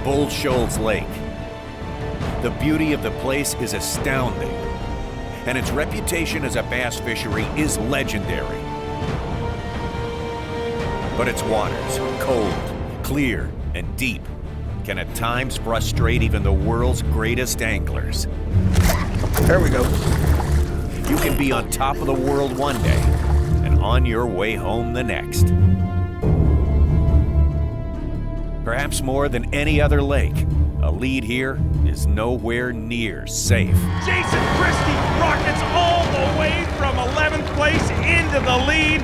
Bull Shoals Lake. The beauty of the place is astounding, and its reputation as a bass fishery is legendary. But its waters, cold, clear, and deep, can at times frustrate even the world's greatest anglers. There we go. You can be on top of the world one day and on your way home the next. Perhaps more than any other lake, a lead here is nowhere near safe. Jason Christie rockets all the way from 11th place into the lead.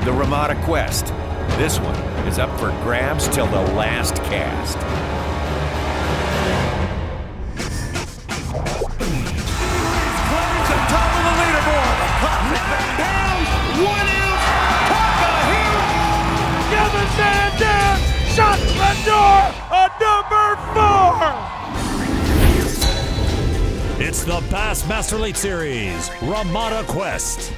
The Ramada Quest. This one is up for grabs till the last cast. Clair's on top of the leaderboard. Down, 1 ounce, Parker here. Gavin Sandan, shot to the door, a number 4. It's the Bassmaster Elite Series, Ramada Quest.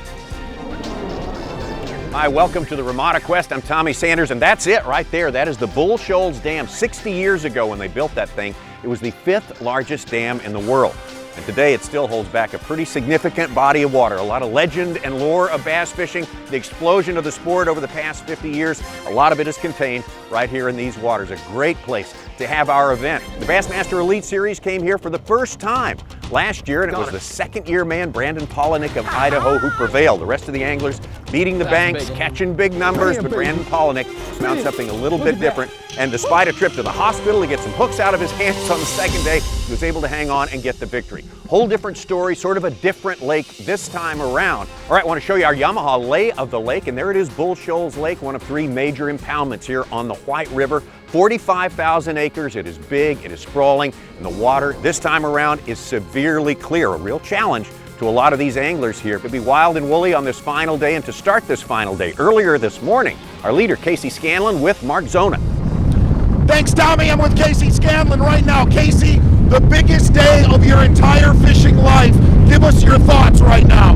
Hi, welcome to the Ramada Quest. I'm Tommy Sanders, and that's it right there. That is the Bull Shoals Dam. 60 years ago when they built that thing, it was the 5th largest dam in the world. And today it still holds back a pretty significant body of water. A lot of legend and lore of bass fishing, the explosion of the sport over the past 50 years, a lot of it is contained right here in these waters. A great place to have our event. The Bassmaster Elite Series came here for the first time last year, and it was the second-year man, Brandon Polinick of Idaho, who prevailed. The rest of the anglers beating the banks, catching big numbers, but Brandon Polinick found something a little bit different. And despite a trip to the hospital to get some hooks out of his hands on the second day, he was able to hang on and get the victory. Whole different story, sort of a different lake this time around. All right, I want to show you our Yamaha lay of the lake, and there it is, Bull Shoals Lake, one of 3 major impoundments here on the White River. 45,000 acres, it is big, it is sprawling, and the water this time around is severely clear, a real challenge to a lot of these anglers here. It could be wild and woolly on this final day, and to start this final day, earlier this morning, our leader, Casey Scanlon, with Mark Zona. Thanks, Tommy. I'm with Casey Scanlon right now. Casey, the biggest day of your entire fishing life. Give us your thoughts right now.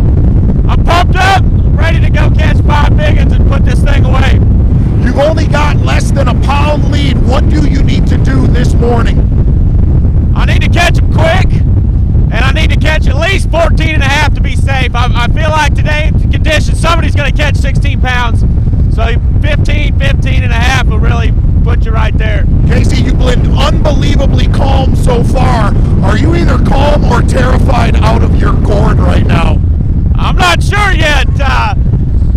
I'm pumped up, ready to go catch 5 biggins and put this thing away. You've only got less than a pound lead. What do you need to do this morning? I need to catch them quick, and I need to catch at least 14 and a half to be safe. I feel like today, the conditions, somebody's going to catch 16 pounds. So 15 and a half will really put you right there. Casey, you've been unbelievably calm so far. Are you either calm or terrified out of your gourd right now? I'm not sure yet.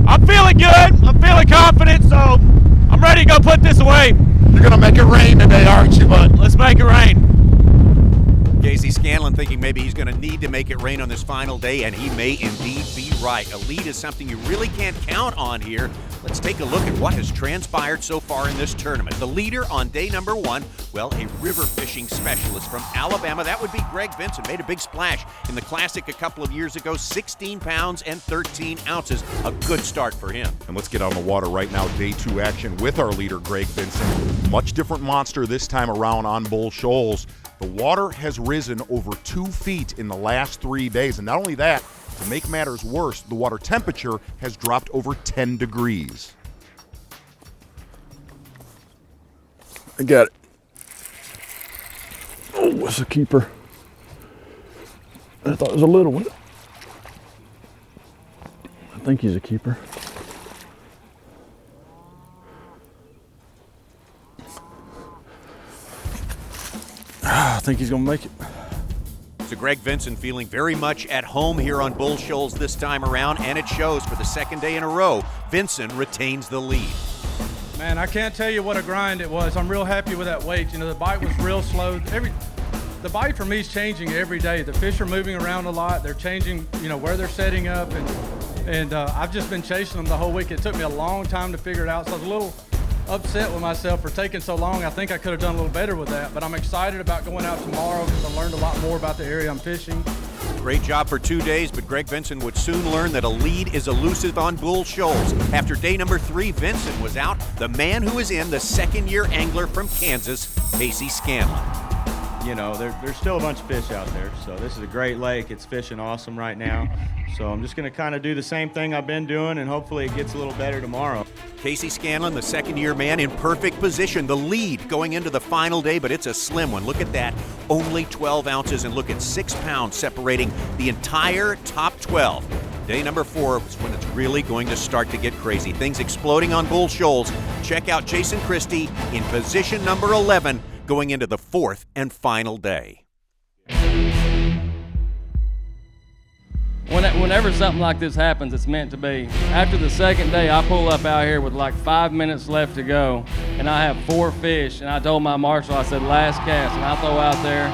I'm feeling good. I'm feeling confident, so I'm ready to go put this away. You're going to make it rain today, aren't you, bud? Let's make it rain. Casey Scanlon thinking maybe he's going to need to make it rain on this final day, and he may indeed be right. A lead is something you really can't count on here. Let's take a look at what has transpired so far in this tournament. The leader on day number 1, well, a river fishing specialist from Alabama. That would be Greg Vinson. Made a big splash in the Classic a couple of years ago. 16 pounds and 13 ounces. A good start for him. And let's get on the water right now. Day 2 action with our leader, Greg Vinson. Much different monster this time around on Bull Shoals. The water has risen over 2 feet in the last 3 days. And not only that, to make matters worse, the water temperature has dropped over 10 degrees. I got it. Oh, it's a keeper. I thought it was a little one. I think he's a keeper. I think he's gonna make it. So Greg Vinson feeling very much at home here on Bull Shoals this time around, and it shows for the second day in a row. Vinson retains the lead. Man, I can't tell you what a grind it was. I'm real happy with that weight. You know, the bite was real slow. The bite for me is changing every day. The fish are moving around a lot. They're changing, you know, where they're setting up, and I've just been chasing them the whole week. It took me a long time to figure it out, so I was a little upset with myself for taking so long. I think I could have done a little better with that, but I'm excited about going out tomorrow because I learned a lot more about the area I'm fishing. Great job for 2 days, but Greg Vinson would soon learn that a lead is elusive on Bull Shoals. After day number 3, Vinson was out. The man who is in, the second-year angler from Kansas, Casey Scanlon. you know, there's still a bunch of fish out there. So this is a great lake. It's fishing awesome right now. So I'm just going to kind of do the same thing I've been doing, and hopefully it gets a little better tomorrow. Casey Scanlon, the second-year man, in perfect position. The lead going into the final day, but it's a slim one. Look at that, only 12 ounces, and look at 6 pounds separating the entire top 12. Day number 4 is when it's really going to start to get crazy. Things exploding on Bull Shoals. Check out Jason Christie in position number 11 going into the 4th and final day. Whenever something like this happens, it's meant to be. After the second day, I pull up out here with like 5 minutes left to go, and I have 4 fish, and I told my marshal, I said, last cast, and I throw out there,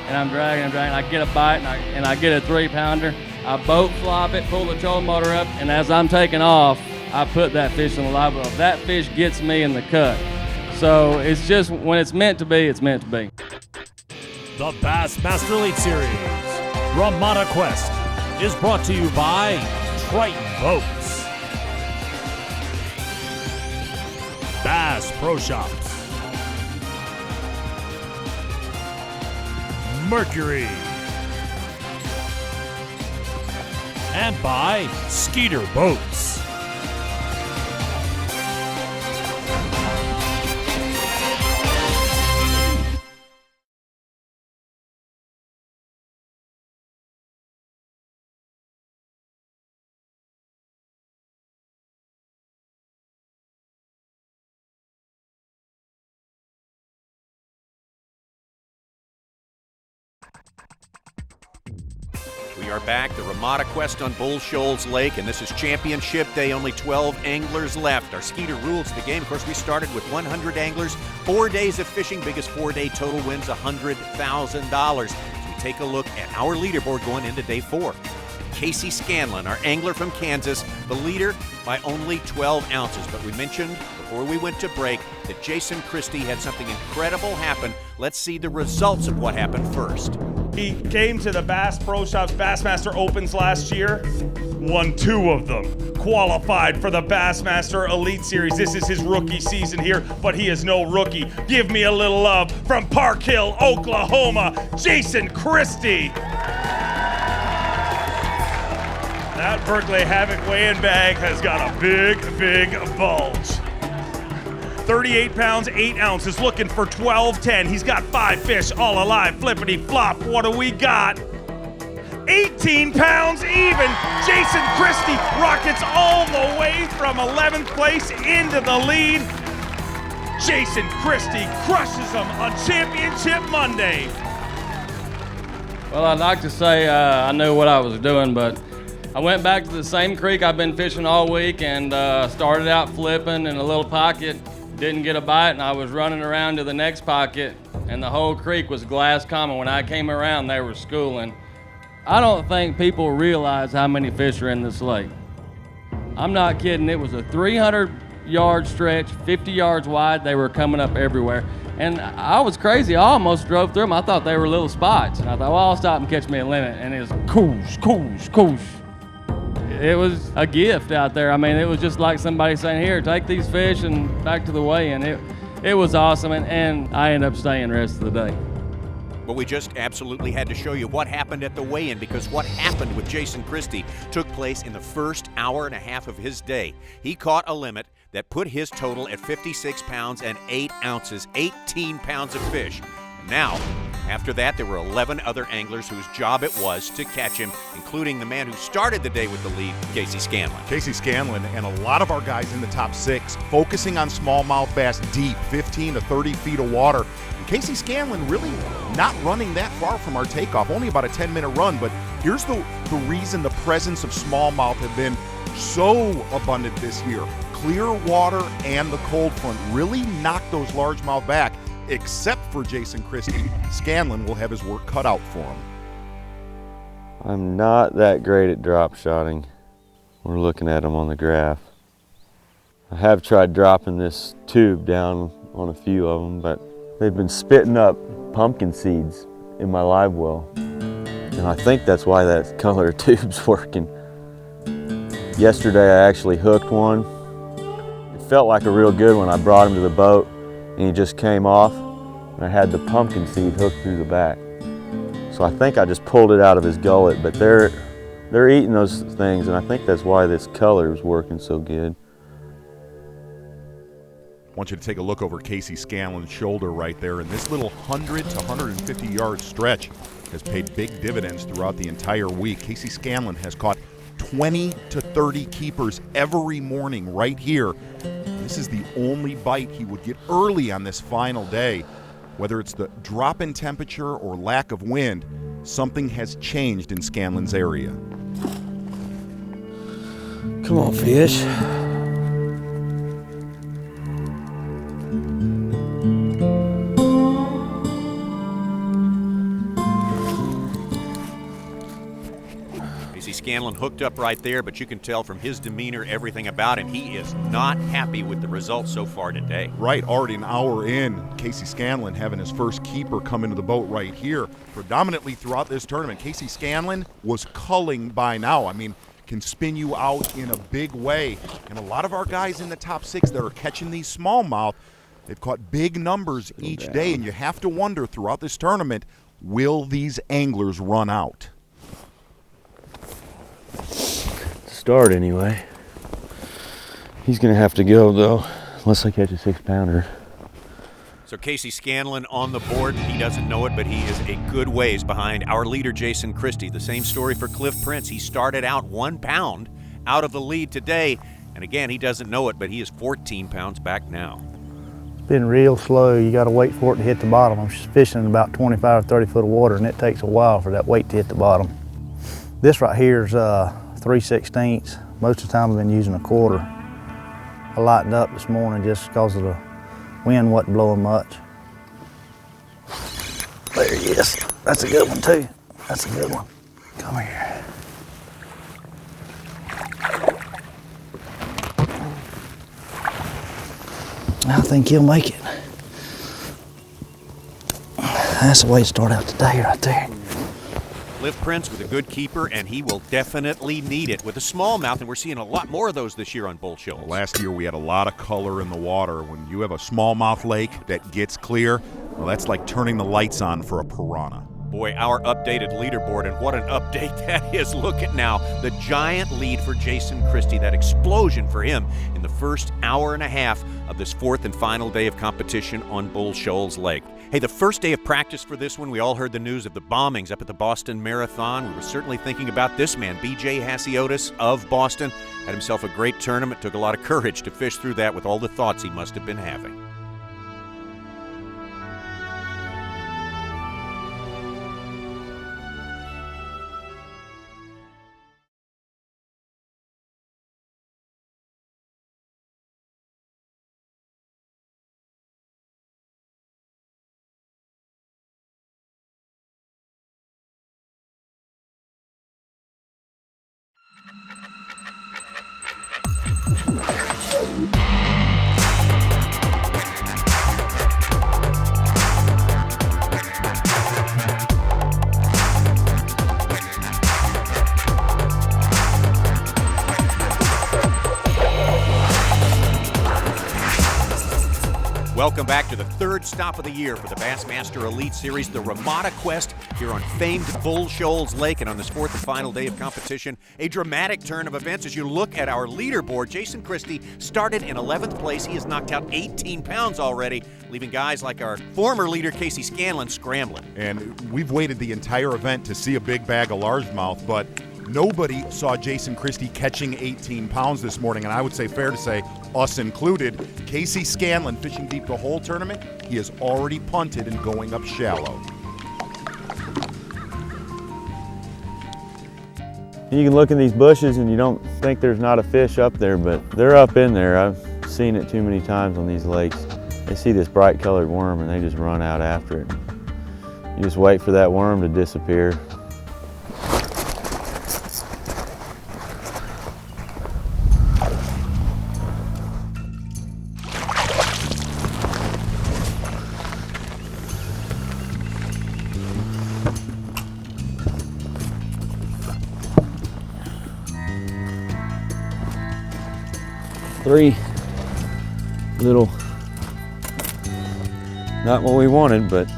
and I'm dragging, I get a bite, and I get a 3-pounder. I boat flop it, pull the trolling motor up, and as I'm taking off, I put that fish in the live well. That fish gets me in the cut. So it's just, when it's meant to be, it's meant to be. The Bassmaster Elite Series Ramada Quest is brought to you by Triton Boats, Bass Pro Shops, Mercury, and by Skeeter Boats. We are back, the Ramada Quest on Bull Shoals Lake, and this is championship day, only 12 anglers left. Our Skeeter rules the game. Of course, we started with 100 anglers, 4 days of fishing, biggest 4-day total wins $100,000. As we take a look at our leaderboard going into day 4. Casey Scanlon, our angler from Kansas, the leader by only 12 ounces. But we mentioned before we went to break that Jason Christie had something incredible happen. Let's see the results of what happened first. He came to the Bass Pro Shops Bassmaster Opens last year, won 2 of them, qualified for the Bassmaster Elite Series. This is his rookie season here, but he is no rookie. Give me a little love from Park Hill, Oklahoma, Jason Christie. That Berkeley Havoc weighing bag has got a big, big bulge. 38 pounds, 8 ounces, looking for 12-10. He's got 5 fish, all alive, flippity flop. What do we got? 18 pounds even. Jason Christie rockets all the way from 11th place into the lead. Jason Christie crushes him on Championship Monday. Well, I'd like to say I knew what I was doing, but I went back to the same creek I've been fishing all week and started out flipping in a little pocket. Didn't get a bite, and I was running around to the next pocket, and the whole creek was glass common. When I came around, they were schooling. I don't think people realize how many fish are in this lake. I'm not kidding. It was a 300-yard stretch, 50 yards wide. They were coming up everywhere. And I was crazy. I almost drove through them. I thought they were little spots. And I thought, well, I'll stop and catch me a limit. And it was koosh, koosh, koosh. It was a gift out there. I mean, it was just like somebody saying, here, take these fish and back to the weigh-in. It was awesome, and I ended up staying the rest of the day. Well, we just absolutely had to show you what happened at the weigh-in, because what happened with Jason Christie took place in the first hour and a half of his day. He caught a limit that put his total at 56 pounds and 8 ounces, 18 pounds of fish. And now, after that, there were 11 other anglers whose job it was to catch him, including the man who started the day with the lead, Casey Scanlon. Casey Scanlon and a lot of our guys in the top 6 focusing on smallmouth bass deep, 15 to 30 feet of water. And Casey Scanlon really not running that far from our takeoff, only about a 10-minute run. But here's the reason the presence of smallmouth have been so abundant this year. Clear water and the cold front really knocked those largemouth back. Except for Jason Christie, Scanlon will have his work cut out for him. I'm not that great at drop shotting. We're looking at them on the graph. I have tried dropping this tube down on a few of them, but they've been spitting up pumpkin seeds in my live well. And I think that's why that color tube's working. Yesterday I actually hooked one. It felt like a real good one. I brought him to the boat and he just came off. and I had the pumpkin seed hooked through the back. So I think I just pulled it out of his gullet, but they're eating those things, and I think that's why this color is working so good. I want you to take a look over Casey Scanlon's shoulder right there, and this little 100 to 150 yard stretch has paid big dividends throughout the entire week. Casey Scanlon has caught 20 to 30 keepers every morning right here. This is the only bite he would get early on this final day. Whether it's the drop in temperature or lack of wind, something has changed in Scanlon's area. Come on, fish. Scanlon hooked up right there, but you can tell from his demeanor, everything about him, he is not happy with the results so far today. Right, already an hour in, Casey Scanlon having his first keeper come into the boat right here. Predominantly throughout this tournament, Casey Scanlon was culling by now. I mean, can spin you out in a big way. And a lot of our guys in the top 6 that are catching these smallmouth, they've caught big numbers each day, and you have to wonder throughout this tournament, will these anglers run out? Start anyway. He's gonna have to go though, unless I catch a 6-pounder. So Casey Scanlon on the board. He doesn't know it, but he is a good ways behind our leader, Jason Christie. The same story for Cliff Prince. He started out 1 pound out of the lead today, and again, he doesn't know it, but he is 14 pounds back now. It's been real slow. You got to wait for it to hit the bottom. I'm fishing in about 25 or 30 foot of water, and it takes a while for that weight to hit the bottom. This right here is 3/16. Most of the time I've been using a quarter. I lightened up this morning just because of the wind wasn't blowing much. There he is. That's a good one too. That's a good one. Come here. I think he'll make it. That's the way to start out the day right there. Cliff Prince with a good keeper, and he will definitely need it with a smallmouth, and we're seeing a lot more of those this year on Bull Shoals. Last year we had a lot of color in the water. When you have a smallmouth lake that gets clear, well, that's like turning the lights on for a piranha. Boy, our updated leaderboard, and what an update that is. Look at now, the giant lead for Jason Christie, that explosion for him in the first hour and a half of this 4th and final day of competition on Bull Shoals Lake. Hey, the first day of practice for this one, we all heard the news of the bombings up at the Boston Marathon. We were certainly thinking about this man, B.J. Hasiotis of Boston. Had himself a great tournament. Took a lot of courage to fish through that with all the thoughts he must have been having. Welcome back to the 3rd stop of the year for the Bassmaster Elite Series, the Ramada Quest here on famed Bull Shoals Lake. And on this 4th and final day of competition, a dramatic turn of events as you look at our leaderboard. Jason Christie started in 11th place. He has knocked out 18 pounds already, leaving guys like our former leader, Casey Scanlon, scrambling. And we've waited the entire event to see a big bag of largemouth, but nobody saw Jason Christie catching 18 pounds this morning, and I would say fair to say, us included. Casey Scanlon fishing deep the whole tournament. He has already punted and going up shallow. You can look in these bushes and you don't think there's not a fish up there, but they're up in there. I've seen it too many times on these lakes. They see this bright colored worm and they just run out after it. You just wait for that worm to disappear. Three little Not what we wanted, but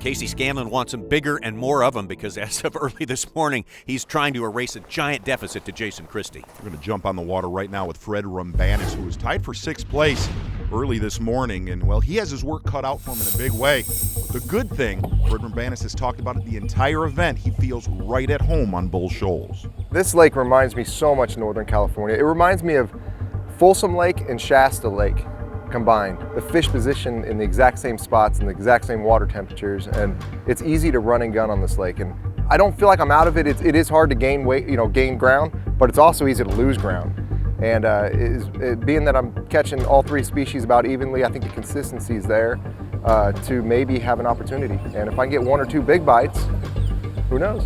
Casey Scanlon wants them bigger and more of them because as of early this morning, he's trying to erase a giant deficit to Jason Christie. We're going to jump on the water right now with Fred Rumbanis, who was tied for 6th place early this morning. And, well, he has his work cut out for him in a big way. But the good thing, Fred Rumbanis has talked about it the entire event, he feels right at home on Bull Shoals. This lake reminds me so much of Northern California. It reminds me of Folsom Lake and Shasta Lake combined. The fish position in the exact same spots and the exact same water temperatures, and it's easy to run and gun on this lake. And I don't feel like I'm out of it. It is hard to gain weight, gain ground, but it's also easy to lose ground. And being that I'm catching all 3 species about evenly, I think the consistency is there to maybe have an opportunity. And if I can get 1 or 2 big bites, who knows?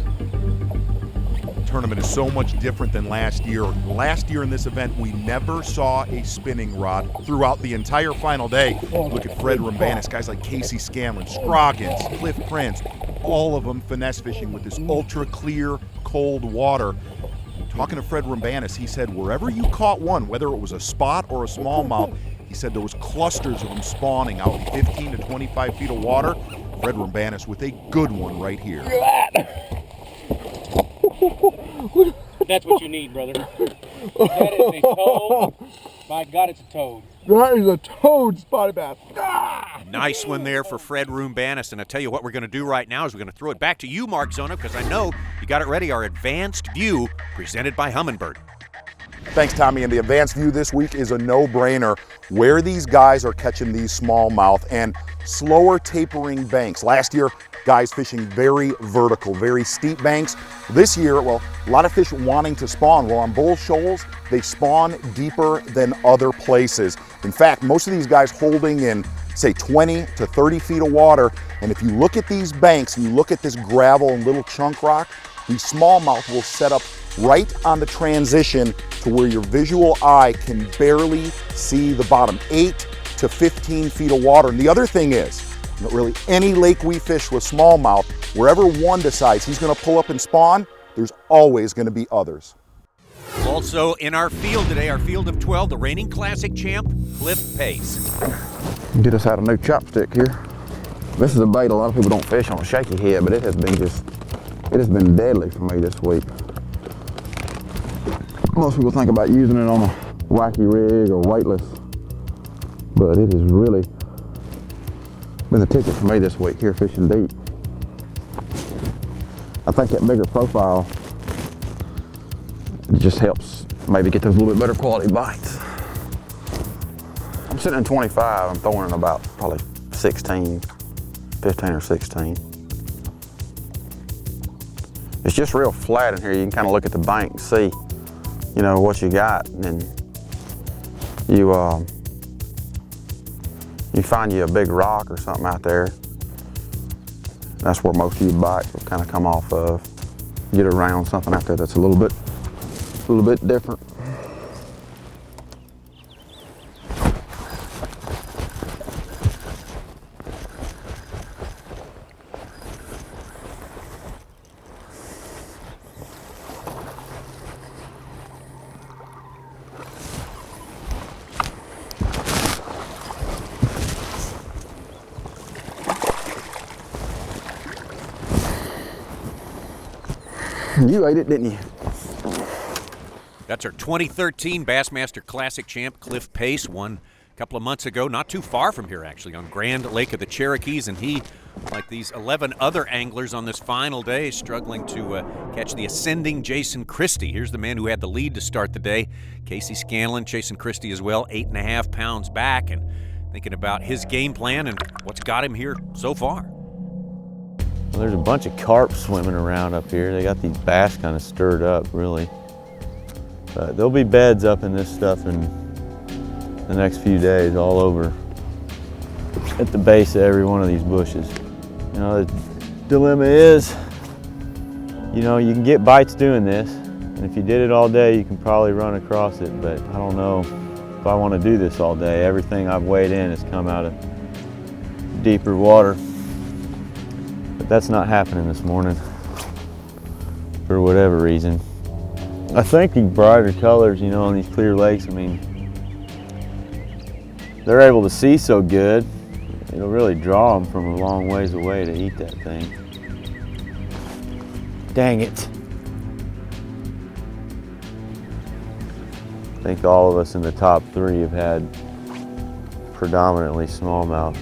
Tournament is so much different than last year. Last year in this event, we never saw a spinning rod throughout the entire final day. Look at Fred Rumbanis, guys like Casey Scanlon, Scroggins, Cliff Prince, all of them finesse fishing with this ultra clear, cold water. Talking to Fred Rumbanis, he said wherever you caught one, whether it was a spot or a smallmouth, he said there was clusters of them spawning out in 15 to 25 feet of water. Fred Rumbanis with a good one right here. That's what you need, brother. That is a toad. My God, it's a toad. That is a toad, spotted bass. Nice one there for Fred Rumbanis. And I tell you what we're going to do right now is we're going to throw it back to you, Mark Zona, because I know you got it ready, our Advanced View presented by Humminbird. Thanks, Tommy. And the Advanced View this week is a no-brainer. Where these guys are catching these smallmouth and slower tapering banks. Last year, guys fishing very vertical, very steep banks. This year, well, a lot of fish wanting to spawn. Well, on Bull Shoals, they spawn deeper than other places. In fact, most of these guys holding in, say, 20 to 30 feet of water. And if you look at these banks and you look at this gravel and little chunk rock, these smallmouth will set up right on the transition to where your visual eye can barely see the bottom, 8 to 15 feet of water. And the other thing is, really any lake we fish with smallmouth, wherever one decides he's going to pull up and spawn, there's always going to be others. Also in our field today, our field of 12, the reigning Classic champ, Cliff Pace. Get us out a new chopstick here. This is a bait a lot of people don't fish on a shaky head, but it has been deadly for me this week. Most people think about using it on a wacky rig or weightless, but it has really been the ticket for me this week here fishing deep. I think that bigger profile just helps maybe get those a little bit better quality bites. I'm sitting in 25, I'm throwing in about probably 15 or 16. It's just real flat in here. You can kind of look at the bank and see, what you got, and then you find you a big rock or something out there. That's where most of your bites will kind of come off of. Get around something out there that's a little bit different. You ate it, didn't you? That's our 2013 Bassmaster Classic champ, Cliff Pace, won a couple of months ago, not too far from here actually, on Grand Lake of the Cherokees, and he, like these 11 other anglers on this final day, is struggling to catch the ascending Jason Christie. Here's the man who had the lead to start the day, Casey Scanlon, Jason Christie as well, 8.5 pounds back, and thinking about his game plan and what's got him here so far. Well, there's a bunch of carp swimming around up here. They got these bass kind of stirred up, really. But there'll be beds up in this stuff in the next few days all over at the base of every one of these bushes. The dilemma is, you can get bites doing this, and if you did it all day, you can probably run across it, but I don't know if I want to do this all day. Everything I've weighed in has come out of deeper water. But that's not happening this morning for whatever reason. I think the brighter colors, on these clear lakes, they're able to see so good. It'll really draw them from a long ways away to eat that thing. Dang it. I think all of us in the top 3 have had predominantly smallmouth.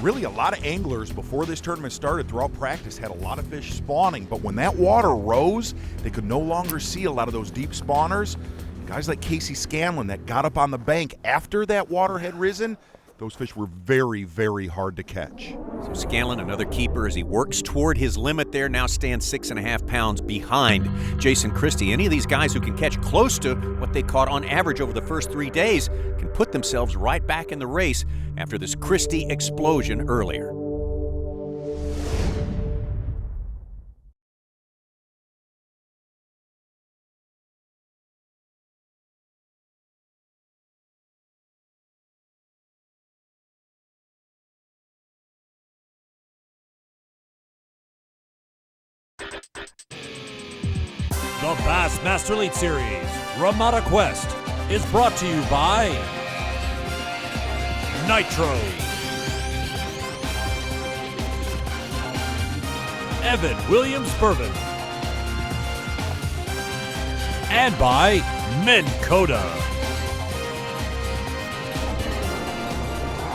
Really, a lot of anglers before this tournament started throughout practice had a lot of fish spawning, but when that water rose, they could no longer see a lot of those deep spawners. Guys like Casey Scanlon that got up on the bank after that water had risen, those fish were very, very hard to catch. So Scanlon, another keeper as he works toward his limit there, now stands 6.5 pounds behind Jason Christie. Any of these guys who can catch close to what they caught on average over the first 3 days can put themselves right back in the race after this Christie explosion earlier. The Bassmaster Elite Series Ramada Quest is brought to you by Nitro, Evan Williams Bourbon, and by Minn Kota.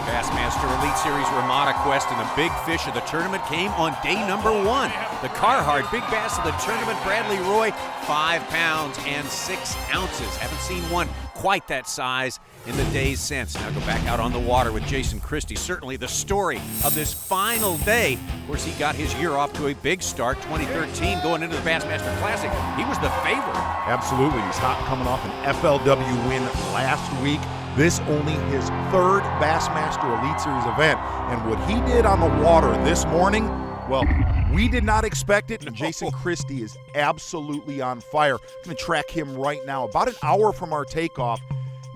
Bassmaster Elite Series Ramada Quest, and the big fish of the tournament came on day number 1. The Carhartt Big Bass of the tournament, Bradley Roy, 5 pounds and 6 ounces. Haven't seen one quite that size in the days since. Now go back out on the water with Jason Christie. Certainly the story of this final day. Of course, he got his year off to a big start, 2013, going into the Bassmaster Classic. He was the favorite. Absolutely. He's hot coming off an FLW win last week. This only his 3rd Bassmaster Elite Series event. And what he did on the water this morning, well, we did not expect it, and Jason Christie is absolutely on fire. I'm going to track him right now. About an hour from our takeoff,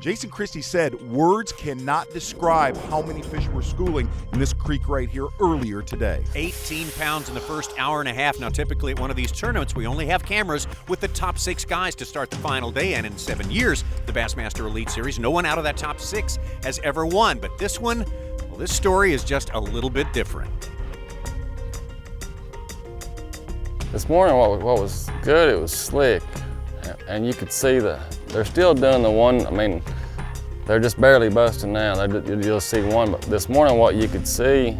Jason Christie said words cannot describe how many fish were schooling in this creek right here earlier today. 18 pounds in the first hour and a half. Now, typically at one of these tournaments, we only have cameras with the top 6 guys to start the final day, and in 7 years, the Bassmaster Elite Series, no one out of that top 6 has ever won. But this one, well, this story is just a little bit different. This morning what was good, it was slick, and you could see they're still doing the one. I mean, they're just barely busting now. You'll see one, but this morning what you could see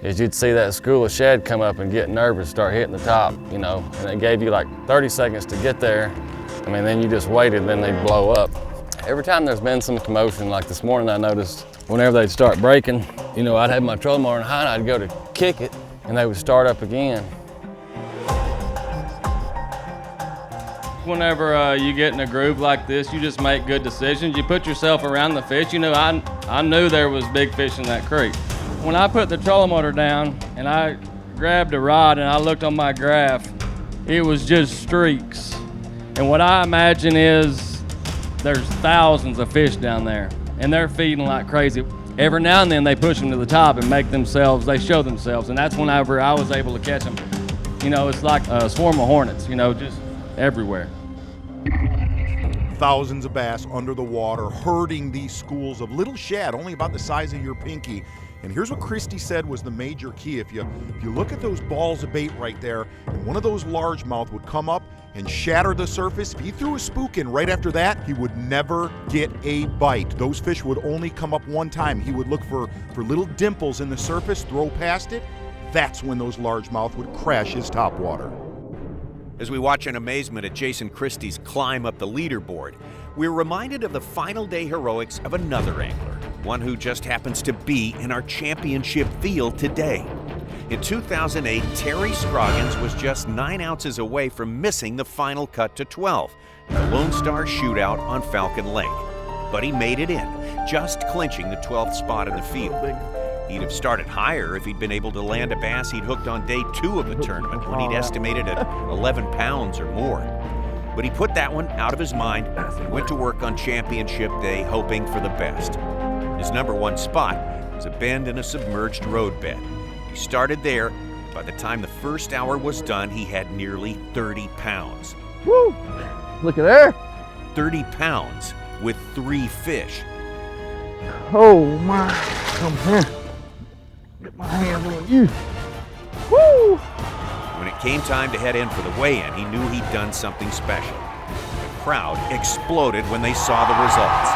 is you'd see that school of shad come up and get nervous, start hitting the top, you know, and it gave you like 30 seconds to get there. I mean, then you just waited, then they'd blow up. Every time there's been some commotion, like this morning I noticed whenever they'd start breaking, you know, I'd have my trolling motor high and I'd go to kick it and they would start up again. Whenever you get in a groove like this, you just make good decisions. You put yourself around the fish. You know, I knew there was big fish in that creek. When I put the trolling motor down and I grabbed a rod and I looked on my graph, it was just streaks. And what I imagine is there's thousands of fish down there and they're feeding like crazy. Every now and then they push them to the top and they show themselves. And that's whenever I was able to catch them. You know, it's like a swarm of hornets, you know, just everywhere. Thousands of bass under the water, herding these schools of little shad, only about the size of your pinky. And here's what Christie said was the major key. If you look at those balls of bait right there, and one of those largemouth would come up and shatter the surface, if he threw a spook in right after that, he would never get a bite. Those fish would only come up one time. He would look for little dimples in the surface, throw past it. That's when those largemouth would crash his topwater. As we watch in amazement at Jason Christie's climb up the leaderboard, we're reminded of the final day heroics of another angler, one who just happens to be in our championship field today. In 2008, Terry Scroggins was just 9 ounces away from missing the final cut to 12 in the Lone Star Shootout on Falcon Lake. But he made it in, just clinching the 12th spot in the field. He'd have started higher if he'd been able to land a bass he'd hooked on day 2 of the tournament when he'd estimated at 11 pounds or more. But he put that one out of his mind and went to work on championship day hoping for the best. His #1 spot was a bend in a submerged roadbed. He started there. By the time the first hour was done, he had nearly 30 pounds. Woo! Look at there. 30 pounds with 3 fish. Oh my, come here. Get my hands on you. Woo! When it came time to head in for the weigh-in, he knew he'd done something special. The crowd exploded when they saw the results.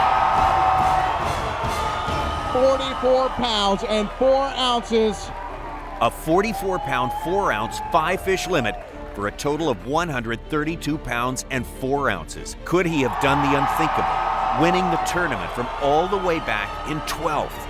44 pounds and 4 ounces. A 44-pound, 4-ounce, 5-fish limit for a total of 132 pounds and 4 ounces. Could he have done the unthinkable, winning the tournament from all the way back in 12th?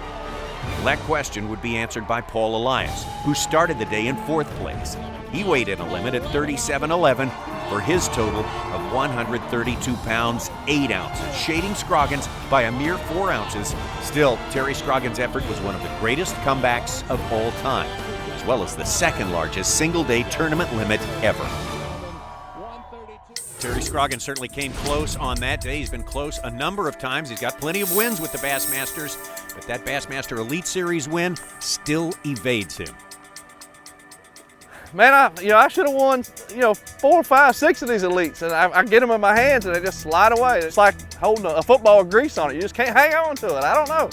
That question would be answered by Paul Elias, who started the day in 4th place. He weighed in a limit at 37.11 for his total of 132 pounds, 8 ounces, shading Scroggins by a mere 4 ounces. Still, Terry Scroggins' effort was one of the greatest comebacks of all time, as well as the second largest single-day tournament limit ever. Terry Scroggins certainly came close on that day. He's been close a number of times. He's got plenty of wins with the Bassmasters, but that Bassmaster Elite Series win still evades him. Man, I should have won, 4, 5, 6 of these elites, and I get them in my hands and they just slide away. It's like holding a football with grease on it. You just can't hang on to it. I don't know.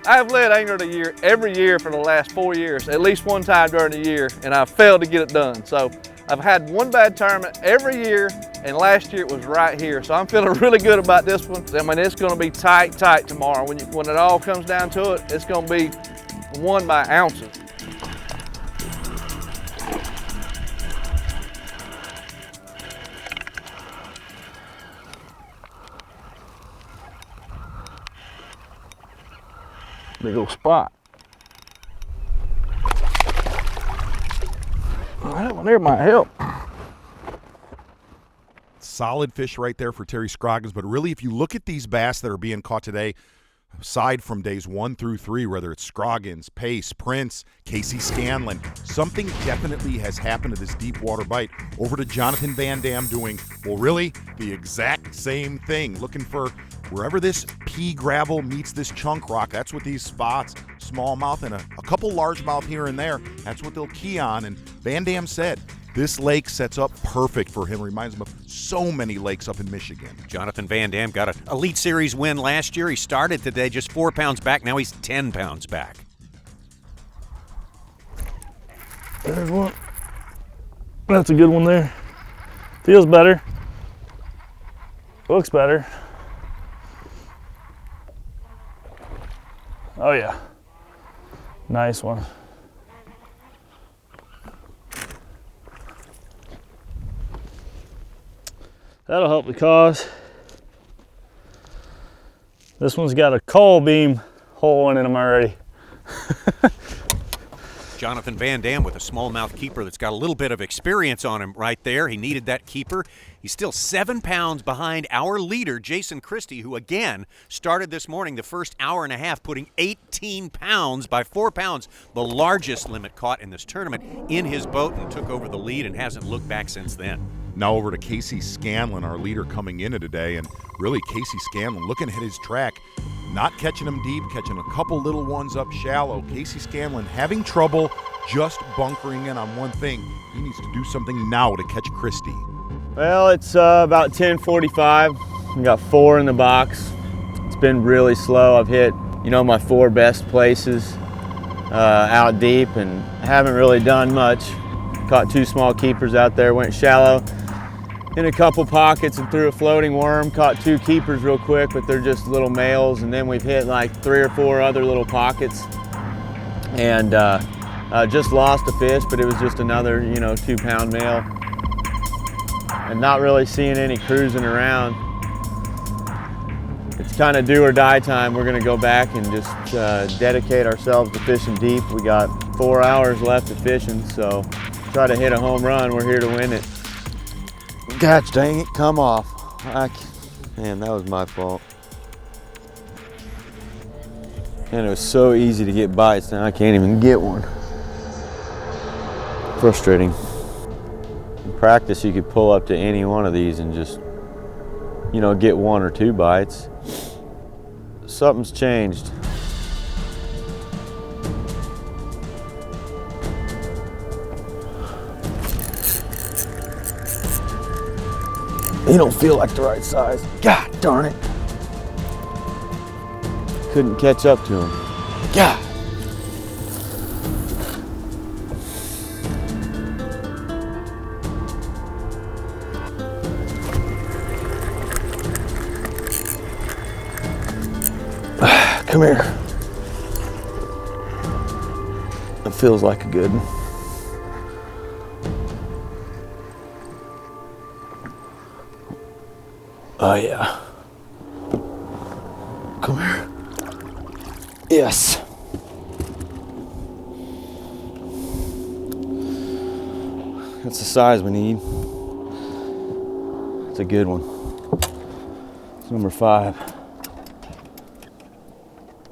I have led Angler of the Year every year for the last 4 years, at least one time during the year, and I've failed to get it done. So I've had one bad tournament every year, and last year it was right here. So I'm feeling really good about this one. I mean, it's going to be tight tomorrow. When it all comes down to it, it's going to be won by ounces. Big old spot. Well, that one there might help. Solid fish right there for Terry Scroggins, but really if you look at these bass that are being caught today, aside from days 1 through 3, whether it's Scroggins, Pace, Prince, Casey Scanlon, something definitely has happened to this deep water bite. Over to Jonathan Van Dam doing, well, really the exact same thing, looking for wherever this pea gravel meets this chunk rock. That's what these spots, smallmouth and a couple largemouth here and there, that's what they'll key on. And Van Dam said this lake sets up perfect for him. Reminds him of so many lakes up in Michigan. Jonathan Van Dam got an Elite Series win last year. He started today just 4 pounds back. Now he's 10 pounds back. There's one. That's a good one there. Feels better. Looks better. Oh yeah. Nice one. That'll help the cause. This one's got a coal beam hole in him already. Jonathan Van Dam with a smallmouth keeper that's got a little bit of experience on him right there. He needed that keeper. He's still 7 pounds behind our leader, Jason Christie, who again started this morning the first hour and a half, putting 18 pounds by 4 pounds, the largest limit caught in this tournament, in his boat, and took over the lead and hasn't looked back since then. Now over to Casey Scanlon, our leader coming into today, and really Casey Scanlon looking at his track, not catching them deep, catching a couple little ones up shallow. Casey Scanlon having trouble just bunkering in on one thing. He needs to do something now to catch Christie. Well, it's about 10:45. We got 4 in the box. It's been really slow. I've hit, my 4 best places out deep and haven't really done much. Caught 2 small keepers out there, went shallow in a couple pockets and threw a floating worm. Caught 2 keepers real quick, but they're just little males. And then we've hit like 3 or 4 other little pockets. And just lost a fish, but it was just another, 2-pound male. And not really seeing any cruising around. It's kind of do or die time. We're gonna go back and just dedicate ourselves to fishing deep. We got 4 hours left of fishing, so try to hit a home run. We're here to win it. Gosh dang it, come off. Man, that was my fault. And it was so easy to get bites, now I can't even get one. Frustrating. In practice, you could pull up to any one of these and just, get 1 or 2 bites. Something's changed. He don't feel like the right size. God darn it. Couldn't catch up to him. God. Come here. It feels like a good one. Oh yeah. Come here. Yes. That's the size we need. It's a good one. It's number 5.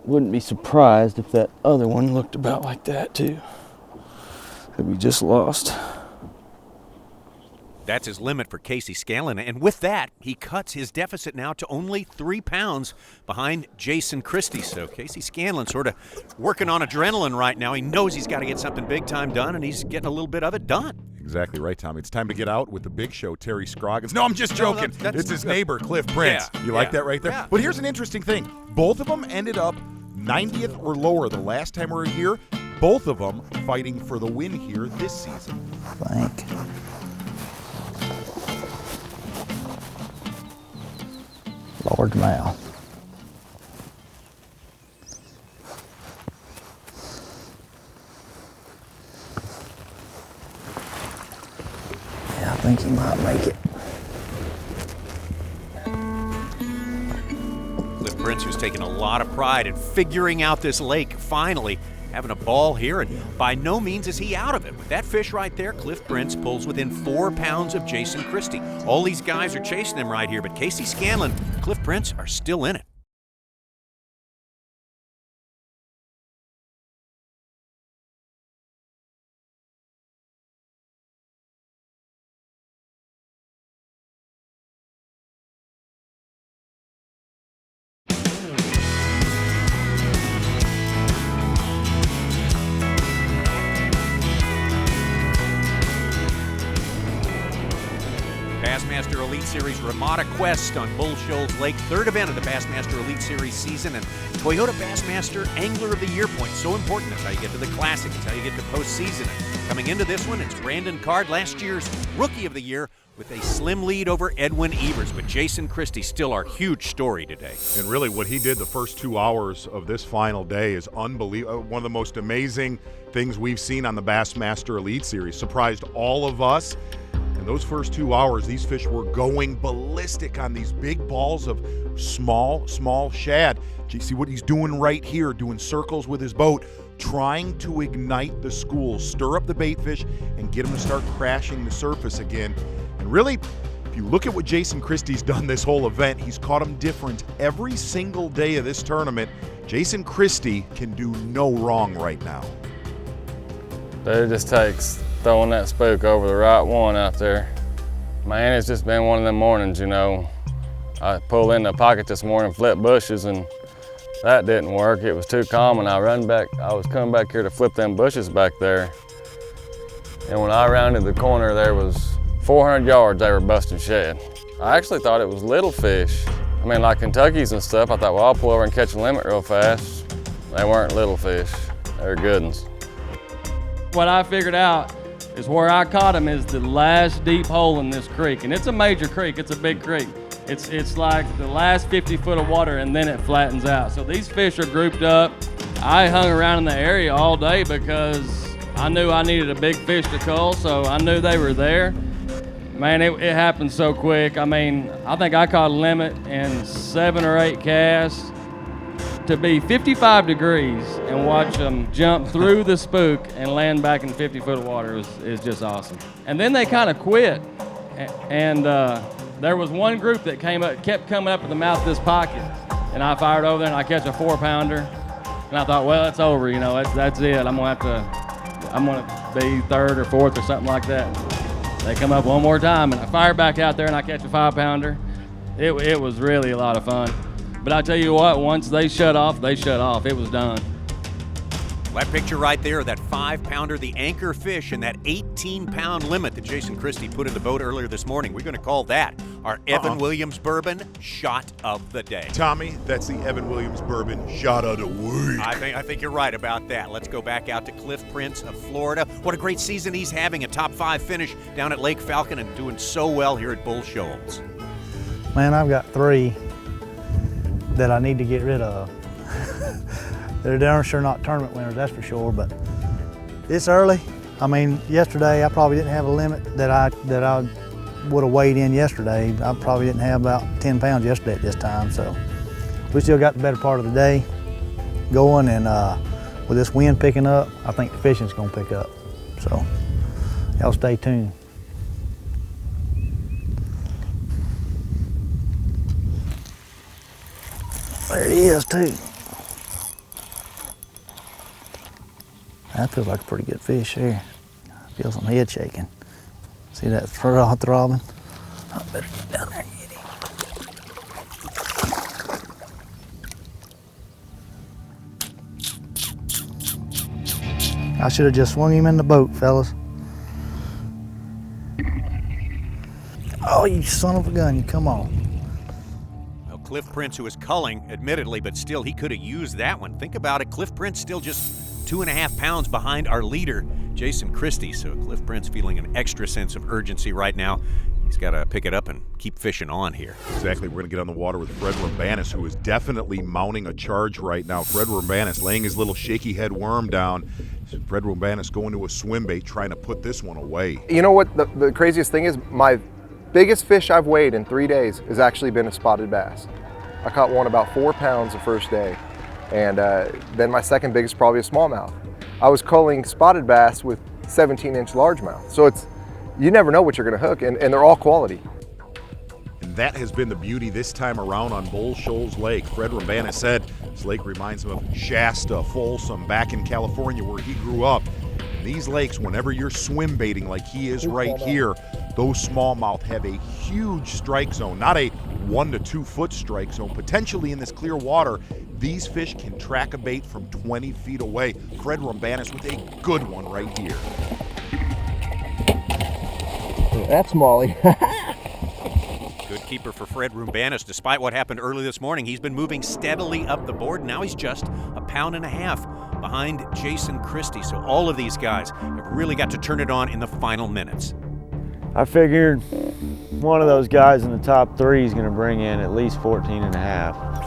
Wouldn't be surprised if that other one looked about like that too, that we just lost. That's his limit for Casey Scanlon, and with that, he cuts his deficit now to only 3 pounds behind Jason Christie. So Casey Scanlon sort of working on adrenaline right now. He knows he's got to get something big time done, and he's getting a little bit of it done. Exactly right, Tommy. It's time to get out with the big show, Terry Scroggins. No, I'm just joking. It's his neighbor, Cliff Prince. Yeah, You like that right there? Yeah. But here's an interesting thing. Both of them ended up 90th or lower the last time we were here. Both of them fighting for the win here this season. Thank. Large mouth. Yeah, I think he might make it. Cliff Prince, who's taken a lot of pride in figuring out this lake, finally having a ball here, and by no means is he out of it. With that fish right there, Cliff Prince pulls within 4 pounds of Jason Christie. All these guys are chasing him right here, but Casey Scanlon, Cliff Prince are still in it. Bassmaster Elite Series Ramada Quest on Bull Shoals Lake, 3rd event of the Bassmaster Elite Series season, and Toyota Bassmaster Angler of the Year points. So important. That's how you get to the Classic. It's how you get to postseason. And coming into this one, it's Brandon Card, last year's Rookie of the Year, with a slim lead over Edwin Evers. But Jason Christie still our huge story today. And really what he did the first 2 hours of this final day is unbelievable. One of the most amazing things we've seen on the Bassmaster Elite Series. Surprised all of us. In those first 2 hours, these fish were going ballistic on these big balls of small shad. Do you see what he's doing right here? Doing circles with his boat, trying to ignite the schools, stir up the bait fish, and get them to start crashing the surface again. And really, if you look at what Jason Christie's done this whole event, he's caught them different every single day of this tournament. Jason Christie can do no wrong right now. But it just takes throwing that spook over the right one out there. Man, it's just been one of them mornings, you know. I pulled in the pocket this morning, flipped bushes, and that didn't work. It was too calm, and I was coming back here to flip them bushes back there. And when I rounded the corner, there was 400 yards they were busting shad. I actually thought it was little fish. I mean, like Kentuckies and stuff. I thought, well, I'll pull over and catch a limit real fast. They weren't little fish, they were good ones. What I figured out is where I caught them is the last deep hole in this creek. And it's a major creek, it's a big creek. It's like the last 50 foot of water and then it flattens out. So these fish are grouped up. I hung around in the area all day because I knew I needed a big fish to cull, so I knew they were there. Man, it happened so quick. I mean, I think I caught a limit in 7 or 8 casts. To be 55 degrees and watch them jump through the spook and land back in 50 foot of water is just awesome. And then they kind of quit. And there was one group that kept coming up at the mouth of this pocket. And I fired over there and I catch a 4-pounder. And I thought, well, it's over, you know, that's it. I'm gonna be 3rd or 4th or something like that. They come up one more time and I fire back out there and I catch a 5-pounder. It was really a lot of fun. But I tell you what, once they shut off, it was done. That picture right there, that 5-pounder, the anchor fish, and that 18-pound limit that Jason Christie put in the boat earlier this morning. We're going to call that our Evan Williams Bourbon Shot of the Day. Tommy, that's the Evan Williams Bourbon Shot of the Week. I think you're right about that. Let's go back out to Cliff Prince of Florida. What a great season he's having, a top 5 finish down at Lake Falcon and doing so well here at Bull Shoals. Man, I've got 3 that I need to get rid of. They're darn sure not tournament winners, that's for sure, but it's early. I mean, yesterday I probably didn't have a limit that I would have weighed in yesterday. I probably didn't have about 10 pounds yesterday at this time, so we still got the better part of the day going, and with this wind picking up, I think the fishing's gonna pick up. So y'all stay tuned. There it is too. That feels like a pretty good fish here. I feel some head shaking. See that throbbing? I better get down there and get him. I should have just swung him in the boat, fellas. Oh, you son of a gun, you come on. Well, Cliff Prince, who was culling, admittedly, but still, he could have used that one. Think about it, Cliff Prince still just 2.5 pounds behind our leader, Jason Christie. So Cliff Prince feeling an extra sense of urgency right now. He's got to pick it up and keep fishing on here. Exactly. We're going to get on the water with Fred B.A.S., who is definitely mounting a charge right now. Fred B.A.S. laying his little shaky head worm down. Fred B.A.S. going to a swim bait, trying to put this one away. You know what the craziest thing is? My biggest fish I've weighed in 3 days has actually been a spotted bass. I caught one about 4 pounds the first day. And then my second biggest, probably a smallmouth. I was culling spotted bass with 17-inch largemouth. So you never know what you're gonna hook, and they're all quality. And that has been the beauty this time around on Bull Shoals Lake. Fred B.A.S. said this lake reminds him of Shasta, Folsom, back in California where he grew up. And these lakes, whenever you're swim baiting like he is right here, those smallmouth have a huge strike zone, not a 1 to 2 foot strike zone. Potentially in this clear water, these fish can track a bait from 20 feet away. Fred B.A.S. with a good one right here. That's Molly. Good keeper for Fred B.A.S. Despite what happened early this morning, he's been moving steadily up the board. Now he's just 1.5 pounds behind Jason Christie. So all of these guys have really got to turn it on in the final minutes. I figured one of those guys in the top 3 is going to bring in at least 14.5.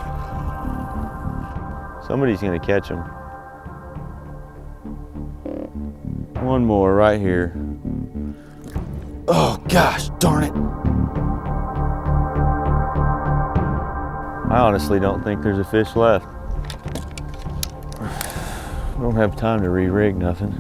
Somebody's going to catch him. One more right here. Oh gosh, darn it. I honestly don't think there's a fish left. I don't have time to re-rig nothing.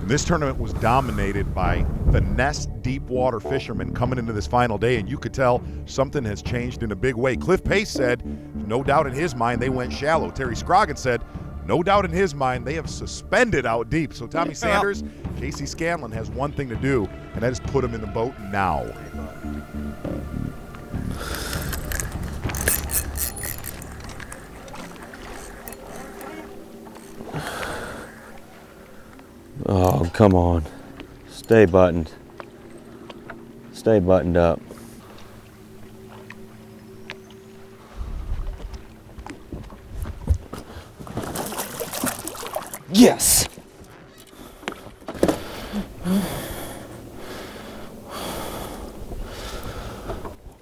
This tournament was dominated by finesse deep water fishermen coming into this final day, and you could tell something has changed in a big way. Cliff Pace said, no doubt in his mind, they went shallow. Terry Scroggins said, no doubt in his mind, they have suspended out deep. So Tommy Sanders, Casey Scanlon has one thing to do, and that is put him in the boat now. Oh, come on. Stay buttoned. Stay buttoned up. Yes!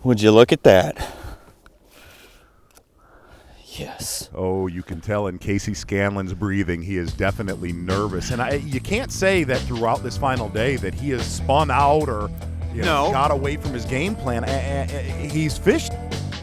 Would you look at that? Yes. Oh, you can tell in Casey Scanlon's breathing, he is definitely nervous. And you can't say that throughout this final day that he has spun out or got away from his game plan. He's fished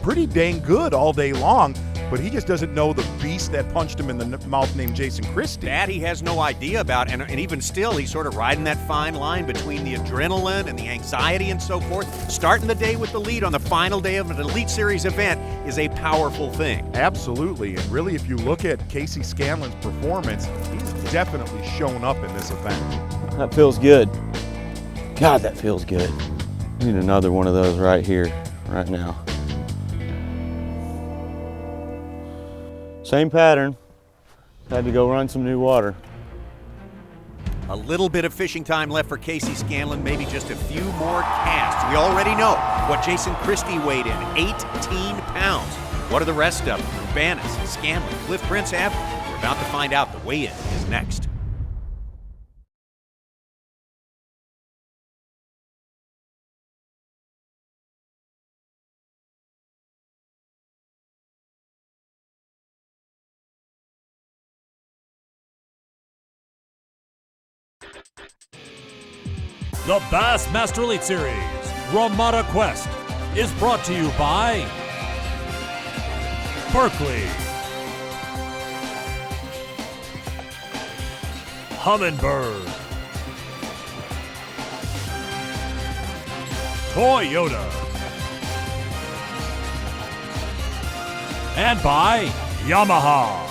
pretty dang good all day long, but he just doesn't know the beast that punched him in the mouth named Jason Christie. That he has no idea about, and even still, he's sort of riding that fine line between the adrenaline and the anxiety and so forth. Starting the day with the lead on the final day of an Elite Series event is a powerful thing. Absolutely, and really if you look at Casey Scanlon's performance, he's definitely shown up in this event. That feels good. God, that feels good. I need another one of those right here, right now. Same pattern, Had to go run some new water. A little bit of fishing time left for Casey Scanlon, maybe just a few more casts. We already know what Jason Christie weighed in, 18 pounds. What do the rest of them, B.A.S.S, Scanlon, Cliff Prince have? We're about to find out. The weigh-in is next. The Bassmaster Elite Series Ramada Quest is brought to you by Berkeley, Humminbird, Toyota, and by Yamaha.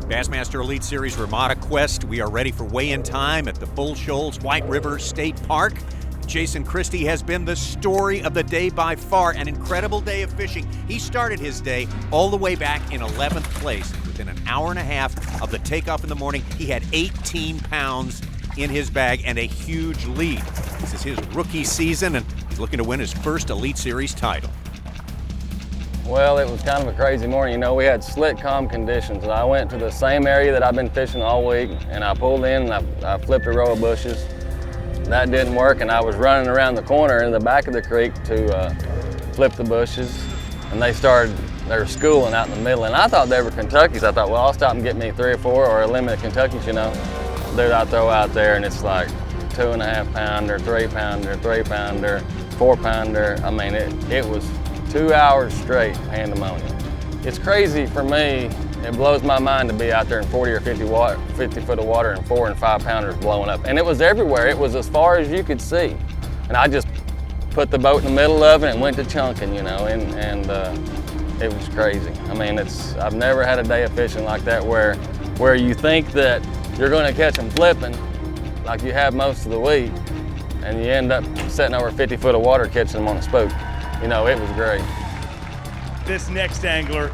Bassmaster Elite Series Ramada Quest. We are ready for weigh-in time at the Bull Shoals White River State Park. Jason Christie has been the story of the day by far. An incredible day of fishing. He started his day all the way back in 11th place. Within an hour and a half of the takeoff in the morning, he had 18 pounds in his bag and a huge lead. This is his rookie season, and he's looking to win his first Elite Series title. Well, it was kind of a crazy morning. You know, we had slick, calm conditions. And I went to the same area that I've been fishing all week, and I pulled in and I flipped a row of bushes. That didn't work, and I was running around the corner in the back of the creek to flip the bushes, and they were schooling out in the middle, and I thought they were Kentuckies. I thought, well, I'll stop and get me 3 or 4 or a limit of Kentuckies, you know. Dude, I throw out there, and it's like 2.5 pounder, 3 pounder, 3 pounder, 4 pounder. I mean, it was 2 hours straight pandemonium. It's crazy for me. It blows my mind to be out there in 40 or 50 foot of water and 4 and 5 pounders blowing up. And it was everywhere. It was as far as you could see. And I just put the boat in the middle of it and went to chunking, you know, and it was crazy. I mean, I've never had a day of fishing like that where you think that you're going to catch them flipping like you have most of the week, and you end up setting over 50 foot of water catching them on a spook. You know, it was great. This next angler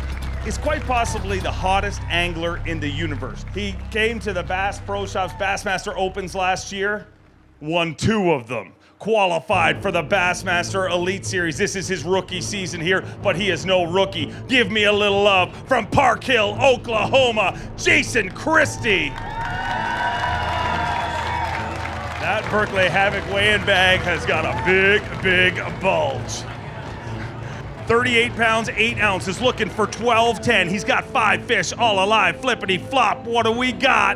is quite possibly the hottest angler in the universe. He came to the Bass Pro Shops Bassmaster Opens last year, won 2 of them, qualified for the Bassmaster Elite Series. This is his rookie season here, but he is no rookie. Give me a little love from Park Hill, Oklahoma, Jason Christie. That Berkeley Havoc weigh-in bag has got a big, big bulge. 38 pounds, 8 ounces, looking for 12-10. He's got 5 fish, all alive, flippity flop. What do we got?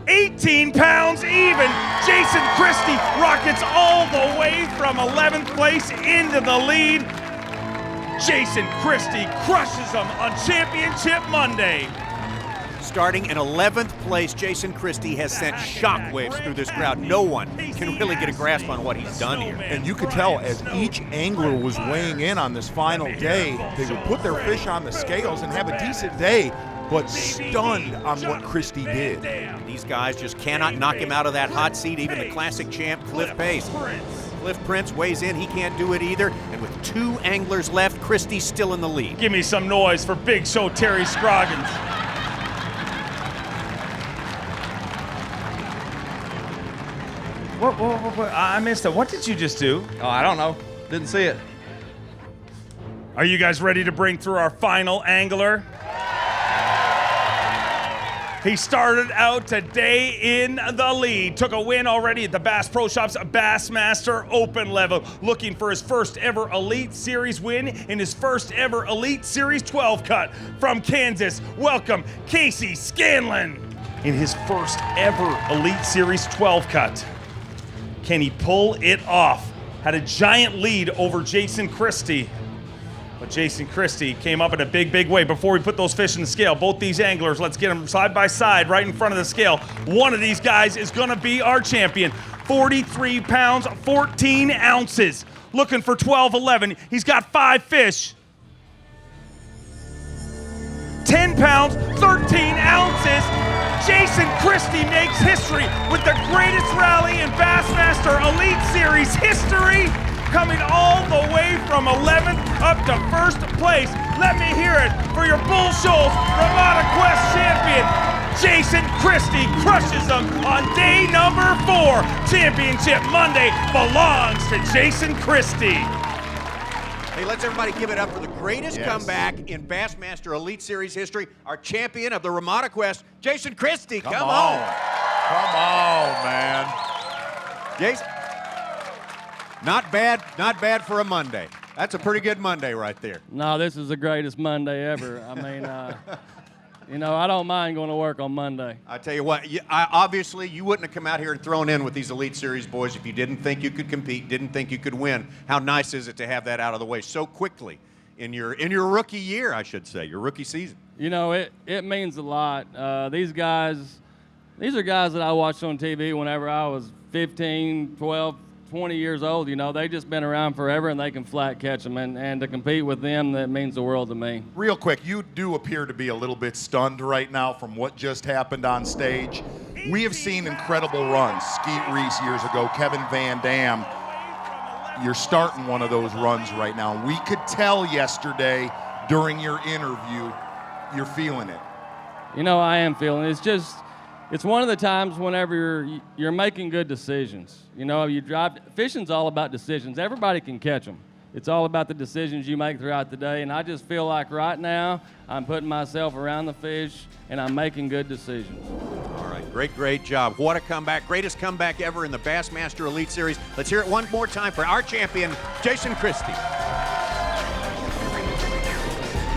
18 pounds even. Jason Christie rockets all the way from 11th place into the lead. Jason Christie crushes them on Championship Monday. Starting in 11th place, Jason Christie has sent shockwaves through this crowd. No one can really get a grasp on what he's done here. And you could tell as each angler was weighing in on this final day, they would put their fish on the scales and have a decent day, but stunned on what Christie did. These guys just cannot knock him out of that hot seat, even the classic champ, Cliff Pace. Cliff Prince weighs in, he can't do it either, and with 2 anglers left, Christie's still in the lead. Give me some noise for Big Show Terry Scroggins. What, I missed it. What did you just do? Oh, I don't know. Didn't see it. Are you guys ready to bring through our final angler? He started out today in the lead, took a win already at the Bass Pro Shops Bassmaster Open level, looking for his first ever Elite Series win in his first ever Elite Series 12 cut. From Kansas, welcome Casey Scanlon in his first ever Elite Series 12 cut. Can he pull it off? Had a giant lead over Jason Christie. But Jason Christie came up in a big, big way. Before we put those fish in the scale, both these anglers, let's get them side by side right in front of the scale. One of these guys is gonna be our champion. 43 pounds, 14 ounces. Looking for 12-11. He's got 5 fish. 10 pounds, 13 ounces. Jason Christie makes history with the greatest rally in Bassmaster Elite Series history. coming all the way from 11th up to 1st place. Let me hear it for your Bull Shoals Ramada Quest champion, Jason Christie. Crushes them on day number 4. Championship Monday belongs to Jason Christie. Hey, let's everybody give it up for the greatest comeback in Bassmaster Elite Series history, our champion of the Ramada Quest, Jason Christie. Come on. Come on, man. Jason, not bad for a Monday. That's a pretty good Monday right there. No, this is the greatest Monday ever. I mean, you know, I don't mind going to work on Monday. I tell you what, obviously you wouldn't have come out here and thrown in with these Elite Series boys if you didn't think you could compete, didn't think you could win. How nice is it to have that out of the way so quickly in your rookie year, I should say, your rookie season? You know, it means a lot. These are guys that I watched on TV whenever I was 15, 12, 20 years old. You know, they just been around forever and they can flat catch them. And to compete with them, that means the world to me. Real quick, you do appear to be a little bit stunned right now from what just happened on stage. We have seen incredible runs. Skeet Reese years ago, Kevin Van Dam. You're starting one of those runs right now. We could tell yesterday during your interview, you're feeling it. You know, I am feeling it. It's one of the times whenever you're making good decisions. You know, fishing's all about decisions. Everybody can catch them. It's all about the decisions you make throughout the day, and I just feel like right now I'm putting myself around the fish and I'm making good decisions. All right, great job. What a comeback. Greatest comeback ever in the Bassmaster Elite Series. Let's hear it one more time for our champion, Jason Christie.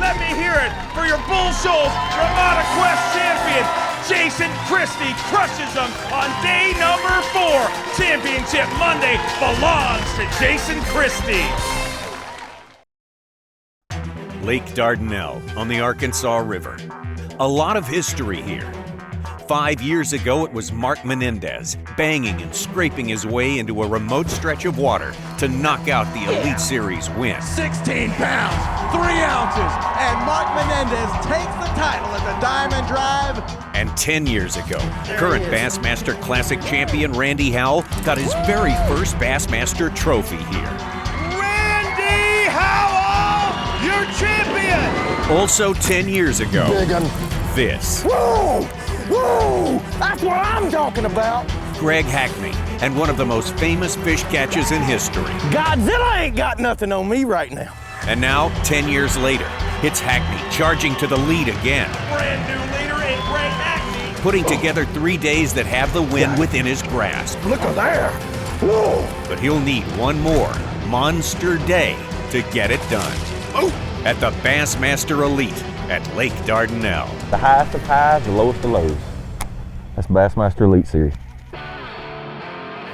Let me hear it for your Bull Shoals Ramada Quest champion, Jason Christie. Crushes them on day number 4. Championship Monday belongs to Jason Christie. Lake Dardanelle on the Arkansas River. A lot of history here. 5 years ago, it was Mark Menendez banging and scraping his way into a remote stretch of water to knock out the Elite Series win. 16 pounds, 3 ounces, and Mark Menendez takes the title at the Diamond Drive. And 10 years ago, current Bassmaster Classic champion Randy Howell got his very first Bassmaster trophy here. Randy Howell, your champion! Also 10 years ago, this. Whoa! Whoa! That's what I'm talking about! Greg Hackney, and one of the most famous fish catches in history. Godzilla ain't got nothing on me right now. And now, 10 years later, it's Hackney charging to the lead again. Brand new leader in Greg Hackney. Putting together 3 days that have the win within his grasp. Look at there! Whoa! But he'll need one more monster day to get it done. At the Bassmaster Elite at Lake Dardanelle. The highest of highs, the lowest of lows. That's Bassmaster Elite Series.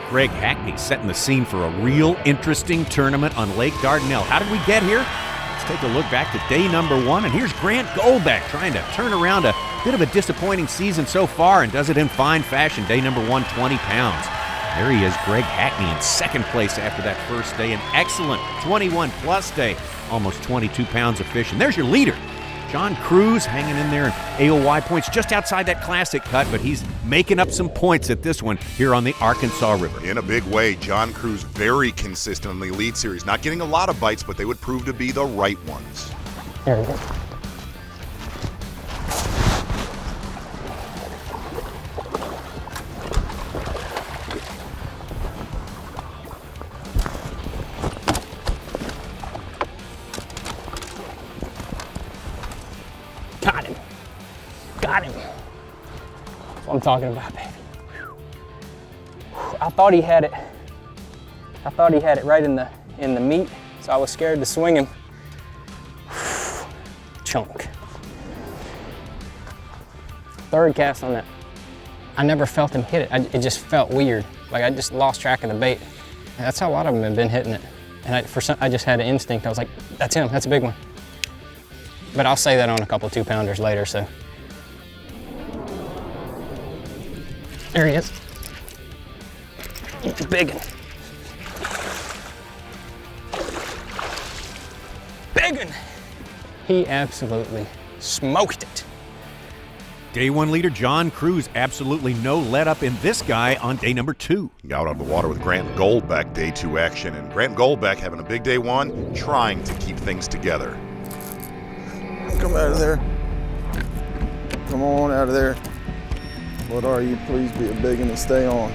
Greg Hackney setting the scene for a real interesting tournament on Lake Dardanelle. How did we get here? Let's take a look back to day number 1, and here's Grant Goldbeck trying to turn around a bit of a disappointing season so far and does it in fine fashion. Day number 1, 20 pounds. There he is, Greg Hackney in second place after that first day. An excellent 21-plus day, almost 22 pounds of fish. And there's your leader, John Cruz, hanging in there in AOY points just outside that classic cut, but he's making up some points at this one here on the Arkansas River. In a big way, John Cruz very consistent in the Elite Series. Not getting a lot of bites, but they would prove to be the right ones. There we go. Got him. Got him. That's what I'm talking about, baby. I thought he had it. I thought he had it right in the meat, so I was scared to swing him. Chunk. Third cast on that. I never felt him hit it. It just felt weird. Like I just lost track of the bait. And that's how a lot of them have been hitting it. And I just had an instinct. I was like, that's him, that's a big one. But I'll say that on a couple 2-pounders later, so. There he is. Big one. Big one. He absolutely smoked it. Day one leader John Cruz, absolutely no let up in this guy on day number 2. Out on the water with Grant Goldbeck, day 2 action. And Grant Goldbeck having a big day 1, trying to keep things together. Come out of there. Come on out of there. What are you? Please be a big one and stay on.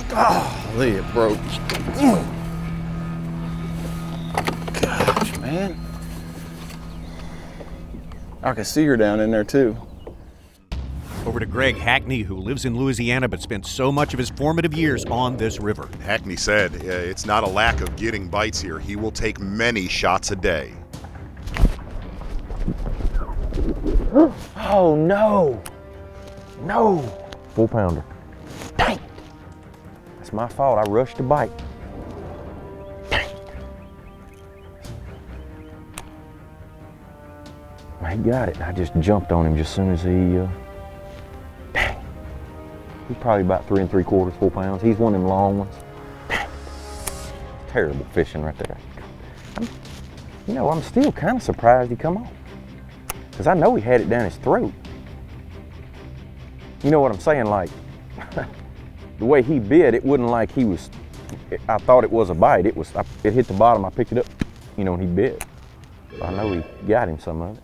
Golly, it broke. Gosh, man. I can see her down in there too. Over to Greg Hackney, who lives in Louisiana but spent so much of his formative years on this river. Hackney said it's not a lack of getting bites here. He will take many shots a day. Oh, no. No. 4-pounder. Dang. That's my fault. I rushed the bite. Dang. He got it. I just jumped on him just as soon as he, dang. He's probably about 3 3/4, 4 pounds. He's one of them long ones. Dang. Terrible fishing right there. I'm still kind of surprised he come on. Because I know he had it down his throat. You know what I'm saying? Like, the way he bit, it wasn't like he was, I thought it was a bite. It hit the bottom, I picked it up, and he bit. I know he got him some of it.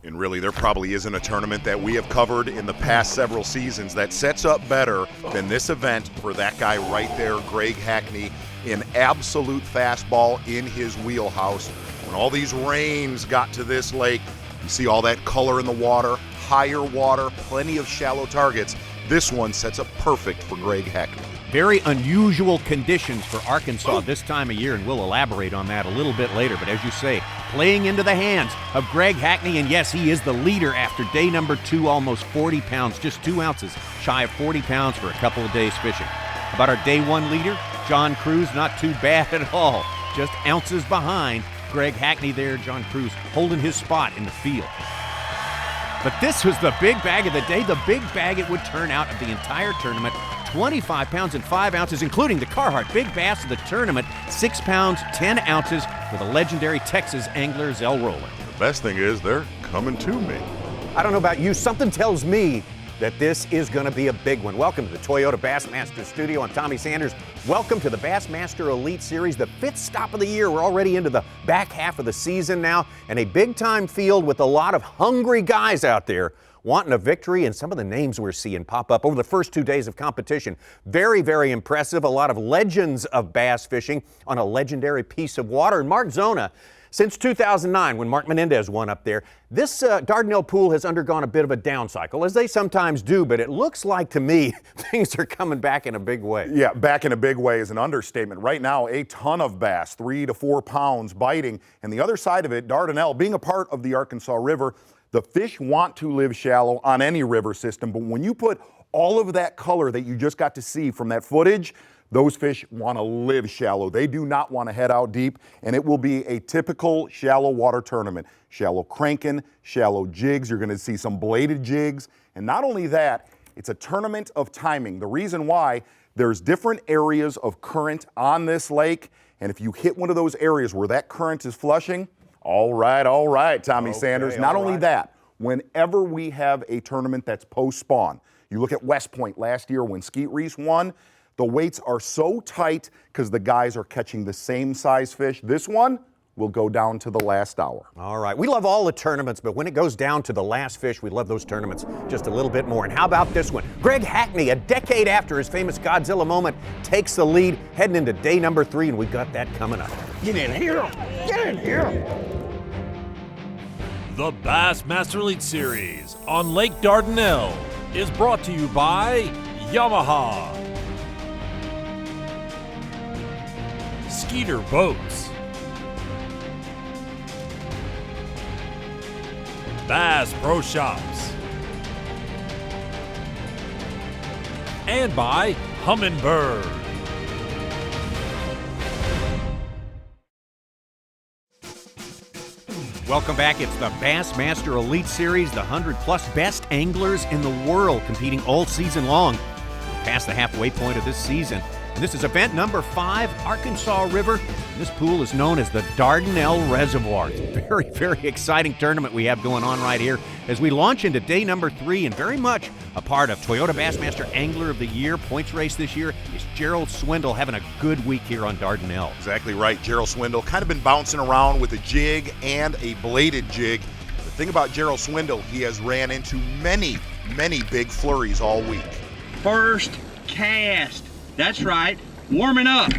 And really, there probably isn't a tournament that we have covered in the past several seasons that sets up better than this event for that guy right there, Greg Hackney, in absolute fastball in his wheelhouse. When all these rains got to this lake, you see all that color in the water, higher water, plenty of shallow targets. This one sets up perfect for Greg Hackney. Very unusual conditions for Arkansas this time of year, and we'll elaborate on that a little bit later. But as you say, playing into the hands of Greg Hackney, and yes, he is the leader after day number 2, almost 40 pounds, just 2 ounces shy of 40 pounds for a couple of days fishing. About our day 1 leader, John Cruz, not too bad at all, just ounces behind Greg Hackney there. John Cruz holding his spot in the field. But this was the big bag of the day, the big bag it would turn out of the entire tournament. 25 pounds and 5 ounces, including the Carhartt Big Bass of the tournament, 6 pounds, 10 ounces for the legendary Texas angler Zell Rowland. The best thing is they're coming to me. I don't know about you, something tells me that this is going to be a big one. Welcome to the Toyota Bassmaster Studio. I'm Tommy Sanders. Welcome to the Bassmaster Elite Series, the 5th stop of the year. We're already into the back half of the season now, and a big-time field with a lot of hungry guys out there wanting a victory, and some of the names we're seeing pop up over the first 2 days of competition. Very, very impressive. A lot of legends of bass fishing on a legendary piece of water. And Mark Zona, since 2009, when Mark Menendez won up there, this Dardanelle pool has undergone a bit of a down cycle, as they sometimes do, but it looks like to me things are coming back in a big way. Yeah, back in a big way is an understatement. Right now, a ton of bass, 3 to 4 pounds biting. And the other side of it, Dardanelle, being a part of the Arkansas River, the fish want to live shallow on any river system, but when you put all of that color that you just got to see from that footage, those fish want to live shallow. They do not want to head out deep, and it will be a typical shallow water tournament. Shallow cranking, shallow jigs. You're going to see some bladed jigs. And not only that, it's a tournament of timing. The reason why, there's different areas of current on this lake, and if you hit one of those areas where that current is flushing, all right, Tommy Sanders. Not only that, whenever we have a tournament that's post-spawn, you look at West Point last year when Skeet Reese won, the weights are so tight because the guys are catching the same size fish. This one will go down to the last hour. All right, we love all the tournaments, but when it goes down to the last fish, we love those tournaments just a little bit more. And how about this one? Greg Hackney, a decade after his famous Godzilla moment, takes the lead heading into day number 3, and we've got that coming up. Get in here! Get in here! The Bassmaster Elite Series on Lake Dardanelle is brought to you by Yamaha, Skeeter Boats, Bass Pro Shops, and by Humminbird. Welcome back. It's the Bassmaster Elite Series, the 100-plus best anglers in the world competing all season long. We're past the halfway point of this season. And this is event number 5, Arkansas River. And this pool is known as the Dardanelle Reservoir. It's a very, very exciting tournament we have going on right here as we launch into day number 3, and very much a part of Toyota Bassmaster Angler of the Year points race this year is Gerald Swindle having a good week here on Dardanelle. Exactly right. Gerald Swindle kind of been bouncing around with a jig and a bladed jig. The thing about Gerald Swindle, he has ran into many, many big flurries all week. First cast. That's right. Warming up.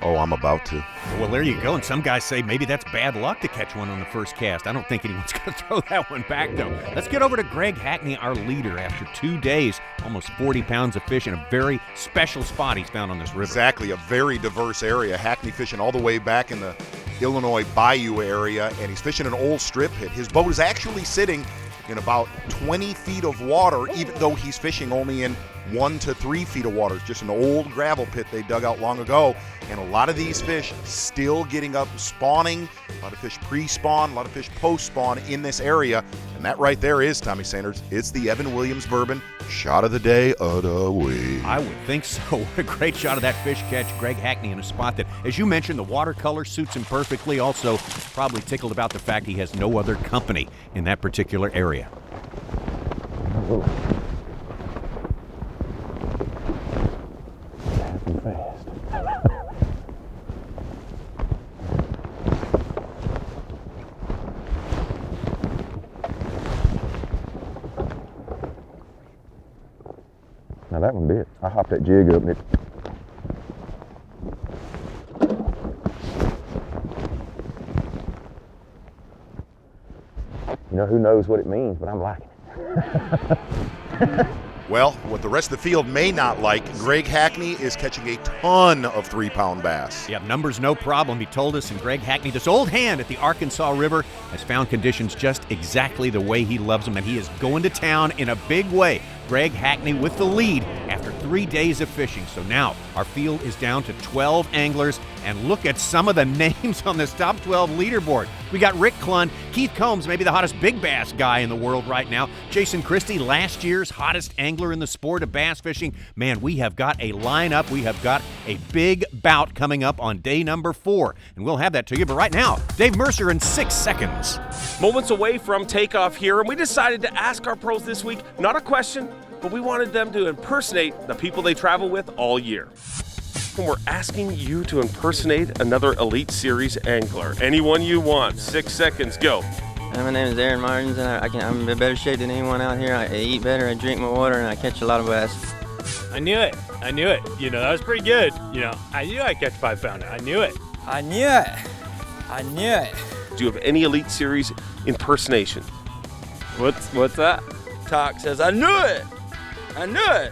Oh, I'm about to. Well, there you go. And some guys say maybe that's bad luck to catch one on the first cast. I don't think anyone's going to throw that one back, though. Let's get over to Greg Hackney, our leader, after 2 days, almost 40 pounds of fish in a very special spot he's found on this river. Exactly, a very diverse area. Hackney fishing all the way back in the Illinois Bayou area, and he's fishing an old strip pit. His boat is actually sitting in about 20 feet of water, even though he's fishing only in 1 to 3 feet of water. It's just an old gravel pit they dug out long ago, and a lot of these fish still getting up, spawning, a lot of fish pre-spawn, a lot of fish post-spawn in this area, and that right there is, Tommy Sanders, it's the Evan Williams Bourbon shot of the day of the week. I would think so. What a great shot of that fish catch. Greg Hackney in a spot that, as you mentioned, the watercolor suits him perfectly. Also, probably tickled about the fact he has no other company in that particular area. Fast. Now that one bit. I hopped that jig up and it. You know, who knows what it means, but I'm liking it. Well, what the rest of the field may not like, Greg Hackney is catching a ton of 3-pound bass. Yeah, numbers no problem, he told us, and Greg Hackney, this old hand at the Arkansas River, has found conditions just exactly the way he loves them, and he is going to town in a big way. Greg Hackney with the lead after 3 days of fishing. So now our field is down to 12 anglers, and look at some of the names on this top 12 leaderboard. We got Rick Clunn, Keith Combs, maybe the hottest big bass guy in the world right now, Jason Christie, last year's hottest angler in the sport of bass fishing. Man, we have got a lineup. We have got a big bout coming up on day number 4, and we'll have that to you. But right now, Dave Mercer in 6 seconds. Moments away from takeoff here, and we decided to ask our pros this week, not a question, but we wanted them to impersonate the people they travel with all year. And we're asking you to impersonate another Elite Series angler. Anyone you want. 6 seconds, go. My name is Aaron Martins, and I'm in better shape than anyone out here. I eat better, I drink more water, and I catch a lot of bass. I knew it. I knew it. You know, that was pretty good. You know, I knew I'd catch 5-pounder. I knew it. I knew it. I knew it. Do you have any Elite Series impersonation? What's that? Talk says, I knew it. I knew it.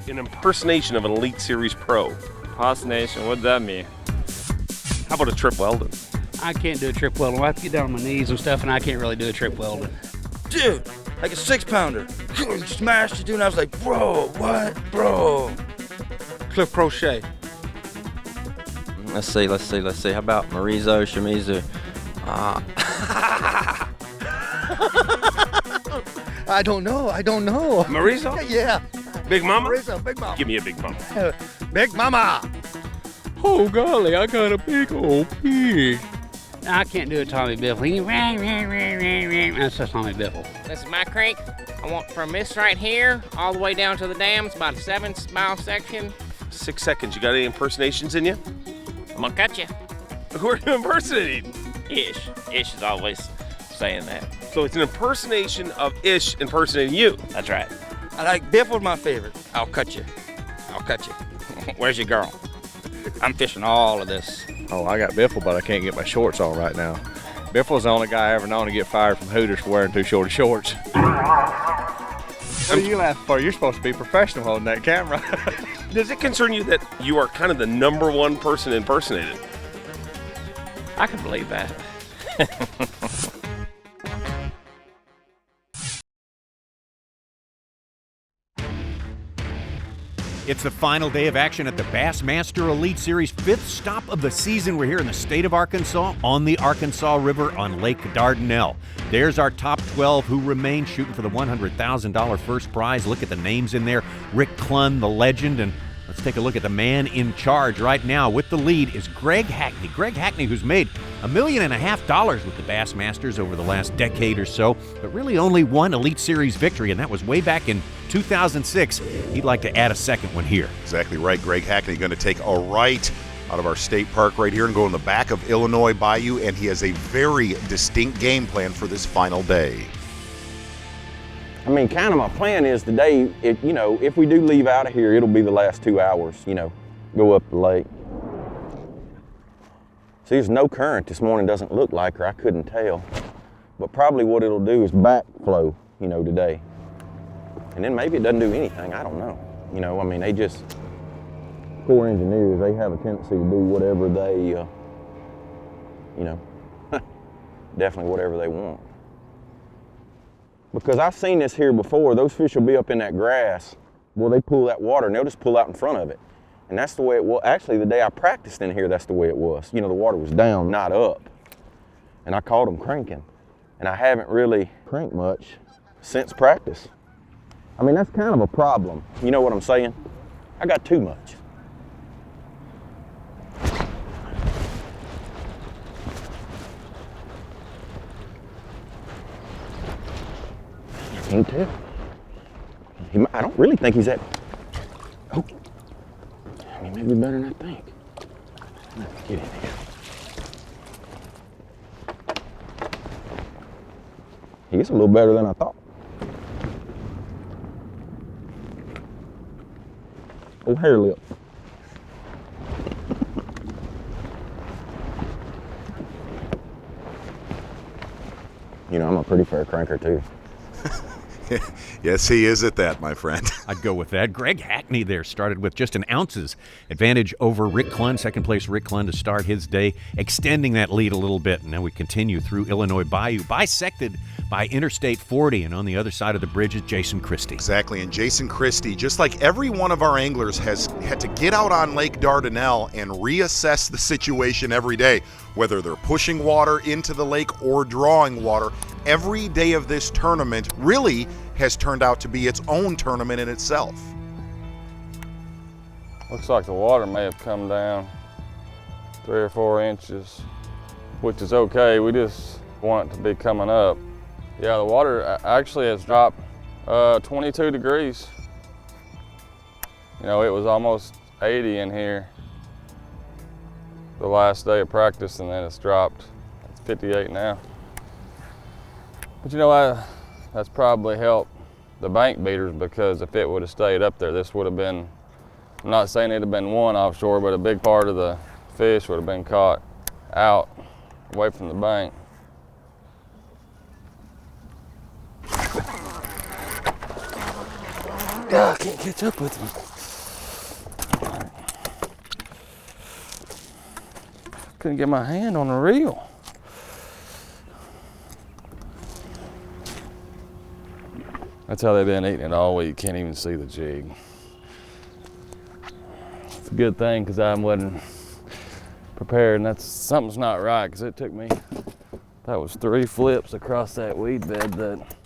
An impersonation of an Elite Series pro. Impersonation, what does that mean? How about a Trip Weldon? I can't do a Trip Weldon. I have to get down on my knees and stuff, and I can't really do a Trip Weldon. Dude, like a 6-pounder. Smashed it, dude, and I was like, bro, what? Bro. Cliff Crochet. Let's see. How about Marizo, Shimizu? I don't know. Marizo? Yeah. Big Mama? Marizo, Big Mama. Give me a Big Mama. Big Mama. Oh, golly, I got a big old pig. I can't do a Tommy Biffle. That's just Tommy Biffle. This is my creek. I want from this right here all the way down to the dam. It's about a 7-mile section. 6 seconds. You got any impersonations in you? I'm gonna cut you. Who are you impersonating? Ish. Ish is always saying that. So it's an impersonation of Ish impersonating you. That's right. I like Biffle's my favorite. I'll cut you. Where's your girl? I'm fishing all of this. Oh, I got Biffle, but I can't get my shorts on right now. Biffle's the only guy I ever known to get fired from Hooters for wearing too short of shorts. What are you laughing for? You're supposed to be professional holding that camera. Does it concern you that you are kind of the #1 person impersonated? I can believe that. It's the final day of action at the Bassmaster Elite Series, 5th stop of the season. We're here in the state of Arkansas on the Arkansas River on Lake Dardanelle. There's our top 12 who remain shooting for the $100,000 first prize. Look at the names in there. Rick Clunn, the legend, and let's take a look at the man in charge right now. With the lead is Greg Hackney. Greg Hackney, who's made $1.5 million with the Bassmasters over the last decade or so, but really only one Elite Series victory, and that was way back in 2006. He'd like to add a second one here. Exactly right. Greg Hackney going to take a right out of our state park right here and go in the back of Illinois Bayou, and he has a very distinct game plan for this final day. I mean, kind of my plan is today, if we do leave out of here, it'll be the last 2 hours, go up the lake. See, there's no current this morning, doesn't look like, or I couldn't tell. But probably what it'll do is backflow, today. And then maybe it doesn't do anything, I don't know. They just, Corps engineers, they have a tendency to do whatever they, definitely whatever they want. Because I've seen this here before, those fish will be up in that grass. Well, they pull that water and they'll just pull out in front of it. And that's the way it was. Actually, the day I practiced in here, that's the way it was. The water was down, not up. And I caught them cranking. And I haven't really cranked much since practice. That's kind of a problem. You know what I'm saying? I got too much. Can't tell. I don't really think he's at. Oh. Maybe better than I think. Let's get in here. He's a little better than I thought. Oh, hair lip. I'm a pretty fair cranker too. Yes, he is at that, my friend. I'd go with that. Greg Hackney there started with just an ounce's advantage over Rick Clunn. Second place Rick Clunn to start his day, extending that lead a little bit. And now we continue through Illinois Bayou, bisected by Interstate 40. And on the other side of the bridge is Jason Christie. Exactly. And Jason Christie, just like every one of our anglers, has had to get out on Lake Dardanelle and reassess the situation every day, whether they're pushing water into the lake or drawing water. Every day of this tournament really has turned out to be its own tournament in itself. Looks like the water may have come down 3 or 4 inches, which is okay. We just want it to be coming up. Yeah, the water actually has dropped 22 degrees. It was almost 80 in here the last day of practice, and then it's dropped. It's 58 now. But that's probably helped the bank beaters, because if it would have stayed up there, this would have been, I'm not saying it'd have been one offshore, but a big part of the fish would have been caught out away from the bank. I can't catch up with him. Couldn't get my hand on the reel. That's how they've been eating it all week. Can't even see the jig. It's a good thing, because I wasn't prepared, and something's not right, because it took me, that was 3 flips across that weed bed that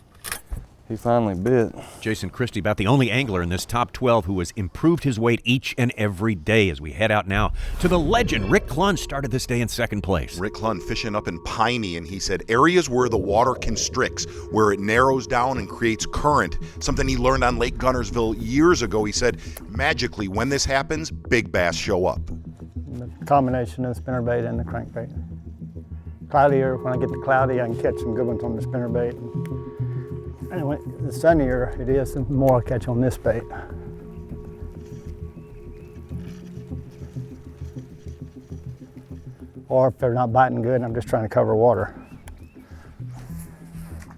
he finally bit. Jason Christie, about the only angler in this top 12 who has improved his weight each and every day. As we head out now to the legend, Rick Clunn started this day in second place. Rick Clunn fishing up in Piney, and he said areas where the water constricts, where it narrows down and creates current, something he learned on Lake Guntersville years ago. He said magically when this happens, big bass show up. The combination of the spinnerbait and the crankbait. Cloudier, when I get the cloudy, I can catch some good ones on the spinnerbait. Anyway, the sunnier it is, the more I catch on this bait. Or if they're not biting good, I'm just trying to cover water.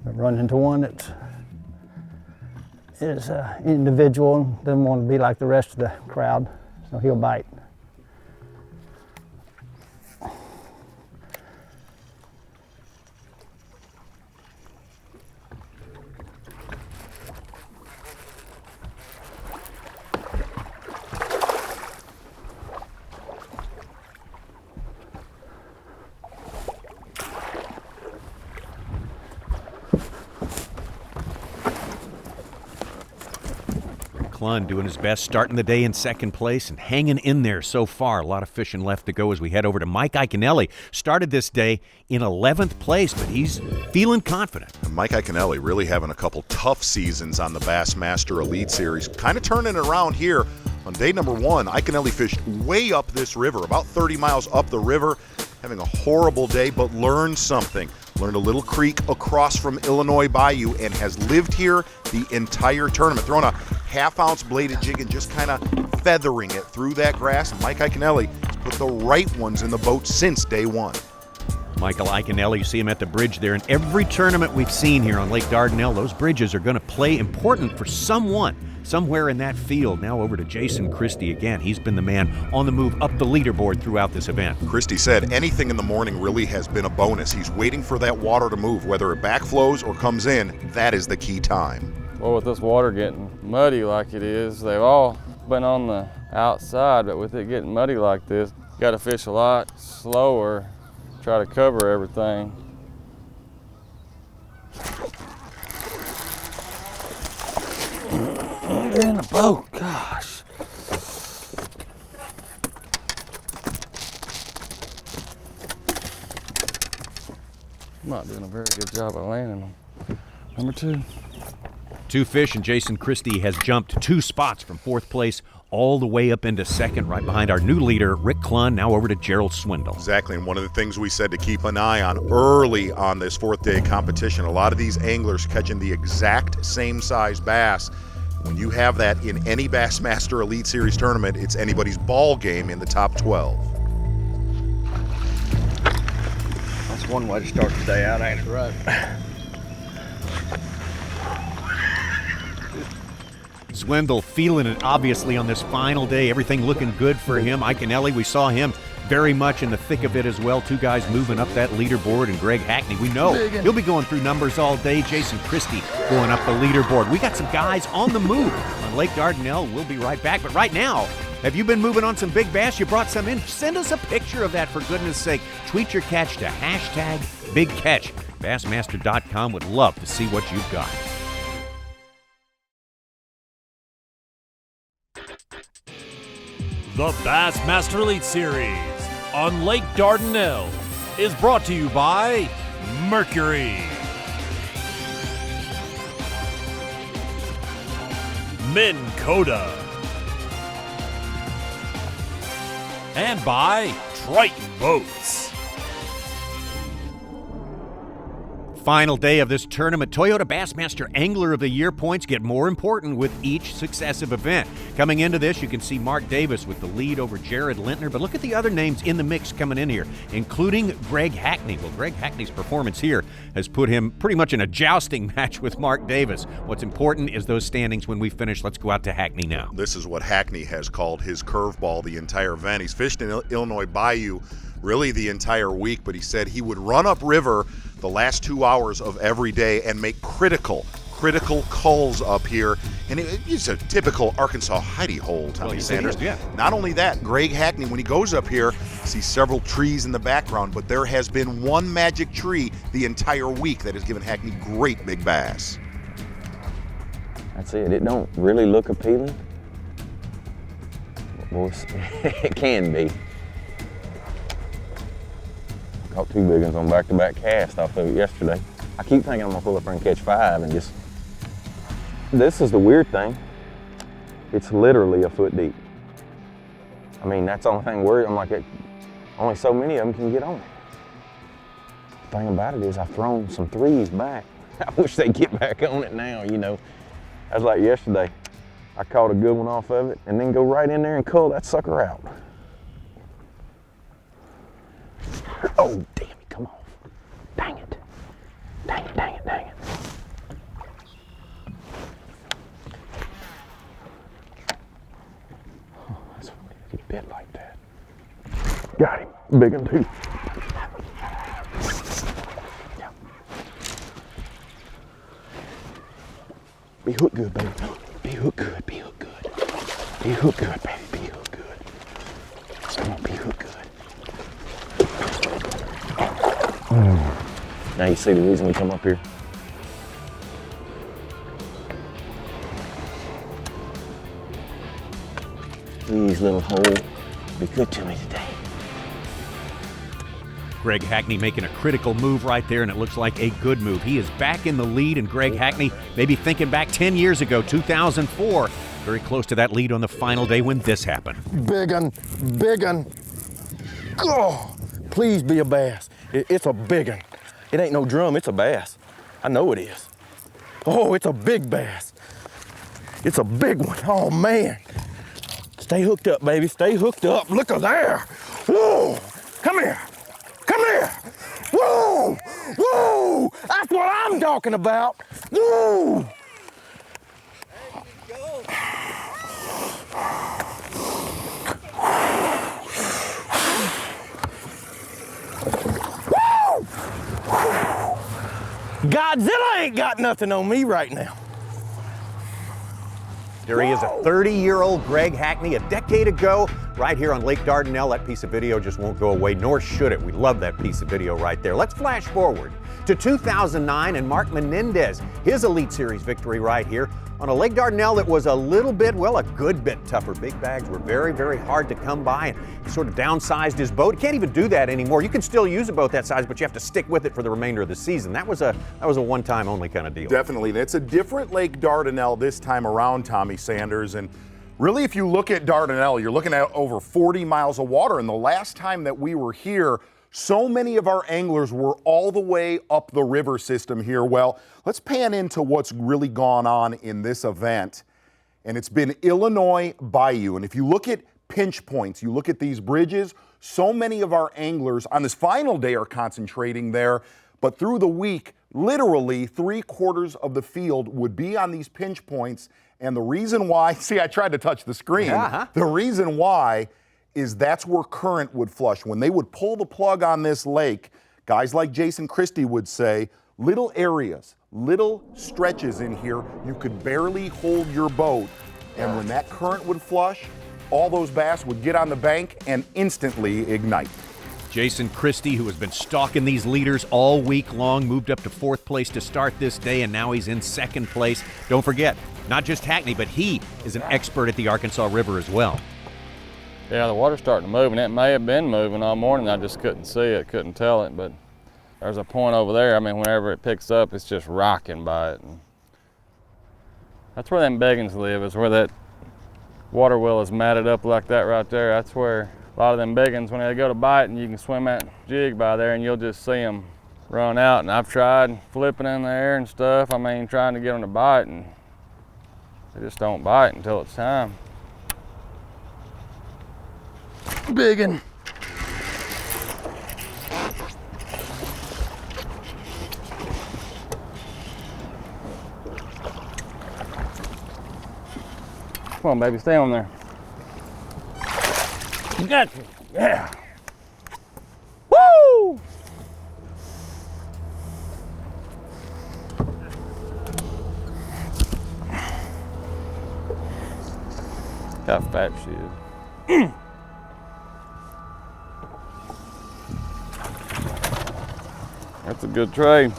I run into one that is individual, doesn't want to be like the rest of the crowd, so he'll bite. Clunn doing his best, starting the day in second place and hanging in there so far. A lot of fishing left to go as we head over to Mike Iaconelli. Started this day in 11th place, but he's feeling confident. And Mike Iaconelli really having a couple tough seasons on the Bassmaster Elite Series. Kind of turning it around here. On day number 1, Iaconelli fished way up this river, about 30 miles up the river, having a horrible day, but learned something. Learned a little creek across from Illinois Bayou and has lived here the entire tournament. Throwing a half-ounce bladed jig and just kind of feathering it through that grass. And Mike Iaconelli has put the right ones in the boat since day 1. Michael Iaconelli, you see him at the bridge there. In every tournament we've seen here on Lake Dardanelle, those bridges are going to play important for someone somewhere in that field. Now over to Jason Christie again. He's been the man on the move up the leaderboard throughout this event. Christie said anything in the morning really has been a bonus. He's waiting for that water to move. Whether it backflows or comes in, that is the key time. Well, with this water getting muddy like it is, they've all been on the outside, but with it getting muddy like this, you got to fish a lot slower, try to cover everything. In the boat, gosh. I'm not doing a very good job of landing them. Number 2. 2 fish, and Jason Christie has jumped 2 spots from 4th place all the way up into 2nd, right behind our new leader, Rick Clunn, now over to Gerald Swindle. Exactly, and one of the things we said to keep an eye on early on this 4th day competition, a lot of these anglers catching the exact same size bass. When you have that in any Bassmaster Elite Series tournament, it's anybody's ball game in the top 12. That's one way to start the day out, ain't it? Right. Swindle feeling it, obviously, on this final day. Everything looking good for him. Iaconelli, we saw him very much in the thick of it as well. 2 guys moving up that leaderboard, and Greg Hackney, we know he'll be going through numbers all day. Jason Christie going up the leaderboard. We got some guys on the move on Lake Dardanelle. We'll be right back. But right now, have you been moving on some big bass? You brought some in? Send us a picture of that, for goodness sake. Tweet your catch to #BigCatch. Bassmaster.com would love to see what you've got. The Bassmaster Elite Series on Lake Dardanelle is brought to you by Mercury, Minn Kota, and by Triton Boats. Final day of this tournament. Toyota Bassmaster Angler of the Year points get more important with each successive event. Coming into this, you can see Mark Davis with the lead over Jared Lintner, but look at the other names in the mix coming in here, including Greg Hackney. Well, Greg Hackney's performance here has put him pretty much in a jousting match with Mark Davis. What's important is those standings when we finish. Let's go out to Hackney now. This is what Hackney has called his curveball the entire event. He's fished in Illinois Bayou really the entire week, but he said he would run upriver the last 2 hours of every day and make critical culls up here. And it's a typical Arkansas hidey hole, Tommy Sanders. Yeah. Not only that, Greg Hackney, when he goes up here, sees several trees in the background, but there has been one magic tree the entire week that has given Hackney great big bass. That's it. It don't really look appealing. Well, it can be. Caught 2 big ones on back-to-back cast off of it yesterday. I keep thinking I'm gonna pull up there and catch 5 and just, this is the weird thing. It's literally a foot deep. I mean, that's the only thing worried. I'm like, only so many of them can get on it. The thing about it is I've thrown some 3s back. I wish they'd get back on it now, you know. I was like yesterday, I caught a good one off of it and then go right in there and cull that sucker out. Oh, damn it, come on. Dang it. Dang it, dang it, dang it. Oh, that's what you get bit like that. Got him. Big one, too. Yeah. Be hooked good, baby. Be hooked good, be hooked good. Be hooked good, baby, be hooked good. Come on, be hooked good. Now you see the reason we come up here. Please, little hole, be good to me today. Greg Hackney making a critical move right there, and it looks like a good move. He is back in the lead, and Greg Hackney maybe thinking back 10 years ago, 2004, very close to that lead on the final day when this happened. Big un, big un. Oh, please be a bass. It's a big un. It ain't no drum, it's a bass. I know it is. Oh, it's a big bass. It's a big one, oh man. Stay hooked up, baby, stay hooked up. Look at there. Whoa, come here. Come here! Whoa! Whoa! That's what I'm talking about! Whoa! Godzilla ain't got nothing on me right now. Here he is, a 30-year-old Greg Hackney, a decade ago, right here on Lake Dardanelle. That piece of video just won't go away, nor should it. We love that piece of video right there. Let's flash forward to 2009 and Mark Menendez, his Elite Series victory right here on a Lake Dardanelle that was a little bit, well, a good bit tougher. Big bags were very, very hard to come by, and he sort of downsized his boat. Can't even do that anymore. You can still use a boat that size, but you have to stick with it for the remainder of the season. That was a one-time only kind of deal. Definitely. It's a different Lake Dardanelle this time around, Tommy Sanders. And really, if you look at Dardanelle, you're looking at over 40 miles of water. And the last time that we were here, so many of our anglers were all the way up the river system here. Well, let's pan into what's really gone on in this event. And it's been Illinois Bayou. And if you look at pinch points, you look at these bridges, so many of our anglers on this final day are concentrating there. But through the week, literally 3/4 of the field would be on these pinch points. And the reason why, see, I tried to touch the screen. The reason why is that's where current would flush. When they would pull the plug on this lake, guys like Jason Christie would say, little areas, little stretches in here, you could barely hold your boat. And when that current would flush, all those bass would get on the bank and instantly ignite. Jason Christie, who has been stalking these leaders all week long, moved up to 4th place to start this day, and now he's in 2nd place. Don't forget, not just Hackney, but he is an expert at the Arkansas River as well. Yeah, the water's starting to move, and it may have been moving all morning. I just couldn't see it, couldn't tell it, but there's a point over there. I mean, whenever it picks up, it's just rocking by it. And that's where them beggins live, is where that water wheel is matted up like that right there. That's where a lot of them beggins, when they go to bite, and you can swim that jig by there, and you'll just see them run out. And I've tried flipping in the air and stuff. I mean, trying to get them to bite, and they just don't bite until it's time. Biggin. Come on, baby, stay on there. You got me. Yeah. Woo! How fat she is. That's a good trade.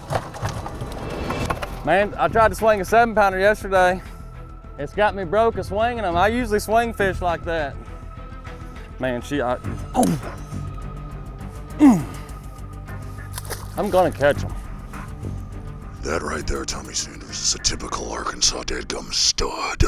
Man, I tried to swing a 7-pounder yesterday. It's got me broke of swinging them. I usually swing fish like that. Man, I'm gonna catch them. That right there, Tommy Sanders, is a typical Arkansas dadgum stud.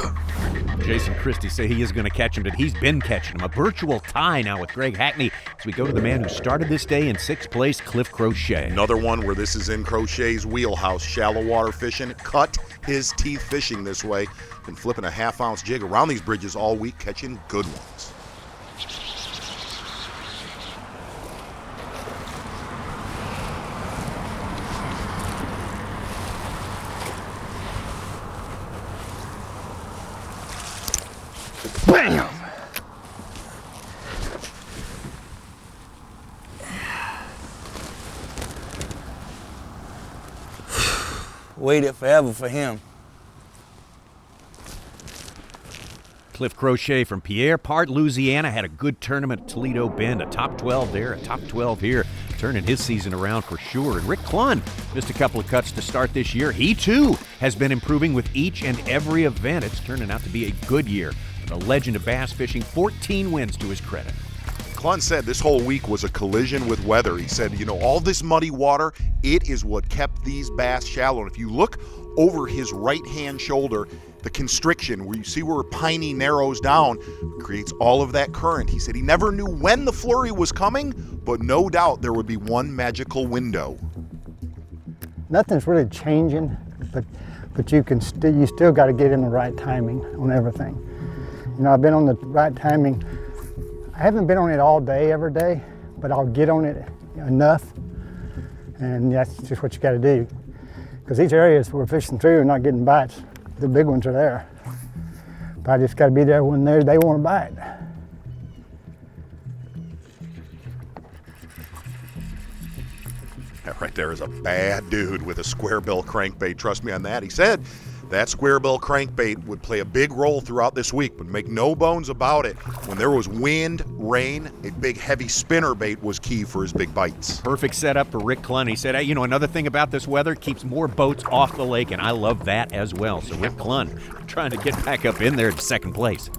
Jason Christie say he is going to catch him, but he's been catching him. A virtual tie now with Greg Hackney as we go to the man who started this day in 6th place, Cliff Crochet. Another one where this is in Crochet's wheelhouse, shallow water fishing. Cut his teeth fishing this way. Been flipping a 1/2-ounce jig around these bridges all week, catching good ones. Bam! Waited forever for him. Cliff Crochet from Pierre Part, Louisiana, had a good tournament at Toledo Bend, a top 12 there, a top 12 here, turning his season around for sure. And Rick Clunn missed a couple of cuts to start this year. He too has been improving with each and every event. It's turning out to be a good year The legend of bass fishing, 14 wins to his credit. Clunn said this whole week was a collision with weather. He said, you know, all this muddy water, it is what kept these bass shallow. And if you look over his right-hand shoulder, the constriction, where you see where Piney narrows down, creates all of that current. He said he never knew when the flurry was coming, but no doubt there would be one magical window. Nothing's really changing, but you still got to get in the right timing on everything. You know, I've been on the right timing. I haven't been on it all day, every day, but I'll get on it enough, and that's just what you got to do. Because these areas we're fishing through are not getting bites. The big ones are there. But I just got to be there when they want to bite. That right there is a bad dude with a square bill crankbait. Trust me on that. He said that square bill crankbait would play a big role throughout this week, but make no bones about it. When there was wind, rain, a big heavy spinnerbait was key for his big bites. Perfect setup for Rick Clunn. He said, hey, you know, another thing about this weather, keeps more boats off the lake, and I love that as well. So Rick Clunn trying to get back up in there in second place.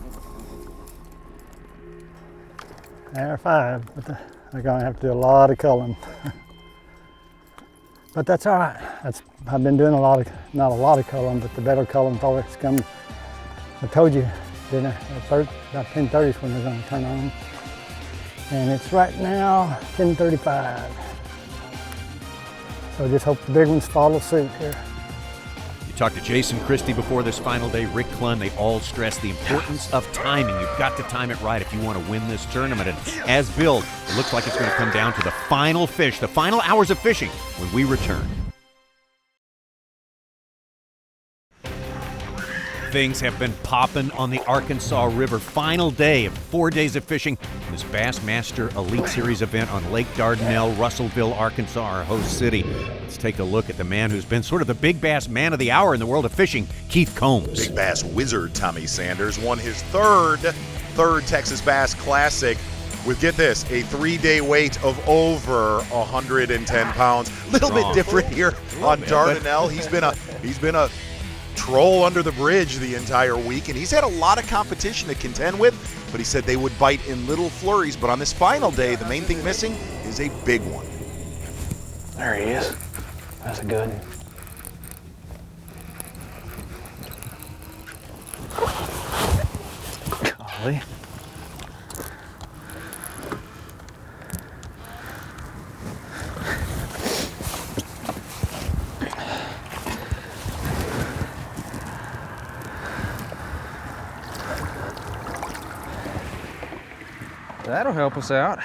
There 5, but they're going to have to do a lot of culling. But that's all right. I've been doing not a lot of culling, but the better culling always comes. I told you, didn't I? About 10:30 is when they're going to turn on. And it's right now 10:35. So just hope the big ones follow suit here. You talked to Jason Christie before this final day, Rick Clunn. They all stress the importance of timing. You've got to time it right if you want to win this tournament. And as billed, it looks like it's going to come down to the final fish, the final hours of fishing when we return. Things have been popping on the Arkansas River. Final day of 4 days of fishing in this Bassmaster Elite Series event on Lake Dardanelle, Russellville, Arkansas, our host city. Let's take a look at the man who's been sort of the big bass man of the hour in the world of fishing, Keith Combs. Big bass wizard Tommy Sanders won his third Texas Bass Classic with, get this, a 3-day wait of over 110 pounds. A little bit different here on Dardanelle. He's been a troll under the bridge the entire week, and he's had a lot of competition to contend with, but he said they would bite in little flurries. But on this final day, the main thing missing is a big one. There he is. That's a good one. Golly. That'll help us out.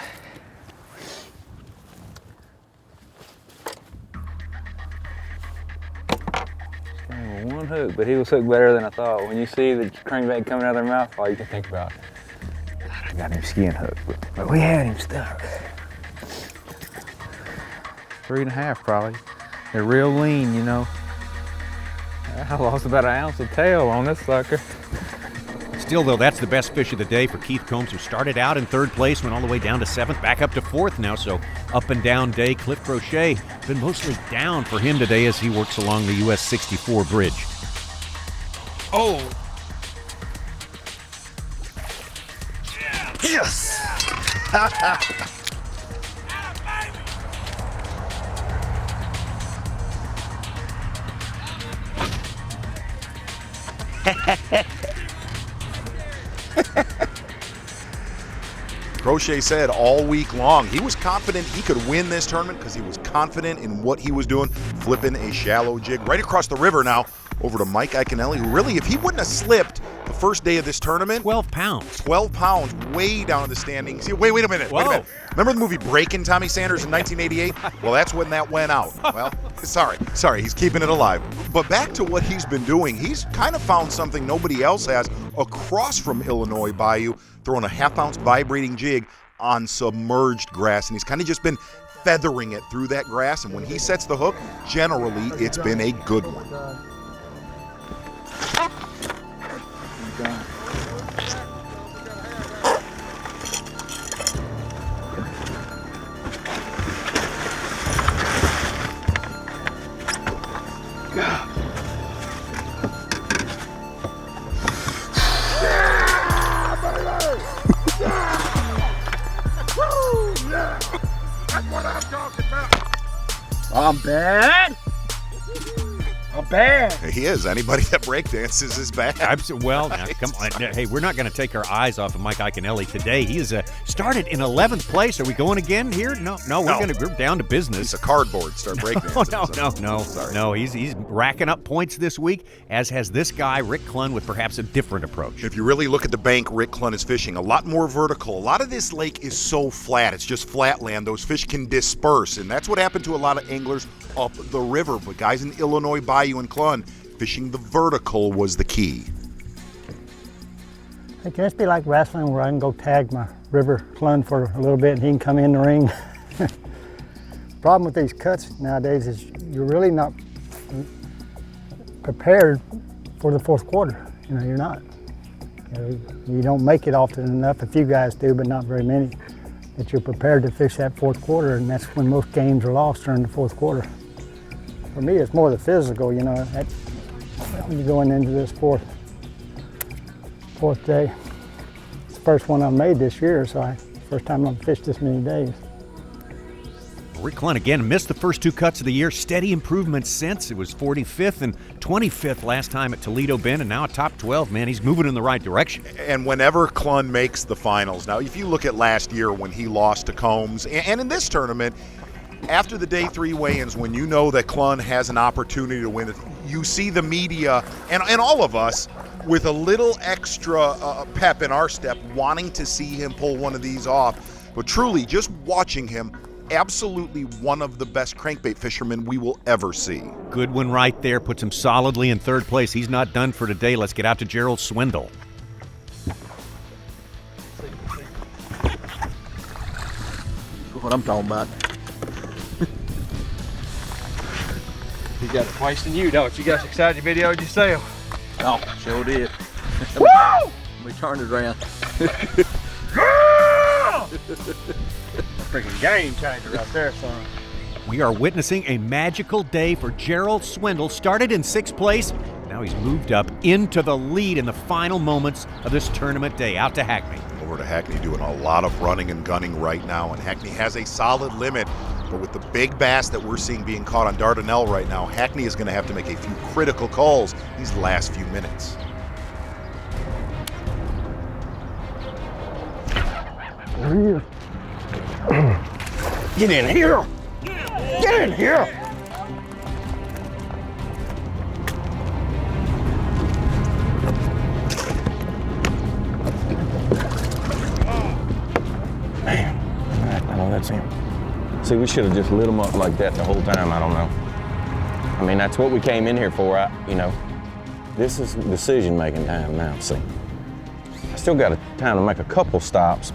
One hook, but he was hooked better than I thought. When you see the crankbait coming out of their mouth, all you can think about, God, I got him skin hooked, but we had him stuck. 3.5 probably. They're real lean, you know. I lost about 1 ounce of tail on this sucker. Still, though, that's the best fish of the day for Keith Combs, who started out in 3rd place, went all the way down to 7th, back up to 4th now. So up and down day. Cliff Crochet been mostly down for him today as he works along the US 64 bridge. Oh! Yes! Crochet said all week long he was confident he could win this tournament because he was confident in what he was doing, flipping a shallow jig right across the river now over to Mike Iaconelli, who really, if he wouldn't have slipped the first day of this tournament, 12 pounds. 12 pounds way down in the standings. Wait a minute. Remember the movie Breakin', Tommy Sanders, in 1988? Well, that's when that went out. Well, sorry, he's keeping it alive. But back to what he's been doing, he's kind of found something nobody else has across from Illinois Bayou, throwing a 1/2 ounce vibrating jig on submerged grass, and he's kind of just been feathering it through that grass, and when he sets the hook, generally it's been a good one. I'm bad. I'm bad. He is. Anybody that breakdances is bad. Well, now, come on. Hey, we're not going to take our eyes off of Mike Iaconelli today. He is started in 11th place. Are we going again here? No, we're down to business. He's a cardboard. Start breakdancing. No. He's racking up points this week, as has this guy, Rick Clunn, with perhaps a different approach. If you really look at the bank Rick Clunn is fishing, a lot more vertical. A lot of this lake is so flat. It's just flat land. Those fish can disperse, and that's what happened to a lot of anglers up the river. But guys in Illinois Bayou and Clunn, fishing the vertical was the key. It can just be like wrestling, where I can go tag my river Clunn for a little bit and he can come in the ring. Problem with these cuts nowadays is you're really not prepared for the fourth quarter. You're not. You don't make it often enough. A few guys do, but not very many. That you're prepared to fish that fourth quarter, and that's when most games are lost, during the fourth quarter. For me, it's more the physical, when you're going into this fourth day. It's the first one I've made this year, so first time I've fished this many days. Rick Clunn again missed the first two cuts of the year. Steady improvement since. It was 45th and 25th last time at Toledo Bend, and now at top 12. Man, he's moving in the right direction. And whenever Clunn makes the finals, now if you look at last year when he lost to Combs, and in this tournament, after the day 3 weigh-ins, when you know that Clunn has an opportunity to win it, you see the media and all of us with a little extra pep in our step, wanting to see him pull one of these off. But truly, just watching him, absolutely one of the best crankbait fishermen we will ever see. Good one right there, puts him solidly in third place. He's not done for today. Let's get out to Gerald Swindle. What I'm talking about. You got it wasting you, don't you? Got excited videoed yourself. Oh, sure did. Woo! We turned it around. Freaking game changer right there, son. We are witnessing a magical day for Gerald Swindle. Started in 6th place. Now he's moved up into the lead in the final moments of this tournament day. Out to Hackney. Over to Hackney, doing a lot of running and gunning right now, and Hackney has a solid limit. But with the big bass that we're seeing being caught on Dardanelle right now, Hackney is going to have to make a few critical calls these last few minutes. Get in here! Get in here! Man, I know that's him. See, we should have just lit them up like that the whole time. I don't know. I mean, that's what we came in here for. This is decision-making time now. See, I still got time to make a couple stops.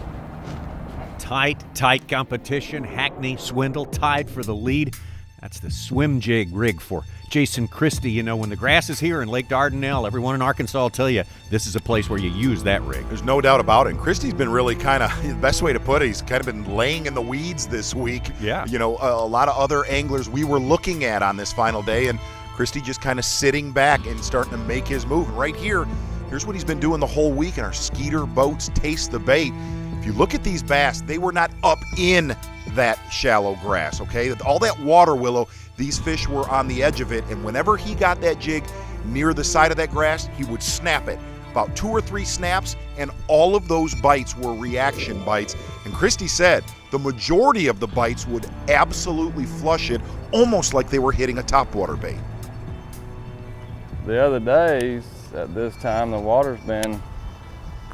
Tight competition. Hackney, Swindle tied for the lead. That's the swim jig rig for Jason Christie. When the grass is here in Lake Dardanelle, everyone in Arkansas will tell you this is a place where you use that rig. There's no doubt about it. And Christie's been really the best way to put it, he's kind of been laying in the weeds this week. Yeah. A lot of other anglers we were looking at on this final day, and Christie just kind of sitting back and starting to make his move. And right here's what he's been doing the whole week, and our skeeter boats taste the bait. If you look at these bass, they were not up in that shallow grass, okay? All that water willow, these fish were on the edge of it, and whenever he got that jig near the side of that grass, he would snap it. About 2 or 3 snaps, and all of those bites were reaction bites. And Christie said the majority of the bites would absolutely flush it, almost like they were hitting a topwater bait. The other days, at this time, the water's been,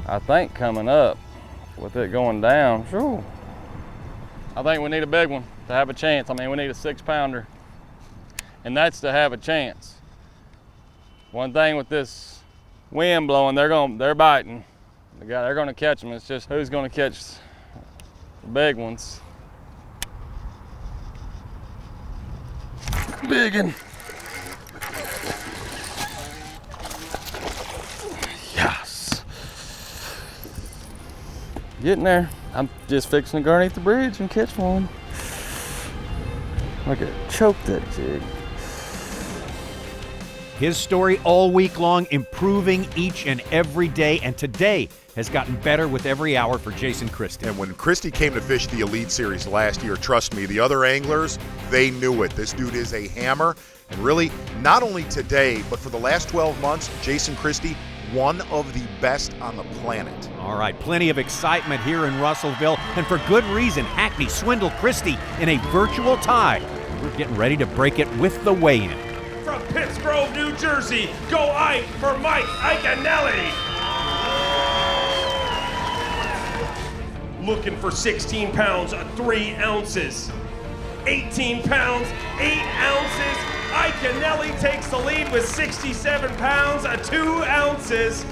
I think, coming up. With it going down, sure. I think we need a big one to have a chance. I mean, we need a 6-pounder, and that's to have a chance. One thing with this wind blowing, they're biting. They're gonna catch them. It's just who's gonna catch the big ones. Big one. Yes. Getting there. I'm just fixing to go underneath the bridge and catch one. Look at choke that jig. His story all week long, improving each and every day, and today has gotten better with every hour for Jason Christie. And when Christie came to fish the Elite Series last year, trust me, the other anglers, they knew it. This dude is a hammer. And really, not only today, but for the last 12 months, Jason Christie, one of the best on the planet. All right, plenty of excitement here in Russellville, and for good reason. Hackney swindled Christie in a virtual tie. We're getting ready to break it with the weigh-in. From Pittsgrove, New Jersey, go Ike for Mike Iaconelli. Looking for 16 pounds, 3 ounces. 18 pounds, 8 ounces. Iaconelli takes the lead with 67 pounds, 2 ounces.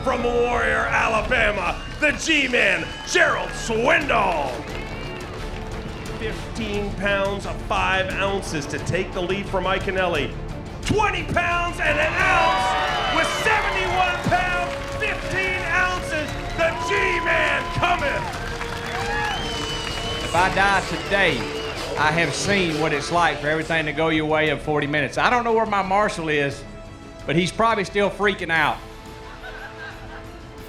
From Warrior, Alabama, the G-Man, Gerald Swindle. 15 pounds, 5 ounces to take the lead from Iaconelli. 20 pounds and an ounce with 71 pounds, 15 ounces, the G-Man coming. If I die today, I have seen what it's like for everything to go your way in 40 minutes. I don't know where my marshal is, but he's probably still freaking out.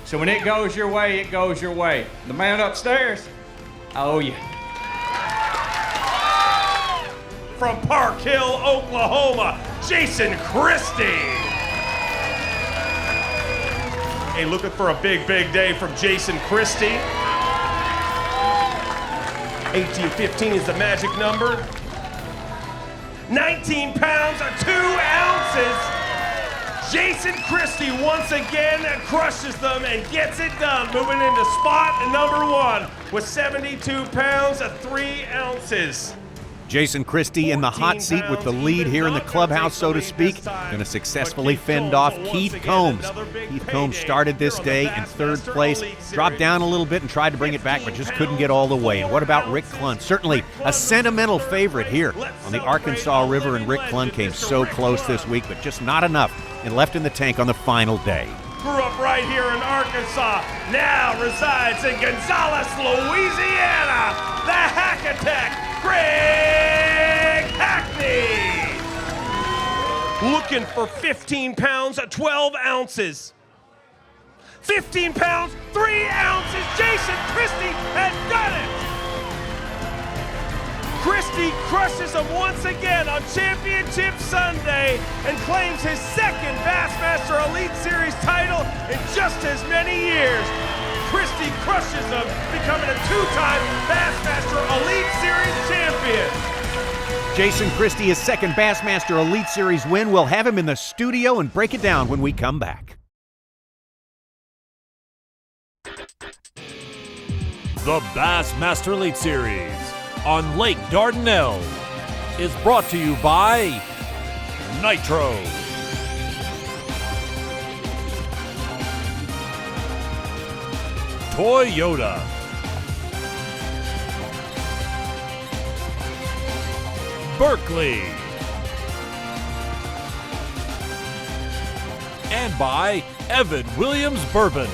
So when it goes your way, it goes your way. The man upstairs, I owe you. From Park Hill, Oklahoma, Jason Christie. Hey, looking for a big day from Jason Christie. 1815 is the magic number. 19 pounds, 2 ounces. Jason Christie once again crushes them and gets it done, moving into spot number 1 with 72 pounds, 3 ounces. Jason Christie in the hot seat with the lead here in the clubhouse, so to speak, going to successfully fend off Keith Combs. Keith Combs started this day in 3rd place, dropped down a little bit and tried to bring it back, but just couldn't get all the way. And what about Rick Clun? Certainly a sentimental favorite here on the Arkansas River, and Rick Clun came so close this week, but just not enough and left in the tank on the final day. Grew up right here in Arkansas, now resides in Gonzales, Louisiana, the Hack Attack, Greg Hackney. Looking for 15 pounds, 12 ounces. 15 pounds, 3 ounces. Jason Christie has done it. Christie crushes him once again on Championship Sunday and claims his 2nd Bassmaster Elite Series title in just as many years. Christie crushes him, becoming a 2-time Bassmaster Elite Series champion. Jason Christie, his 2nd Bassmaster Elite Series win. We'll have him in the studio and break it down when we come back. The Bassmaster Elite Series on Lake Dardanelle is brought to you by Nitro, Toyota, Berkeley, and by Evan Williams Bourbon.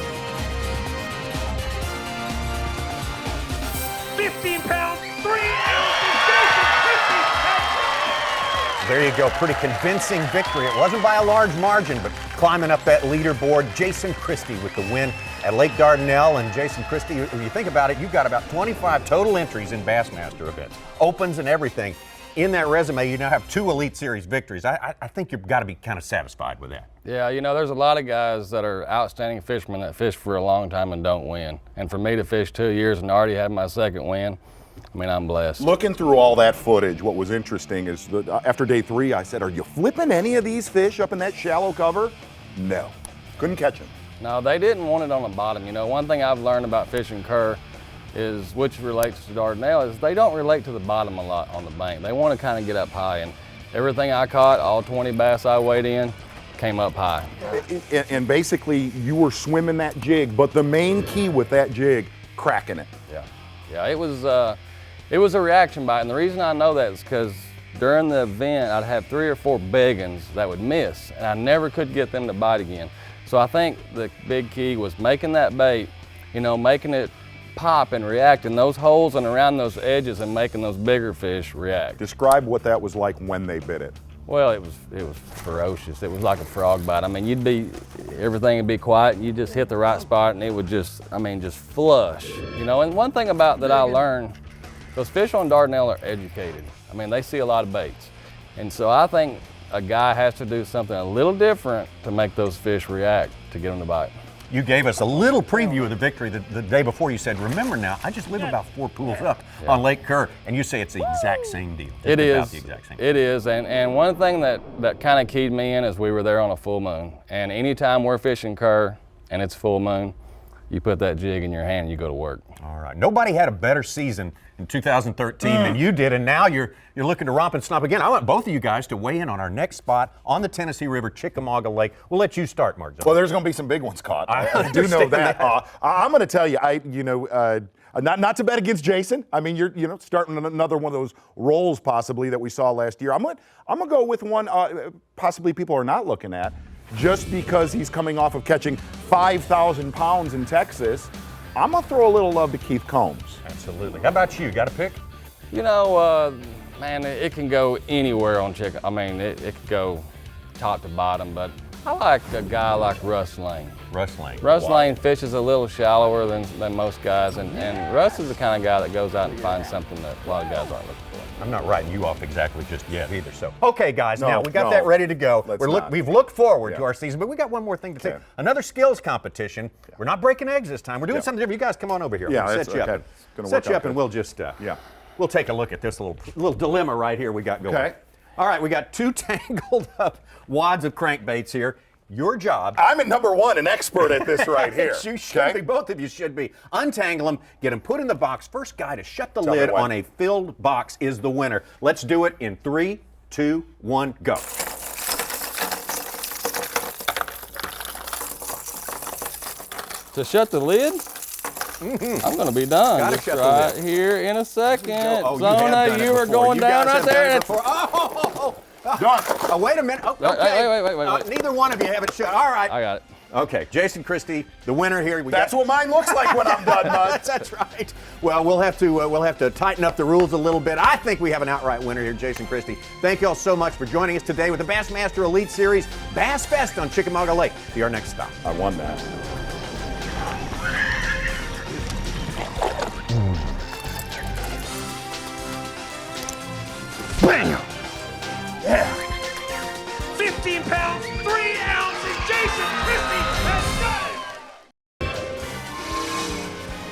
15 pounds, 3 ounces, Jason Christie. There you go, pretty convincing victory. It wasn't by a large margin, but climbing up that leaderboard, Jason Christie with the win at Lake Dardanelle. And Jason Christie, if you think about it, you've got about 25 total entries in Bassmaster events, opens and everything. In that resume, you now have 2 Elite Series victories. I think you've got to be kind of satisfied with that. Yeah, you know, there's a lot of guys that are outstanding fishermen that fish for a long time and don't win. And for me to fish 2 years and already have my 2nd win, I mean, I'm blessed. Looking through all that footage, what was interesting is that after day 3, I said, are you flipping any of these fish up in that shallow cover? No, couldn't catch them. No, they didn't want it on the bottom. You know, one thing I've learned about fishing Kerr is, which relates to Dardanelle, is they don't relate to the bottom a lot on the bank. They want to kind of get up high, and everything I caught, all 20 bass I weighed in, came up high. And basically, you were swimming that jig, but the main key with that jig, cracking it. Yeah, it was a reaction bite, and the reason I know that is because during the event, I'd have 3 or 4 big ones that would miss, and I never could get them to bite again. So I think the big key was making that bait, you know, making it pop and react in those holes and around those edges and making those bigger fish react. Describe what that was like when they bit it. Well, it was ferocious. It was like a frog bite. I mean, everything would be quiet, and you just hit the right spot, and it would just flush. You know, and one thing about that I learned, those fish on Dardanelle are educated. I mean, they see a lot of baits. And so I think a guy has to do something a little different to make those fish react to get them to bite. You gave us a little preview of the victory the day before. You said, remember now, I just live about 4 pools up on Lake Kerr, and you say it's the exact same deal. It is. The exact same. It is, and one thing that kind of keyed me in is we were there on a full moon, and anytime we're fishing Kerr and it's full moon, you put that jig in your hand and you go to work. All right. Nobody had a better season in 2013 than you did, and now you're looking to romp and stomp again. I want both of you guys to weigh in on our next spot on the Tennessee River, Chickamauga Lake. We'll let you start, Mark. Well, there's going to be some big ones caught. I do know that. I'm going to tell you, not to bet against Jason. I mean, you're starting another one of those rolls possibly that we saw last year. I'm going to go with one possibly people are not looking at, just because he's coming off of catching 5,000 pounds in Texas. I'm going to throw a little love to Keith Combs. Absolutely. How about you? Got a pick? You know, man, it can go anywhere on chicken. I mean, it could go top to bottom, but I like a guy like Russ Lane. Russ Lane. Russ Lane fishes a little shallower than most guys, and Russ is the kind of guy that goes out and finds something that a lot of guys aren't looking for. I'm not writing you off exactly just yet either. So, okay, guys, now we got that ready to go. We've looked forward to our season, but we got one more thing to take. Another skills competition. We're not breaking eggs this time. We're doing something different. You guys come on over here. Yeah, set you up. Set you up, and we'll just we'll take a look at this little dilemma right here we got going. Okay. All right, we got 2 tangled up wads of crankbaits here. Your job. I'm at number 1, an expert at this right here. You should be. Both of you should be. Untangle them, get them put in the box. First guy to shut the lid on a filled box is the winner. Let's do it in 3, 2, 1, go. To shut the lid? I'm going to be done. Gotta just shut right the lid. here in a second. Oh, Zona, you were going down right there. Done. Oh, wait a minute. Oh, okay. Wait. Neither one of you have it shut. All right. I got it. Okay, Jason Christie, the winner here. That's what mine looks like when I'm done, bud. That's right. Well, we'll have to tighten up the rules a little bit. I think we have an outright winner here, Jason Christie. Thank you all so much for joining us today with the Bassmaster Elite Series Bass Fest on Chickamauga Lake. Be our next stop. I won that. Bam! Yeah. 15 pounds, 3 ounces. Jason Christie has done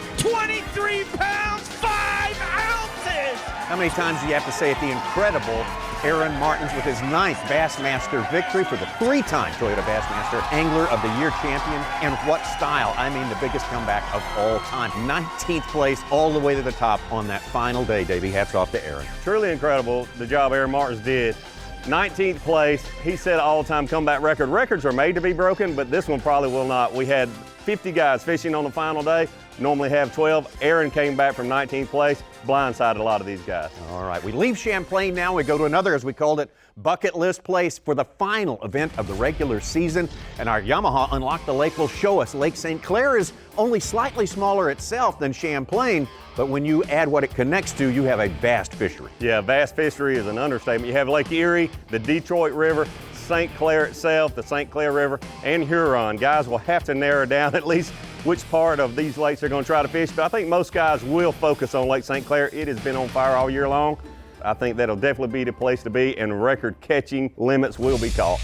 it. 23 pounds, 5 ounces. How many times do you have to say it? The incredible Aaron Martins with his 9th Bassmaster victory for the 3-time Toyota Bassmaster Angler of the Year champion. And what style? I mean, the biggest comeback of all time. 19th place all the way to the top on that final day, Davey. Hats off to Aaron. Truly incredible, the job Aaron Martins did. 19th place, he set an all-time comeback record. Records are made to be broken, but this one probably will not. We had 50 guys fishing on the final day, normally have 12. Aaron came back from 19th place, blindsided a lot of these guys. All right, we leave Champlain now. We go to another, as we called it, bucket list place for the final event of the regular season. And our Yamaha Unlock the Lake will show us Lake St. Clair is only slightly smaller itself than Champlain, but when you add what it connects to, you have a vast fishery. Yeah, vast fishery is an understatement. You have Lake Erie, the Detroit River, St. Clair itself, the St. Clair River, and Huron. Guys will have to narrow down at least which part of these lakes they're going to try to fish, but I think most guys will focus on Lake St. Clair. It has been on fire all year long. I think that'll definitely be the place to be, and record catching limits will be caught.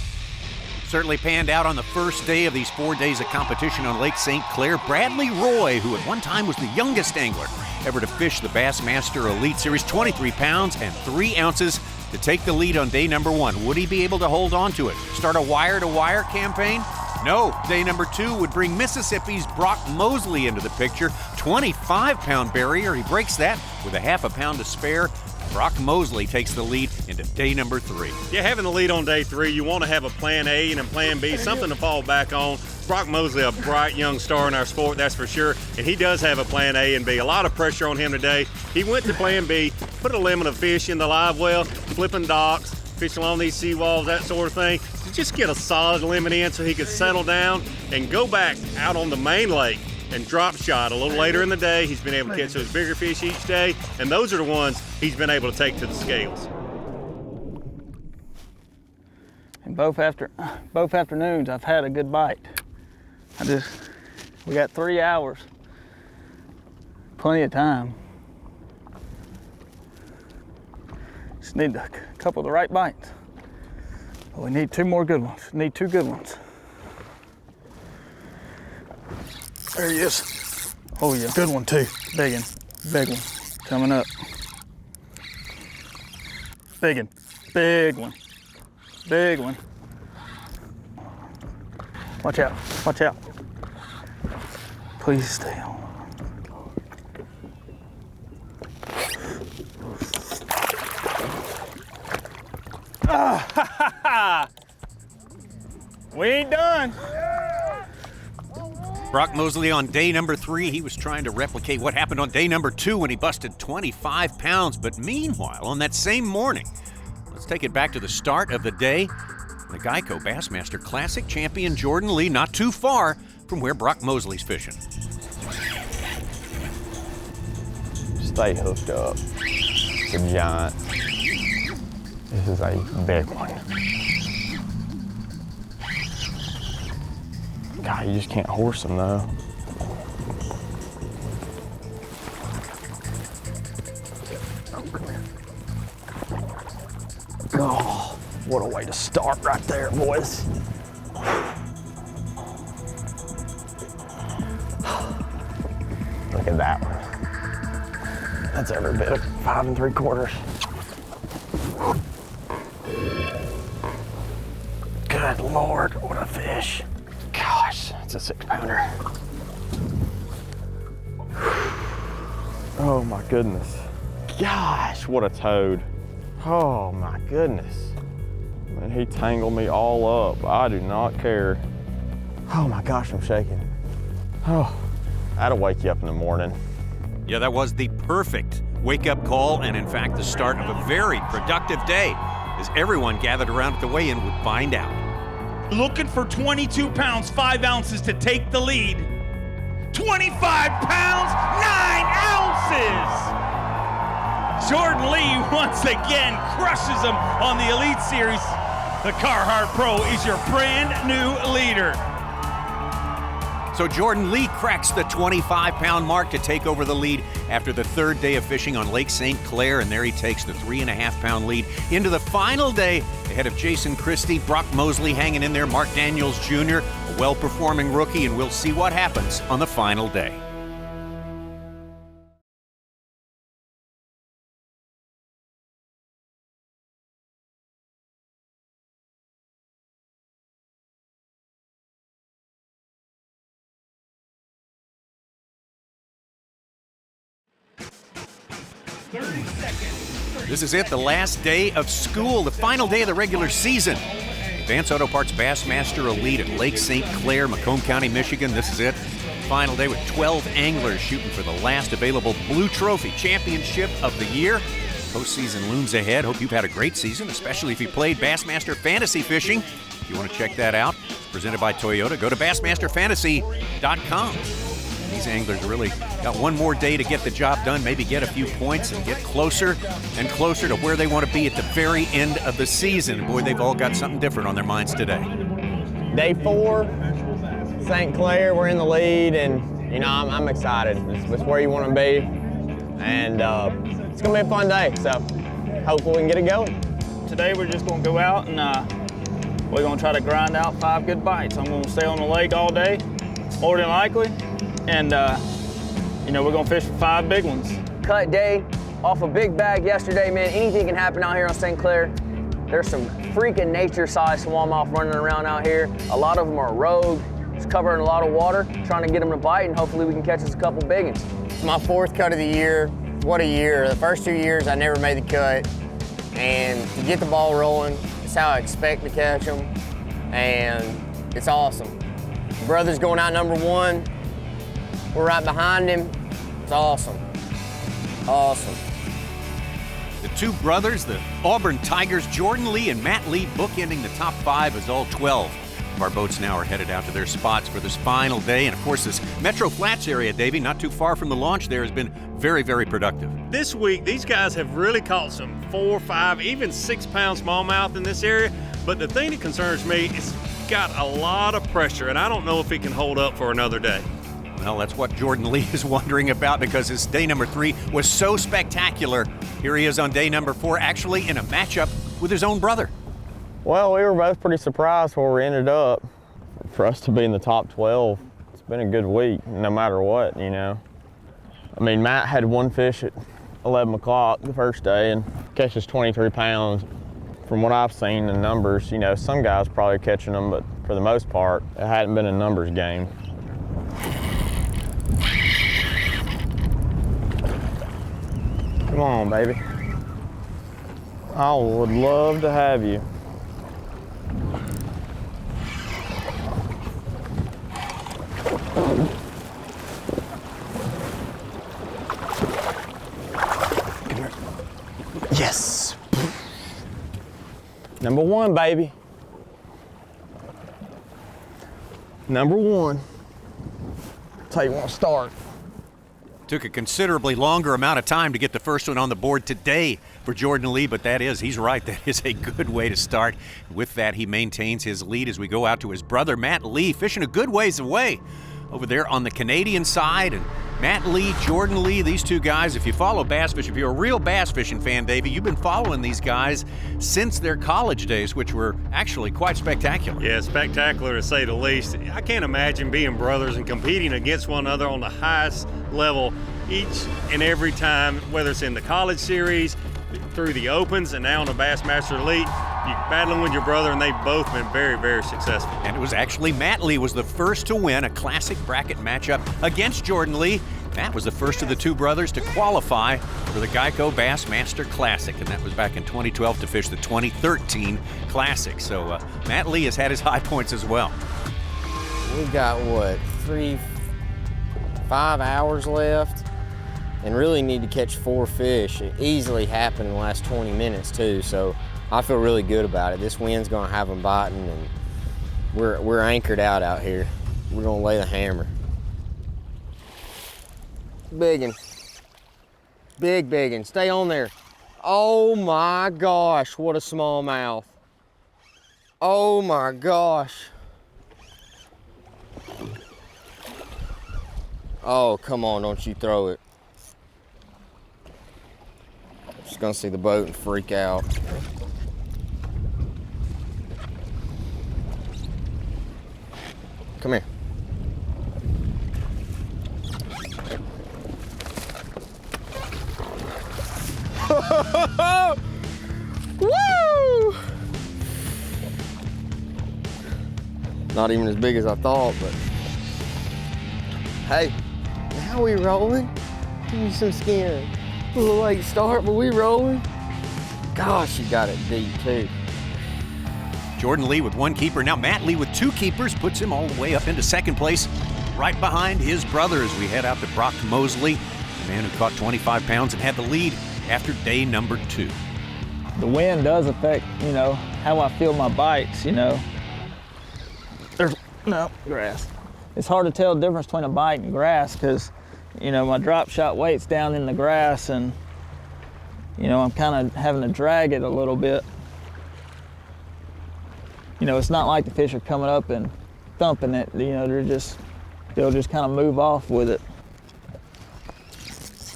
Certainly panned out on the first day of these 4 days of competition on Lake St. Clair. Bradley Roy, who at one time was the youngest angler ever to fish the Bassmaster Elite Series, 23 pounds and 3 ounces to take the lead on day number 1. Would he be able to hold on to it? Start a wire-to-wire campaign? No. Day number 2 would bring Mississippi's Brock Mosley into the picture. 25-pound barrier. He breaks that with a half a pound to spare. Brock Mosley takes the lead into day number 3. Yeah, having the lead on day 3, you want to have a plan A and a plan B, something to fall back on. Brock Mosley, a bright young star in our sport, that's for sure, and he does have a plan A and B. A lot of pressure on him today. He went to plan B, put a limit of fish in the live well, flipping docks, fishing along these seawalls, that sort of thing, to just get a solid limit in so he could settle down and go back out on the main lake and drop shot a little later in the day. He's been able to catch those bigger fish each day, and those are the ones he's been able to take to the scales. And both afternoons I've had a good bite. We got 3 hours, plenty of time. Just need a couple of the right bites. But we need 2 more good ones. Need 2 good ones. There he is. Oh yeah, good one too. Big one, coming up. Big one, big one, big one. Watch out, watch out. Please stay on. We ain't done. Brock Mosley on day number 3, he was trying to replicate what happened on day number 2 when he busted 25 pounds. But meanwhile, on that same morning, let's take it back to the start of the day. The Geico Bassmaster Classic champion Jordan Lee, not too far from where Brock Mosley's fishing. Stay hooked up. It's a giant. This is a big one. God, you just can't horse them though. Oh, come here. Oh, what a way to start right there, boys. Look at that one. That's every bit of 5 3/4. Good Lord, what a fish. Gosh, that's a 6-pounder. Oh my goodness. Gosh, what a toad. Oh my goodness. Man, he tangled me all up. I do not care. Oh my gosh, I'm shaking. Oh, that'll wake you up in the morning. Yeah, that was the perfect wake-up call, and in fact, the start of a very productive day, as everyone gathered around at the weigh-in would find out. Looking for 22 pounds, 5 ounces to take the lead. 25 pounds, 9 ounces! Jordan Lee once again crushes him on the Elite Series. The Carhartt Pro is your brand new leader. So Jordan Lee cracks the 25-pound mark to take over the lead after the 3rd day of fishing on Lake St. Clair, and there he takes the 3.5-pound lead into the final day ahead of Jason Christie, Brock Mosley hanging in there, Mark Daniels Jr., a well-performing rookie, and we'll see what happens on the final day. This is it, the last day of school, the final day of the regular season. Advance Auto Parts Bassmaster Elite at Lake St. Clair, Macomb County, Michigan. This is it. Final day with 12 anglers shooting for the last available Blue Trophy Championship of the year. Postseason looms ahead. Hope you've had a great season, especially if you played Bassmaster Fantasy Fishing. If you want to check that out, presented by Toyota, go to bassmasterfantasy.com. These anglers really got one more day to get the job done, maybe get a few points and get closer and closer to where they want to be at the very end of the season. Boy, they've all got something different on their minds today. Day 4, St. Clair, we're in the lead, and you know, I'm excited. It's where you want to be, and it's gonna be a fun day, so hopefully we can get it going. Today we're just gonna go out and we're gonna try to grind out 5 good bites. I'm gonna stay on the lake all day, more than likely. And, you know, we're gonna fish for 5 big ones. Cut day off a big bag yesterday, man. Anything can happen out here on St. Clair. There's some freaking nature-sized swallowmouth running around out here. A lot of them are rogue, just covering a lot of water, trying to get them to bite, and hopefully we can catch us a couple big ones. My 4th cut of the year. What a year. The first 2 years I never made the cut, and to get the ball rolling, it's how I expect to catch them, and it's awesome. Brother's going out number 1. We're right behind him. It's awesome. Awesome. The 2 brothers, the Auburn Tigers, Jordan Lee and Matt Lee, bookending the top 5 as all 12 of our boats now are headed out to their spots for this final day. And of course, this Metro Flats area, Davey, not too far from the launch there, has been very, very productive. This week, these guys have really caught some 4, 5, even 6-pound smallmouth in this area. But the thing that concerns me is got a lot of pressure, and I don't know if he can hold up for another day. Well, that's what Jordan Lee is wondering about because his day number 3 was so spectacular. Here he is on day number 4, actually in a matchup with his own brother. Well, we were both pretty surprised where we ended up. For us to be in the top 12, it's been a good week, no matter what, you know. I mean, Matt had one fish at 11 o'clock the first day and catches 23 pounds. From what I've seen in numbers, you know, some guys probably catching them, but for the most part, it hadn't been a numbers game. Come on, baby. I would love to have you. Yes. Number 1, baby. Number 1. Tell you want to start. Took a considerably longer amount of time to get the first one on the board today for Jordan Lee, but he's right, that is a good way to start. With that, he maintains his lead as we go out to his brother, Matt Lee, fishing a good ways away over there on the Canadian side. And Matt Lee, Jordan Lee, these two guys, if you follow bass fishing, if you're a real bass fishing fan, Davey, you've been following these guys since their college days, which were actually quite spectacular. Yeah, spectacular to say the least. I can't imagine being brothers and competing against one another on the highest level each and every time, whether it's in the college series, through the Opens, and now on the Bassmaster Elite. You're battling with your brother, and they've both been very, very successful. And it was actually Matt Lee was the first to win a classic bracket matchup against Jordan Lee. Matt was the first of the two brothers to qualify for the Geico Bassmaster Classic, and that was back in 2012 to fish the 2013 Classic. So Matt Lee has had his high points as well. We've got, what, 5 hours left, and really need to catch 4 fish. It easily happened in the last 20 minutes, too, so I feel really good about it. This wind's gonna have them biting, and we're anchored out here. We're gonna lay the hammer. Biggin. Big biggin. Stay on there. Oh my gosh, what a smallmouth. Oh my gosh. Oh, come on, don't you throw it. Just gonna see the boat and freak out. Come here. Woo! Not even as big as I thought, but hey, now we rolling. Give me some skin. A little late start, but we rolling. Gosh, you got it deep too. Jordan Lee with 1 keeper. Now Matt Lee with 2 keepers puts him all the way up into second place, right behind his brother as we head out to Brock Mosley, the man who caught 25 pounds and had the lead after day number 2. The wind does affect, you know, how I feel my bites, you know. There's no grass. It's hard to tell the difference between a bite and grass because, you know, my drop shot weight's down in the grass and, you know, I'm kind of having to drag it a little bit. You know, it's not like the fish are coming up and thumping it, you know, they'll just kind of move off with it.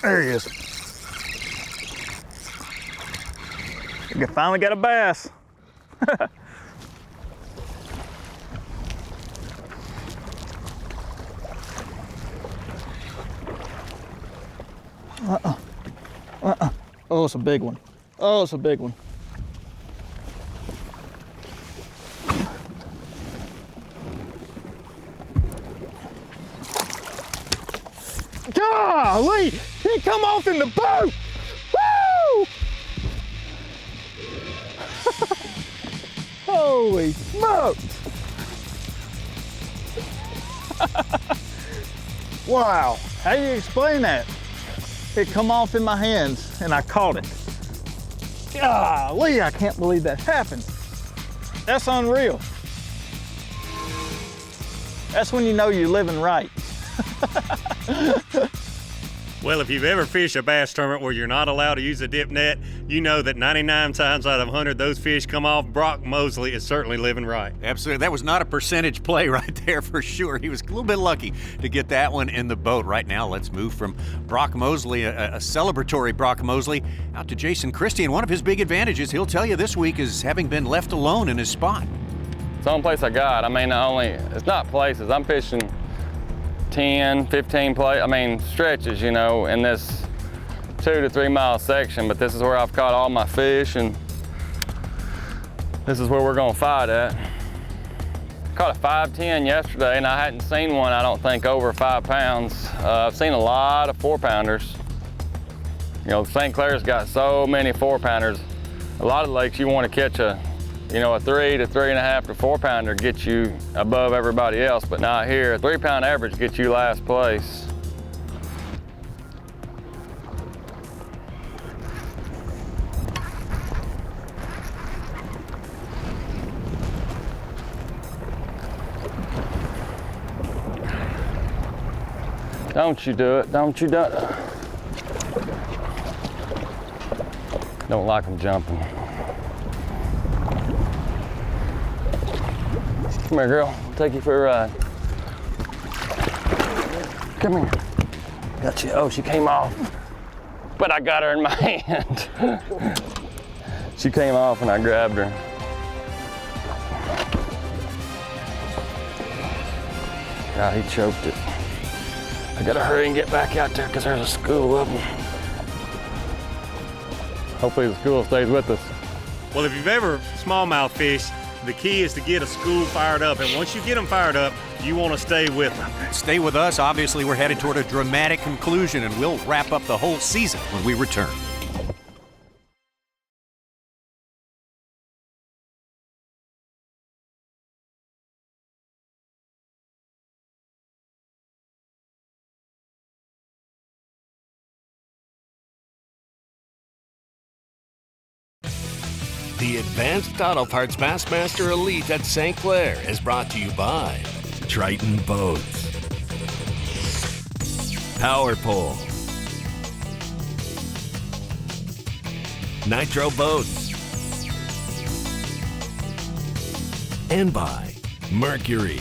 There he is. We finally got a bass. Oh, it's a big one. Oh, it's a big one. Golly, he come off in the boat. Woo! Holy smokes! Wow, how do you explain that? It come off in my hands and I caught it. Golly, I can't believe that happened. That's unreal. That's when you know you're living right. Well, if you've ever fished a bass tournament where you're not allowed to use a dip net, you know that 99 times out of 100 those fish come off. Brock Mosley is certainly living right. Absolutely. That was not a percentage play right there for sure. He was a little bit lucky to get that one in the boat. Right now, let's move from Brock Mosley, a celebratory Brock Mosley, out to Jason Christie. And one of his big advantages, he'll tell you this week, is having been left alone in his spot. It's the only place I got. I mean, it's not places. I'm fishing 10, 15 stretches, you know, in this 2 to 3 mile section, but this is where I've caught all my fish, and this is where we're gonna fight at. Caught a 5-10 yesterday, and I hadn't seen one, I don't think, over 5 pounds. I've seen a lot of 4-pounders. You know, St. Clair's got so many 4-pounders. A lot of lakes you want to catch a 3 to 3.5 to 4-pounder gets you above everybody else, but not here. A 3-pound average gets you last place. Don't you do it, don't you do it. Don't like them jumping. Come here, girl. I'll take you for a ride. Come here. Got you. Oh, she came off. But I got her in my hand. She came off and I grabbed her. God, he choked it. I gotta hurry and get back out there because there's a school of them. Hopefully the school stays with us. Well, if you've ever smallmouth fished, the key is to get a school fired up, and once you get them fired up, you want to stay with them. Stay with us. Obviously, we're headed toward a dramatic conclusion, and we'll wrap up the whole season when we return. The Advanced Auto Parts Bassmaster Elite at St. Clair is brought to you by Triton Boats, Power Pole, Nitro Boats, and by Mercury.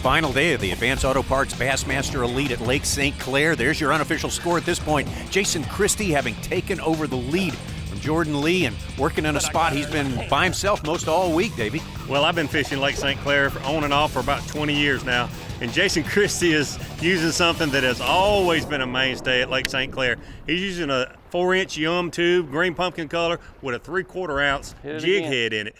Final day of the Advanced Auto Parts Bassmaster Elite at Lake St. Clair. There's your unofficial score at this point. Jason Christie having taken over the lead from Jordan Lee and working in a spot he's been by himself most all week, Davey. Well, I've been fishing Lake St. Clair on and off for about 20 years now, and Jason Christie is using something that has always been a mainstay at Lake St. Clair. He's using a 4-inch Yum tube, green pumpkin color, with a 3/4 ounce jig head in it.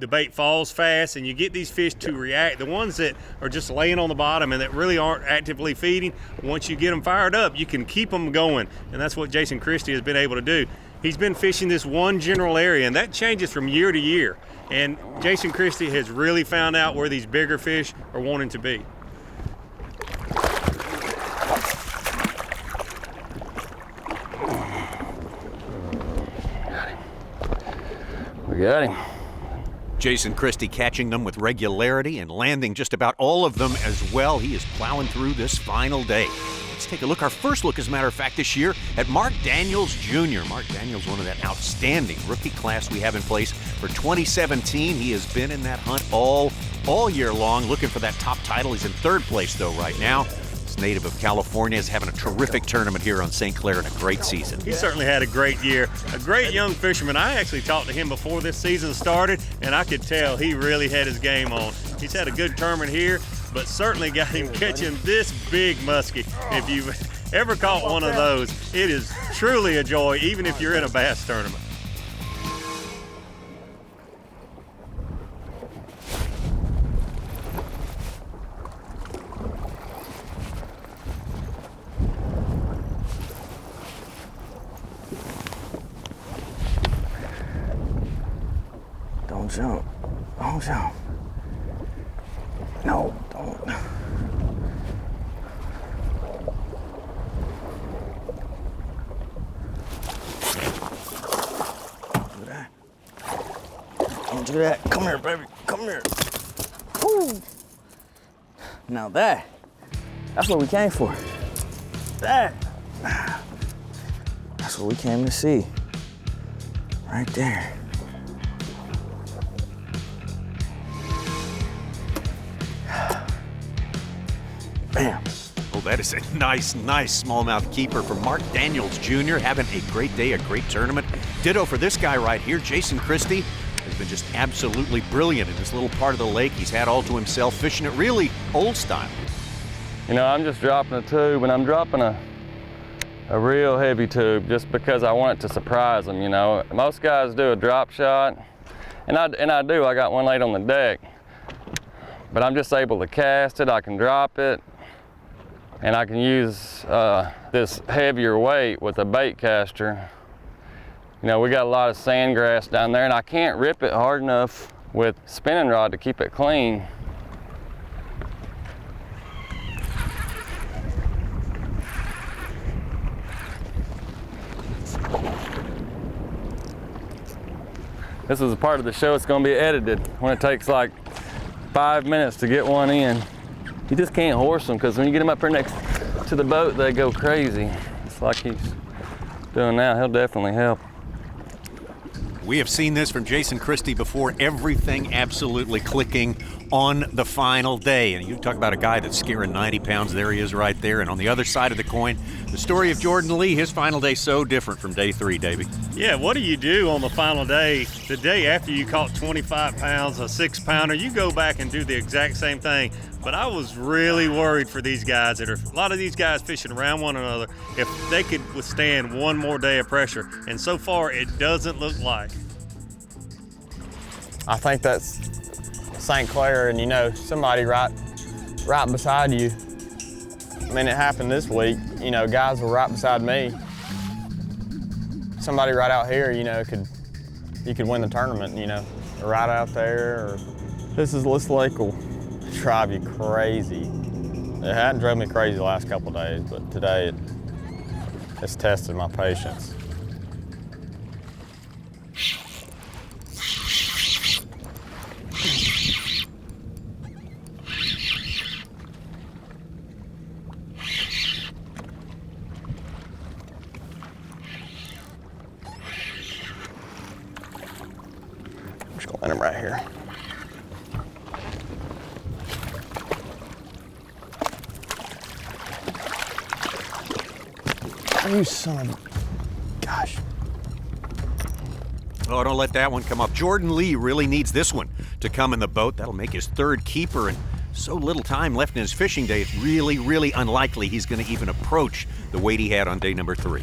The bait falls fast, and you get these fish to react. The ones that are just laying on the bottom and that really aren't actively feeding, once you get them fired up, you can keep them going, and that's what Jason Christie has been able to do. He's been fishing this one general area, and that changes from year to year, and Jason Christie has really found out where these bigger fish are wanting to be. We got him. Jason Christie catching them with regularity and landing just about all of them as well. He is plowing through this final day. Let's take a look. Our first look, as a matter of fact, this year at Mark Daniels Jr. Mark Daniels, one of that outstanding rookie class we have in place for 2017. He has been in that hunt all year long, looking for that top title. He's in 3rd place, though, right now. This native of California is having a terrific tournament here on St. Clair and a great season. He certainly had a great year. A great young fisherman. I actually talked to him before this season started, and I could tell he really had his game on. He's had a good tournament here, but certainly got him catching this big muskie. If you've ever caught one of those, it is truly a joy, even if you're in a bass tournament. Don't jump. Don't jump. No, don't. Do that. Don't do that. Come here, baby. Come here. Woo. Now that That's what we came for. That. That's what we came to see. Right there. Bam. Oh, that is a nice smallmouth keeper from Mark Daniels Jr. having a great day, a great tournament. Ditto for this guy right here, Jason Christie. Has been just absolutely brilliant in this little part of the lake. He's had all to himself, fishing it really old style. You know, I'm just dropping a tube, and I'm dropping a real heavy tube just because I want it to surprise them, you know. Most guys do a drop shot, and I do. I got one laid on the deck, but I'm just able to cast it. I can drop it, and I can use this heavier weight with a bait caster. You know, we got a lot of sand grass down there, and I can't rip it hard enough with spinning rod to keep it clean. This is a part of the show that's going to be edited when it takes like 5 minutes to get one in. You just can't horse them, because when you get them up here next to the boat, they go crazy. It's like he's doing now. He'll definitely help. We have seen this from Jason Christie before, everything absolutely clicking on the final day. And you talk about a guy that's scaring 90 pounds, there he is right there. And on the other side of the coin, the story of Jordan Lee, his final day so different from day 3, Davey. Yeah, what do you do on the final day? The day after you caught 25 pounds, a 6-pounder, you go back and do the exact same thing. But I was really worried for these guys. A lot of these guys fishing around one another, if they could withstand one more day of pressure. And so far, it doesn't look like. I think that's St. Clair, and you know, somebody right beside you. I mean, it happened this week. You know, guys were right beside me. Somebody right out here, you know, you could win the tournament. You know, right out there. Or this lake will drive you crazy. It hadn't driven me crazy the last couple of days, but today it's tested my patience. Let him right here. You son of a... Gosh. Oh, don't let that one come up. Jordan Lee really needs this one to come in the boat. That'll make his 3rd keeper, and so little time left in his fishing day, it's really, really unlikely he's going to even approach the weight he had on day number 3.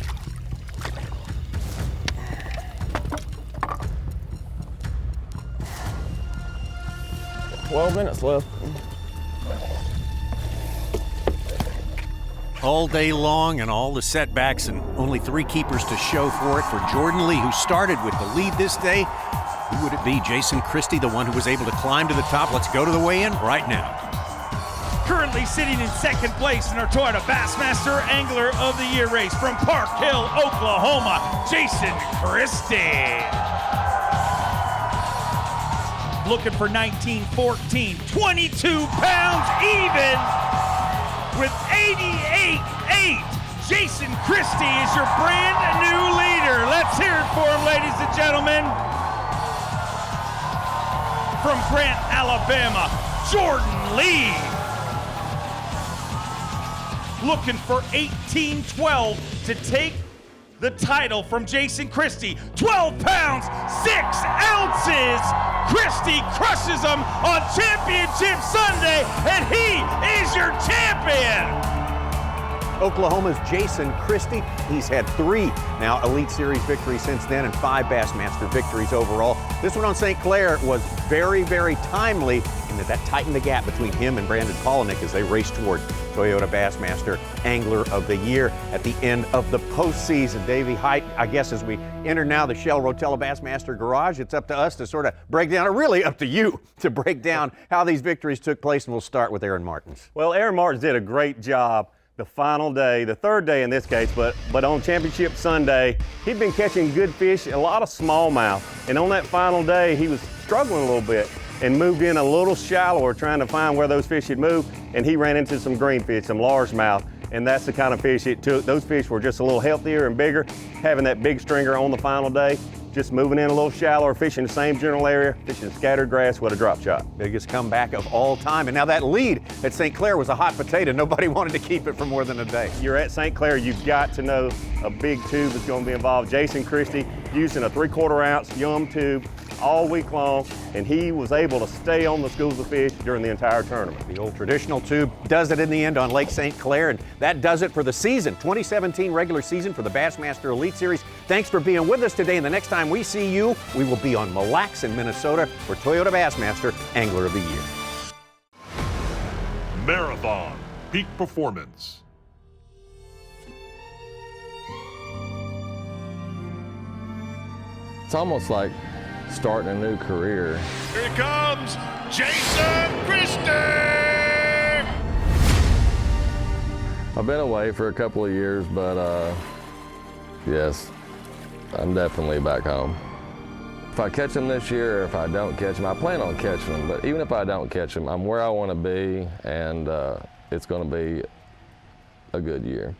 12 minutes left. All day long and all the setbacks, and only 3 keepers to show for it for Jordan Lee, who started with the lead this day. Who would it be? Jason Christie, the one who was able to climb to the top. Let's go to the weigh-in right now. Currently sitting in 2nd place in our Toyota Bassmaster Angler of the Year race from Park Hill, Oklahoma, Jason Christie. Looking for 1914, 22 pounds even with 88.8. Jason Christie is your brand new leader. Let's hear it for him, ladies and gentlemen. From Grant, Alabama, Jordan Lee. Looking for 18-12 to take the title from Jason Christie. 12 pounds, 6 ounces. Christie crushes him on Championship Sunday, and he is your champion. Oklahoma's Jason Christie, he's had 3 now Elite Series victories since then and 5 Bassmaster victories overall. This one on St. Clair was very, very timely, and that tightened the gap between him and Brandon Polinick as they raced toward Toyota Bassmaster Angler of the Year at the end of the postseason. Davey Height, I guess as we enter now the Shell Rotella Bassmaster Garage, it's up to us to sort of break down, or really up to you to break down how these victories took place, and we'll start with Aaron Martins. Well, Aaron Martins did a great job the final day, the 3rd day in this case, but on Championship Sunday, he'd been catching good fish, a lot of smallmouth, and on that final day, he was struggling a little bit. and moved in a little shallower trying to find where those fish had moved, and he ran into some greenfish, some largemouth, and that's the kind of fish it took. Those fish were just a little healthier and bigger, having that big stringer on the final day, just moving in a little shallower, fishing the same general area, fishing scattered grass with a drop shot. Biggest comeback of all time. And now that lead at St. Clair was a hot potato. Nobody wanted to keep it for more than a day. You're at St. Clair, you've got to know a big tube is going to be involved. Jason Christie using a 3/4 ounce Yum tube all week long, and he was able to stay on the schools of fish during the entire tournament. The old traditional tube does it in the end on Lake St. Clair, and that does it for the season, 2017 regular season for the Bassmaster Elite Series. Thanks for being with us today, and the next time we see you, we will be on Mille Lacs in Minnesota for Toyota Bassmaster Angler of the Year. Marathon Peak Performance. It's almost like starting a new career. Here he comes, Jason Christie! I've been away for a couple of years, but yes, I'm definitely back home. If I catch them this year, or if I don't catch them, I plan on catching them, but even if I don't catch them, I'm where I want to be, and it's going to be a good year.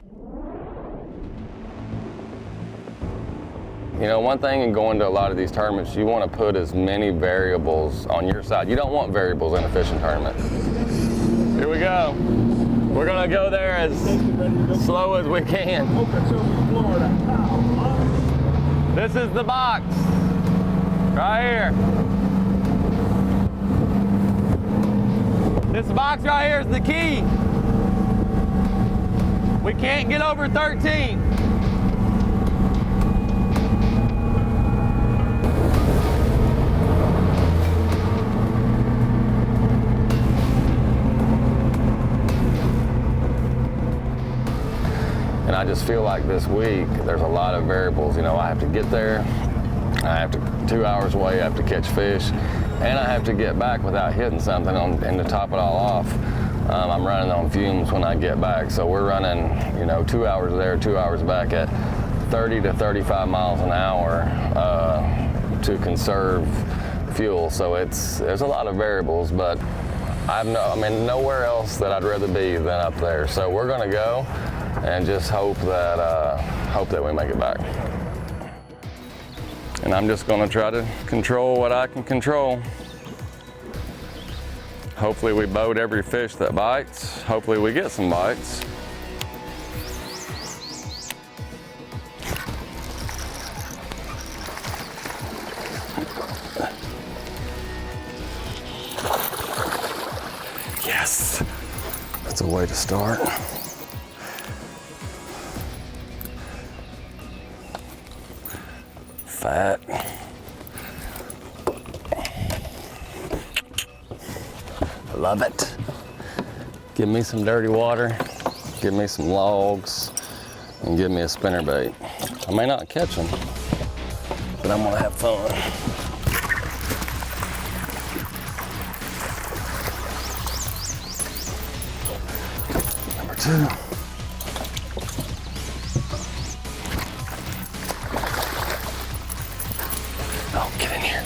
You know, one thing in going to a lot of these tournaments, you want to put as many variables on your side. You don't want variables in a fishing tournament. Here we go. We're going to go there as slow as we can. This is the box, right here. This box right here is the key. We can't get over 13. And I just feel like this week, there's a lot of variables. You know, I have to get there, I have to, 2 hours away, I have to catch fish, and I have to get back without hitting something and to top it all off. I'm running on fumes when I get back. So we're running, you know, 2 hours there, 2 hours back at 30 to 35 miles an hour to conserve fuel. So there's a lot of variables, but nowhere else that I'd rather be than up there. So we're gonna go and just hope that we make it back. And I'm just gonna try to control what I can control. Hopefully we boat every fish that bites. Hopefully we get some bites. Yes, that's a way to start. Fat. Love it. Give me some dirty water, give me some logs, and give me a spinnerbait. I may not catch them, but I'm gonna have fun. Number 2. Oh, get in here.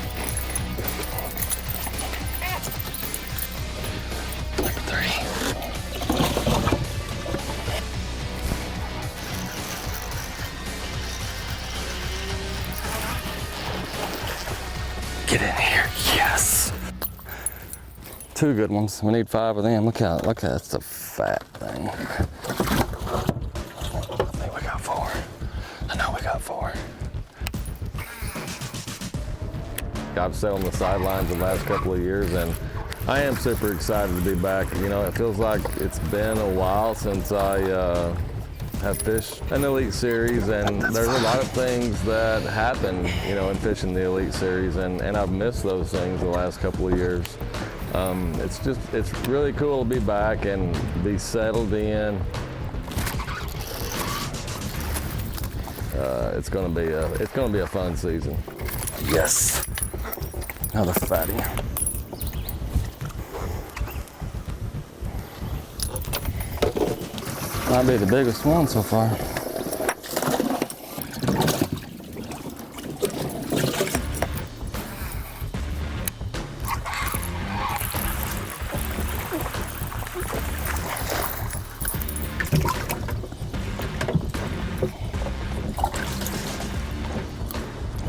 Number 3. Get in here, yes. 2 good ones. We need 5 of them. Look out, that's a fat thing. I think we got 4. I know we got 4. I've sat on the sidelines the last couple of years, and I am super excited to be back. You know, it feels like it's been a while since I have fished an Elite Series, and there's a lot of things that happen, you know, in fishing the Elite Series, and I've missed those things the last couple of years. It's really cool to be back and be settled in. It's gonna be a fun season. Yes. Another fatty. Might be the biggest one so far.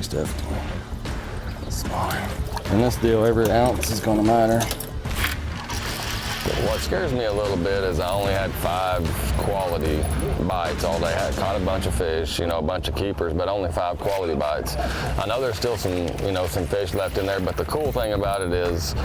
Most definitely. Smaller. In this deal, every ounce is gonna matter. What scares me a little bit is I only had 5 quality bites all day. I caught a bunch of fish, you know, a bunch of keepers, but only 5 quality bites. I know there's still some, you know, some fish left in there, but the cool thing about it is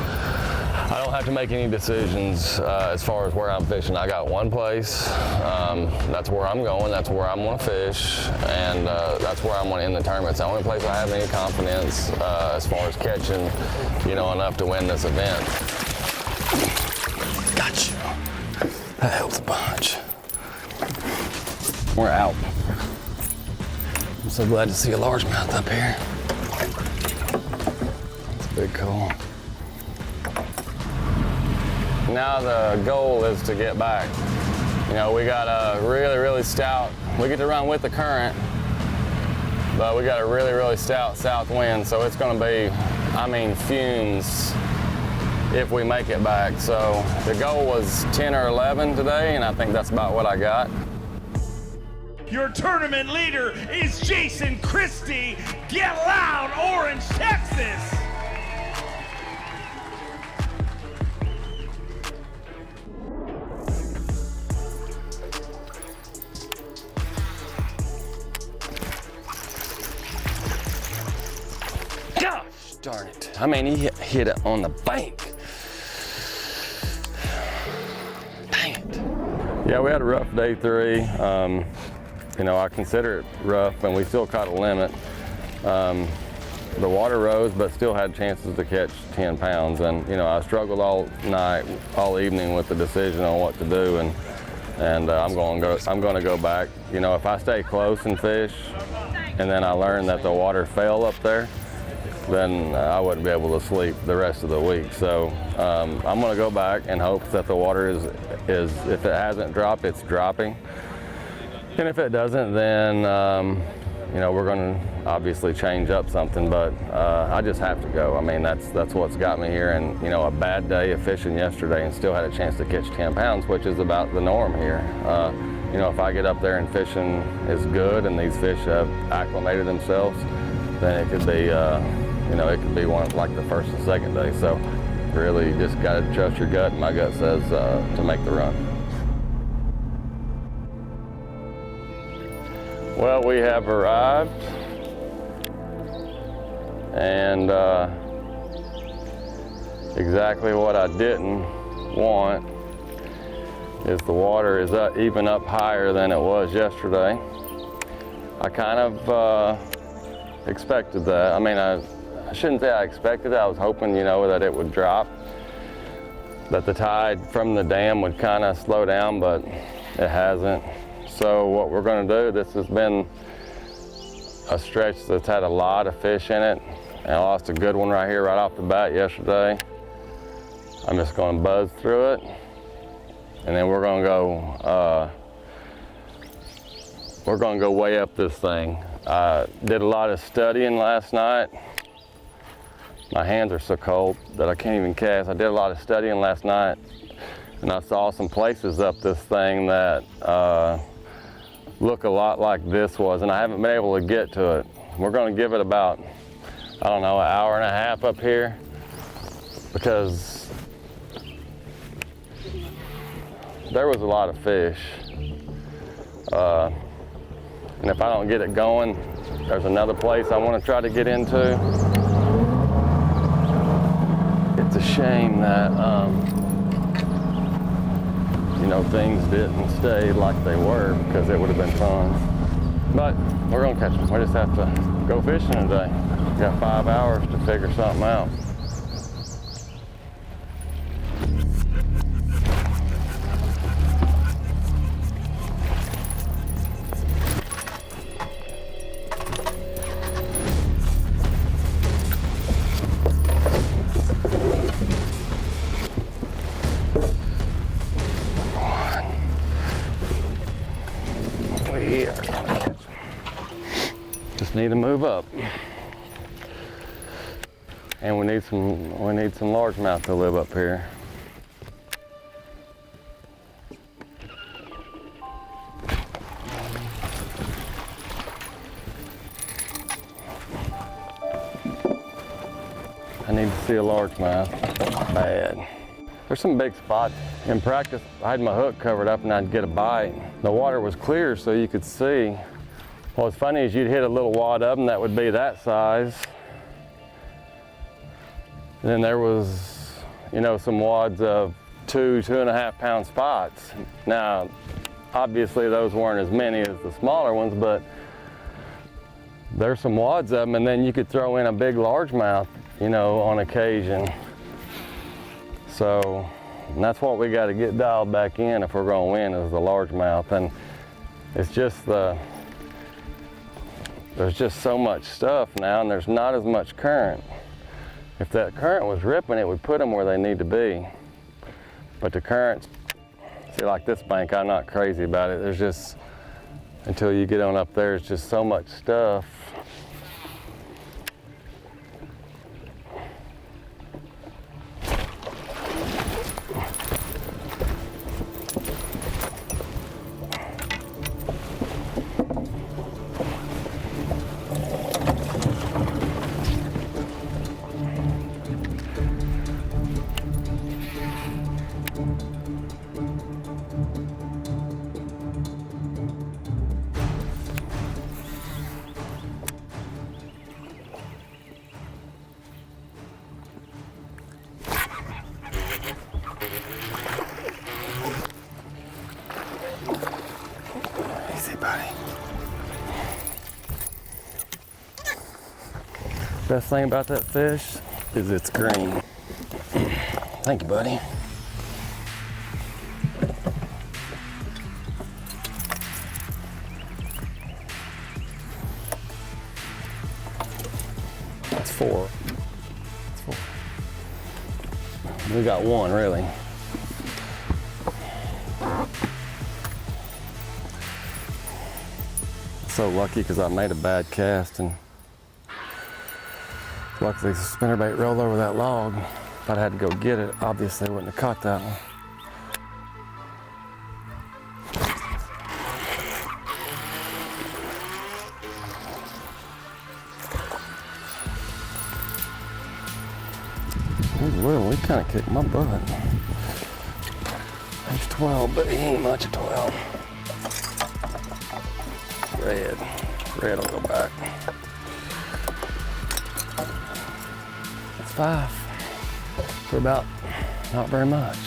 I don't have to make any decisions as far as where I'm fishing. I got one place, that's where I'm going, that's where I'm gonna fish, and that's where I'm gonna end the tournament. It's the only place I have any confidence as far as catching, you know, enough to win this event. Got you. That helps a bunch. We're out. I'm so glad to see a largemouth up here. It's a big call. Now the goal is to get back. You know, we got a really stout, we get to run with the current, but we got a really stout south wind, so it's gonna be, I mean, fumes if we make it back. So the goal was 10 or 11 today, and I think that's about what I got. Your tournament leader is Jason Christie. Get loud, Orange, Texas. Gosh darn it. I mean, he hit it on the bank. Dang it. Yeah, we had a rough day 3. You know, I consider it rough, and we still caught a limit. The water rose, but still had chances to catch 10 pounds. And, you know, I struggled all night, all evening with the decision on what to do. And I'm going to go back. You know, if I stay close and fish, and then I learn that the water fell up there, then I wouldn't be able to sleep the rest of the week. So I'm going to go back and hope that the water is if it hasn't dropped, it's dropping. And if it doesn't, then you know, we're going to obviously change up something. But I just have to go. I mean, that's what's got me here. And you know, a bad day of fishing yesterday, and still had a chance to catch 10 pounds, which is about the norm here. You know, if I get up there and fishing is good, and these fish have acclimated themselves, then it could be. You know, it could be one of like the first and second day. So really just got to trust your gut, and my gut says to make the run. Well, we have arrived, and exactly what I didn't want is the water is even up higher than it was yesterday. I kind of expected that. I mean, I shouldn't say I expected it. I was hoping, you know, that it would drop, that the tide from the dam would kind of slow down, but it hasn't. So what we're going to do, this has been a stretch that's had a lot of fish in it, and I lost a good one right here right off the bat yesterday. I'm just going to buzz through it, and then we're going to go way up this thing. I did a lot of studying last night. My hands are so cold that I can't even cast. I did a lot of studying last night, and I saw some places up this thing that look a lot like this was, and I haven't been able to get to it. We're going to give it about, I don't know, an hour and a half up here, because there was a lot of fish. And if I don't get it going, there's another place I want to try to get into. It's a shame that, you know, things didn't stay like they were, because it would have been fun. But we're gonna catch them. We just have to go fishing today. We got 5 hours to figure something out. Need to move up, and we need some largemouth to live up here. I need to see a largemouth. Bad. There's some big spots. In practice, I had my hook covered up and I'd get a bite. The water was clear so you could see. What's funny is you'd hit a little wad of them that would be that size. And then there was, you know, some wads of 2.5 pound spots. Now, obviously those weren't as many as the smaller ones, but there's some wads of them, and then you could throw in a big largemouth, you know, on occasion. So that's what we got to get dialed back in if we're going to win, is the largemouth. And it's just there's just so much stuff now, and there's not as much current. If that current was ripping, it would put them where they need to be. But the currents, see, like this bank, I'm not crazy about it. There's just, until you get on up there, it's just so much stuff. Best thing about that fish is it's green. Thank you, buddy. That's four. That's four. We got one, really. So lucky because I made a bad cast, and luckily the spinnerbait rolled over that log. If I'd had to go get it, obviously I wouldn't have caught that one. He's little, he kind of kicked my butt. He's 12, but he ain't much of 12. Red will go back. That's 5 for about not very much.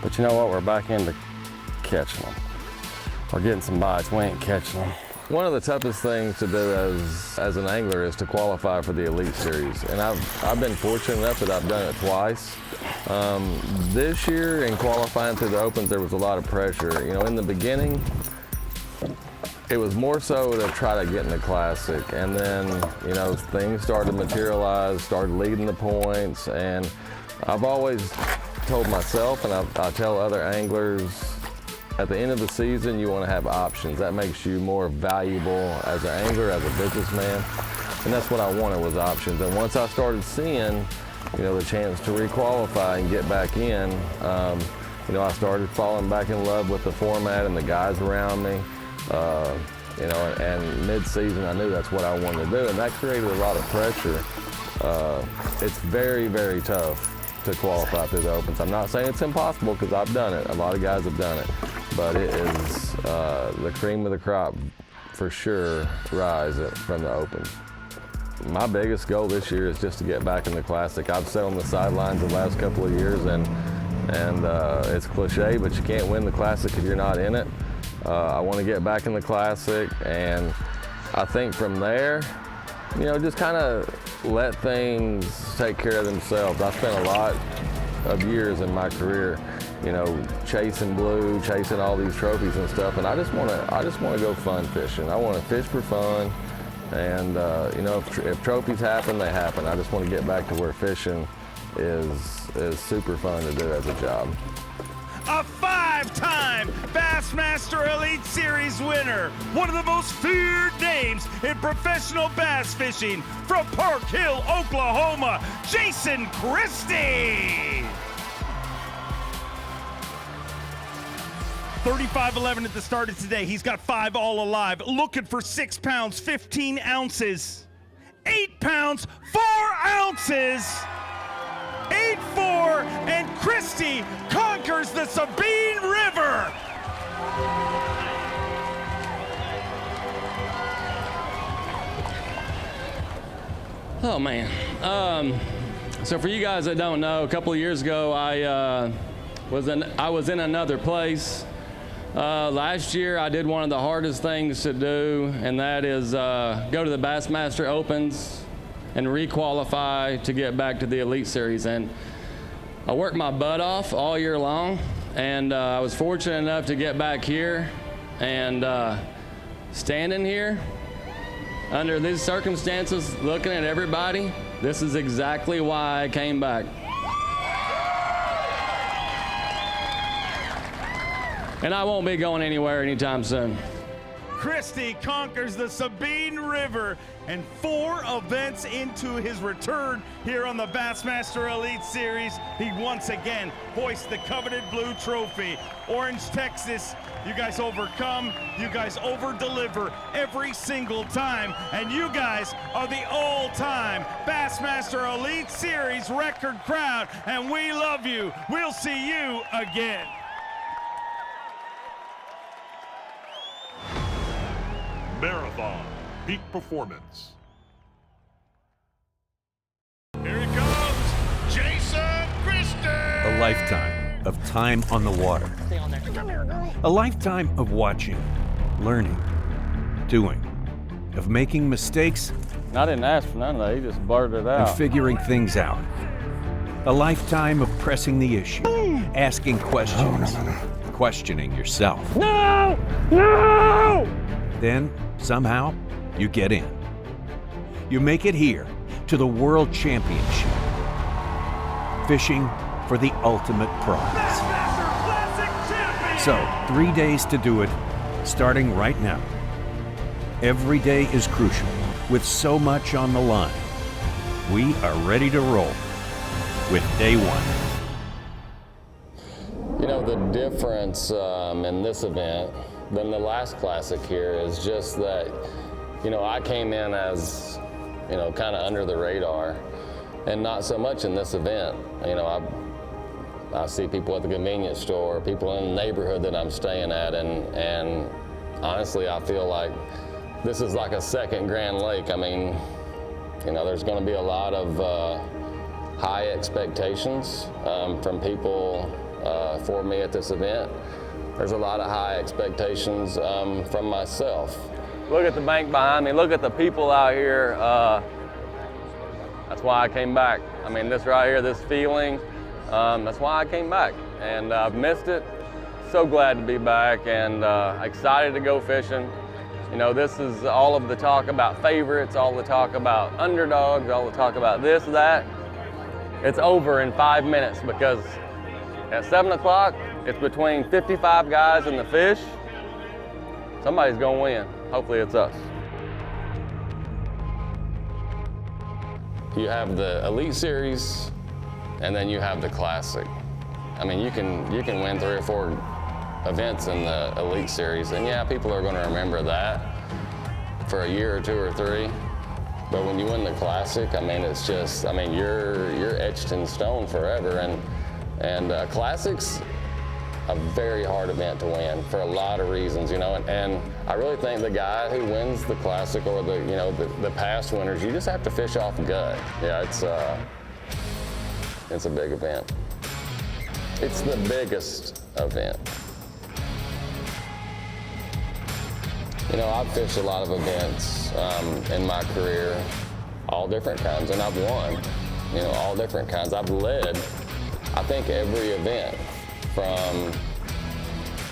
But you know what? We're back into catching them. We're getting some bites. We ain't catching them. One of the toughest things to do as an angler is to qualify for the Elite Series. And I've been fortunate enough that I've done it twice. This year in qualifying through the Opens, there was a lot of pressure. You know, in the beginning, it was more so to try to get in the Classic, and then, you know, things started to materialize, started leading the points, and I've always told myself, and I tell other anglers, at the end of the season, you want to have options. That makes you more valuable as an angler, as a businessman, and that's what I wanted, was options. And once I started seeing, you know, the chance to re-qualify and get back in, you know, I started falling back in love with the format and the guys around me. You know, and mid-season I knew that's what I wanted to do, and that created a lot of pressure. It's very, very tough to qualify through the Opens. I'm not saying it's impossible, because I've done it. A lot of guys have done it, but it is the cream of the crop for sure. Rise from the Opens. My biggest goal this year is just to get back in the Classic. I've sat on the sidelines the last couple of years, and it's cliche, but you can't win the Classic if you're not in it. I want to get back in the Classic, and I think from there, you know, just kind of let things take care of themselves. I spent a lot of years in my career, you know, chasing blue, chasing all these trophies and stuff, and I just want to go fun fishing. I want to fish for fun, and you know, if trophies happen, they happen. I just want to get back to where fishing is super fun to do as a job. A 5-time Bassmaster Elite Series winner, one of the most feared names in professional bass fishing, from Park Hill, Oklahoma, Jason Christie. 35-11 at the start of today. He's got 5 all alive, looking for 6 pounds, 15 ounces. 8 pounds, 4 ounces. 8-4, and Christie conquers the Sabine River. Oh man. So for you guys that don't know, a couple of years ago I was in another place. Last year I did one of the hardest things to do, and that is go to the Bassmaster Opens and requalify to get back to the Elite Series. And I worked my butt off all year long, and I was fortunate enough to get back here, and standing here under these circumstances, looking at everybody, this is exactly why I came back. And I won't be going anywhere anytime soon. Christie conquers the Sabine River, and 4 events into his return here on the Bassmaster Elite Series, he once again hoists the coveted blue trophy. Orange, Texas, you guys overcome, you guys over-deliver every single time, and you guys are the all-time Bassmaster Elite Series record crowd, and we love you. We'll see you again. Marathon Peak Performance. Here he comes, Jason Christie! A lifetime of time on the water. A lifetime of watching, learning, doing, of making mistakes. I didn't ask for none of that, he just blurted it out. And figuring things out. A lifetime of pressing the issue, asking questions, questioning yourself. No! No! Then, somehow, you get in. You make it here to the World Championship. Fishing for the ultimate prize. So, 3 days to do it, starting right now. Every day is crucial, with so much on the line. We are ready to roll with day one. You know, the difference in this event than the last Classic here is just that, you know, I came in as, you know, kind of under the radar, and not so much in this event. You know, I see people at the convenience store, people in the neighborhood that I'm staying at, and honestly, I feel like this is like a second Grand Lake. I mean, you know, there's going to be a lot of high expectations from people for me at this event. There's a lot of high expectations from myself. Look at the bank behind me, look at the people out here. That's why I came back. I mean, this right here, this feeling, that's why I came back. And I've missed it. So glad to be back, and excited to go fishing. You know, this is all of the talk about favorites, all the talk about underdogs, all the talk about this, that. It's over in 5 minutes, because at 7 o'clock, it's between 55 guys and the fish. Somebody's gonna win. Hopefully it's us. You have the Elite Series, and then you have the Classic. I mean, you can win 3 or 4 events in the Elite Series, and yeah, people are gonna remember that for a year or 2 or 3. But when you win the Classic, I mean, it's just, I mean, you're etched in stone forever. And Classic's a very hard event to win for a lot of reasons, you know, and I really think the guy who wins the Classic, or the, you know, the past winners, you just have to fish off gut. Yeah, it's a big event. It's the biggest event. You know, I've fished a lot of events in my career, all different kinds, and I've won, you know, all different kinds. I've led, I think, every event from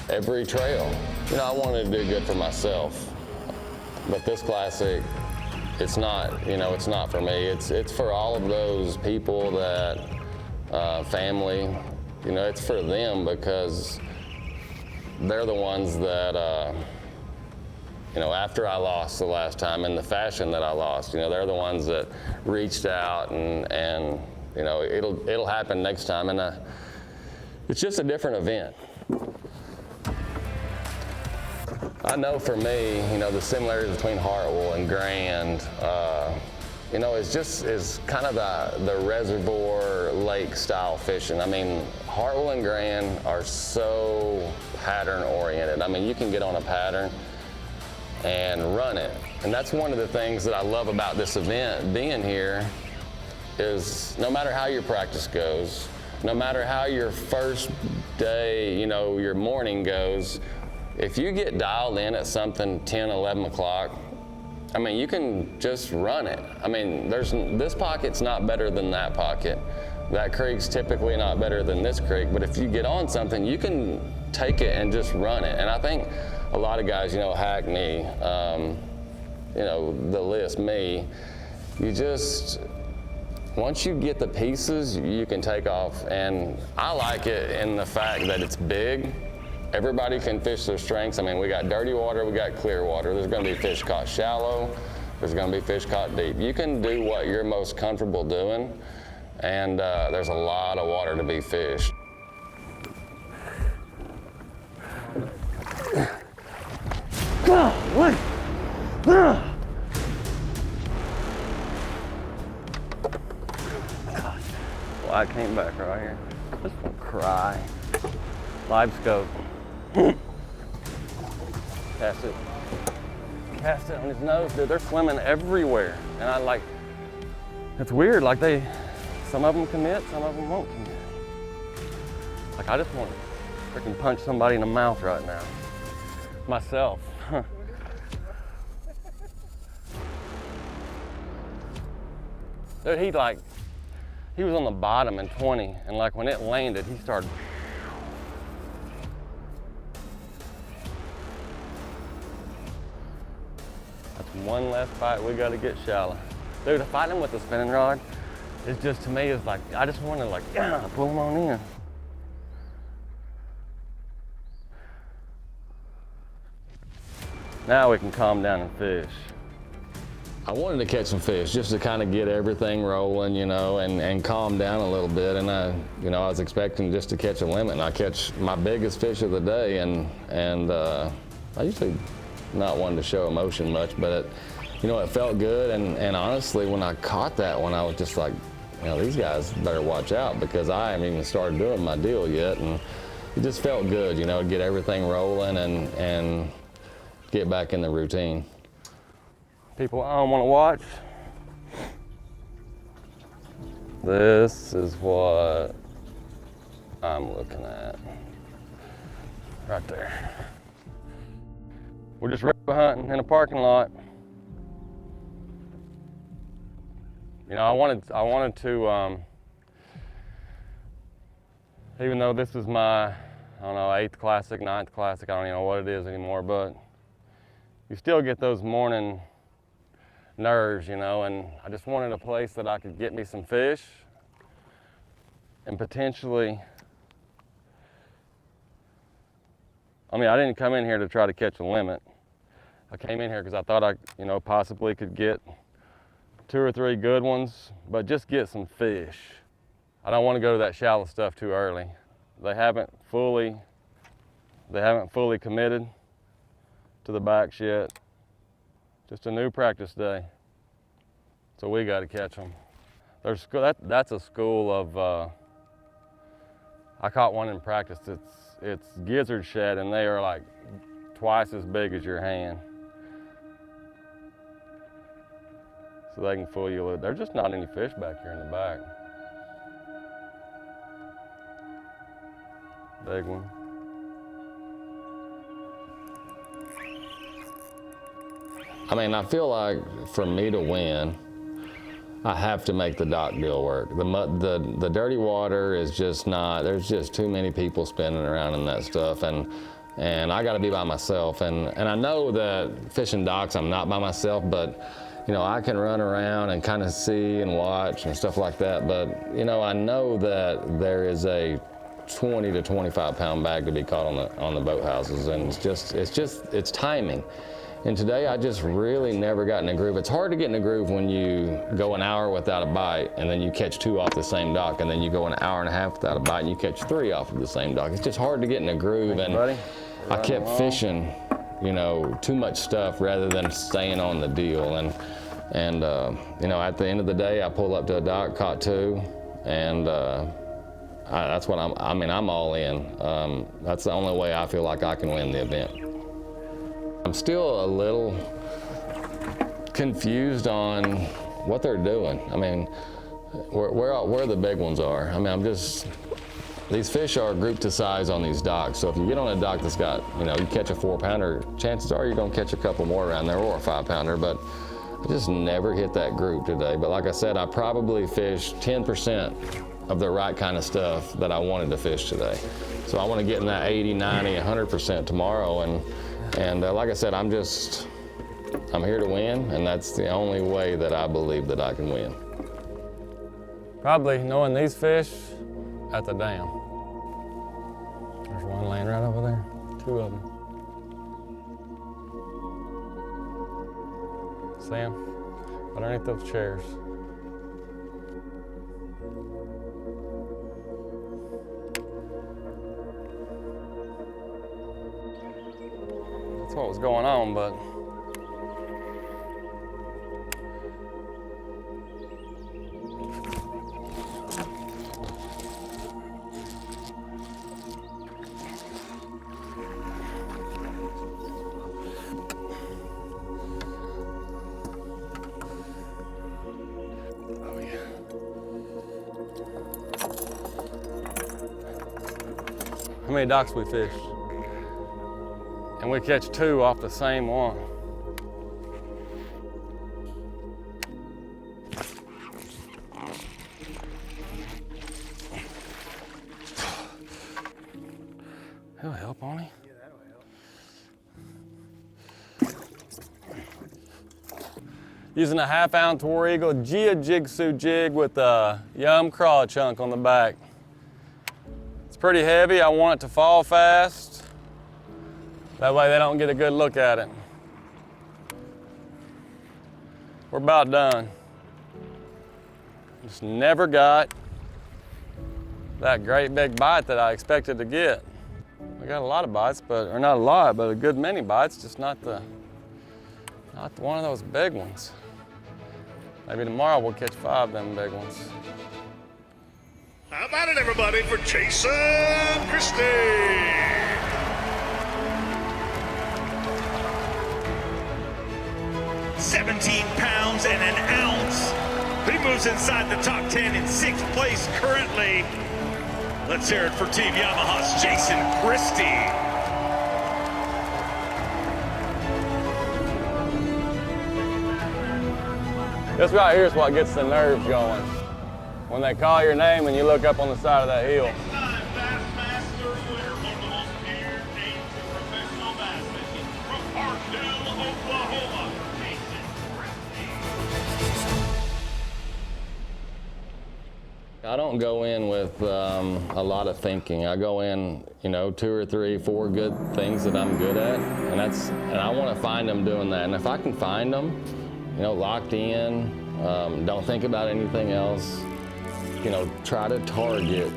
every trail. You know, I wanted to do good for myself, but this Classic, it's not, you know, it's not for me. It's for all of those people that, family, you know, it's for them, because they're the ones that, you know, after I lost the last time in the fashion that I lost, you know, they're the ones that reached out, and you know, it'll happen next time, and it's just a different event. I know for me, you know, the similarities between Hartwell and Grand, you know, is kind of the reservoir lake style fishing. I mean, Hartwell and Grand are so pattern oriented. I mean, you can get on a pattern and run it. And that's one of the things that I love about this event being here is no matter how your practice goes, no matter how your first day, you know, your morning goes, if you get dialed in at something 10, 11 o'clock, I mean, you can just run it. I mean, this pocket's not better than that pocket. That creek's typically not better than this creek, but if you get on something, you can take it and just run it. And I think a lot of guys, you know, Hackney, you know, the list, me, you just, once you get the pieces, you can take off. And I like it in the fact that it's big. Everybody can fish their strengths. I mean, we got dirty water, we got clear water. There's gonna be fish caught shallow, there's gonna be fish caught deep. You can do what you're most comfortable doing, and there's a lot of water to be fished. Well, I came back right here. This will cry. Live scope. Cast it. Cast it on his nose, dude. They're swimming everywhere. And I like, it's weird, like some of them commit, some of them won't commit. Like I just want to freaking punch somebody in the mouth right now. Myself. Dude, he was on the bottom in 20, and like when it landed, he started. That's one less bite we gotta get shallow. Dude, fighting with the spinning rod is just, to me, is like, I just want to like, pull them on in. Now we can calm down and fish. I wanted to catch some fish just to kind of get everything rolling, you know, and calm down a little bit. And I was expecting just to catch a limit, and I catch my biggest fish of the day. And I usually not one to show emotion much, but it felt good. And honestly, when I caught that one, I was just like, you know, these guys better watch out, because I haven't even started doing my deal yet. And it just felt good, you know, to get everything rolling and get back in the routine. People I don't want to watch. This is what I'm looking at. Right there. We're just river hunting in a parking lot. You know, I wanted to, even though this is my, I don't know, 8th classic, 9th classic, I don't even know what it is anymore, but you still get those morning nerves, you know, and I just wanted a place that I could get me some fish and potentially, I mean, I didn't come in here to try to catch a limit. I came in here because I thought I, you know, possibly could get 2 or 3 good ones, but just get some fish. I don't want to go to that shallow stuff too early. They haven't fully committed to the backs yet. Just a new practice day, so we got to catch them. That's a school of. I caught one in practice. It's gizzard shad, and they are like twice as big as your hand, so they can fool you a little. There's just not any fish back here in the back. Big one. I mean, I feel like for me to win, I have to make the dock deal work. The dirty water is just not, there's just too many people spinning around in that stuff, and I gotta be by myself. And I know that fishing docks, I'm not by myself, but you know, I can run around and kind of see and watch and stuff like that. But you know, I know that there is a 20 to 25 pound bag to be caught on the boathouses, and it's timing. And today I just really never got in a groove. It's hard to get in a groove when you go an hour without a bite and then you catch 2 off the same dock, and then you go an hour and a half without a bite and you catch 3 off of the same dock. It's just hard to get in a groove. And I kept fishing, you know, too much stuff rather than staying on the deal. And And you know, at the end of the day, I pull up to a dock, caught 2, and that's what I'm all in. That's the only way I feel like I can win the event. I'm still a little confused on what they're doing. I mean, where the big ones are. I mean, these fish are grouped to size on these docks. So if you get on a dock that's got, you know, you catch a 4-pounder, chances are you're gonna catch a couple more around there, or a 5-pounder, but I just never hit that group today. But like I said, I probably fished 10% of the right kind of stuff that I wanted to fish today. So I want to get in that 80, 90, 100% tomorrow. And like I said, I'm here to win, and that's the only way that I believe that I can win. Probably knowing these fish at the dam. There's one laying right over there, 2 of them. See them? Underneath those chairs. That's what was going on, but how many docks we fished? And we catch 2 off the same one. That'll help, Bonnie. Yeah, that'll help. Using a 1/2-ounce War Eagle Gia Jigsaw jig with a Yum craw chunk on the back. It's pretty heavy. I want it to fall fast. That way they don't get a good look at it. We're about done. Just never got that great big bite that I expected to get. We got a lot of bites, or not a lot, but a good many bites, just not one of those big ones. Maybe tomorrow we'll catch 5 of them big ones. How about it, everybody, for Jason Christie? 17 pounds and an ounce. He moves inside the top 10 in 6th place currently. Let's hear it for Team Yamaha's Jason Christie. This right here is what gets the nerves going. When they call your name and you look up on the side of that hill. Bassmaster winner, one of the most paired names in professional bass fishing from Hartwell, Oklahoma. I don't go in with a lot of thinking. I go in, you know, 2 or 3, 4 good things that I'm good at, and I want to find them doing that. And if I can find them, you know, locked in, don't think about anything else. You know, try to target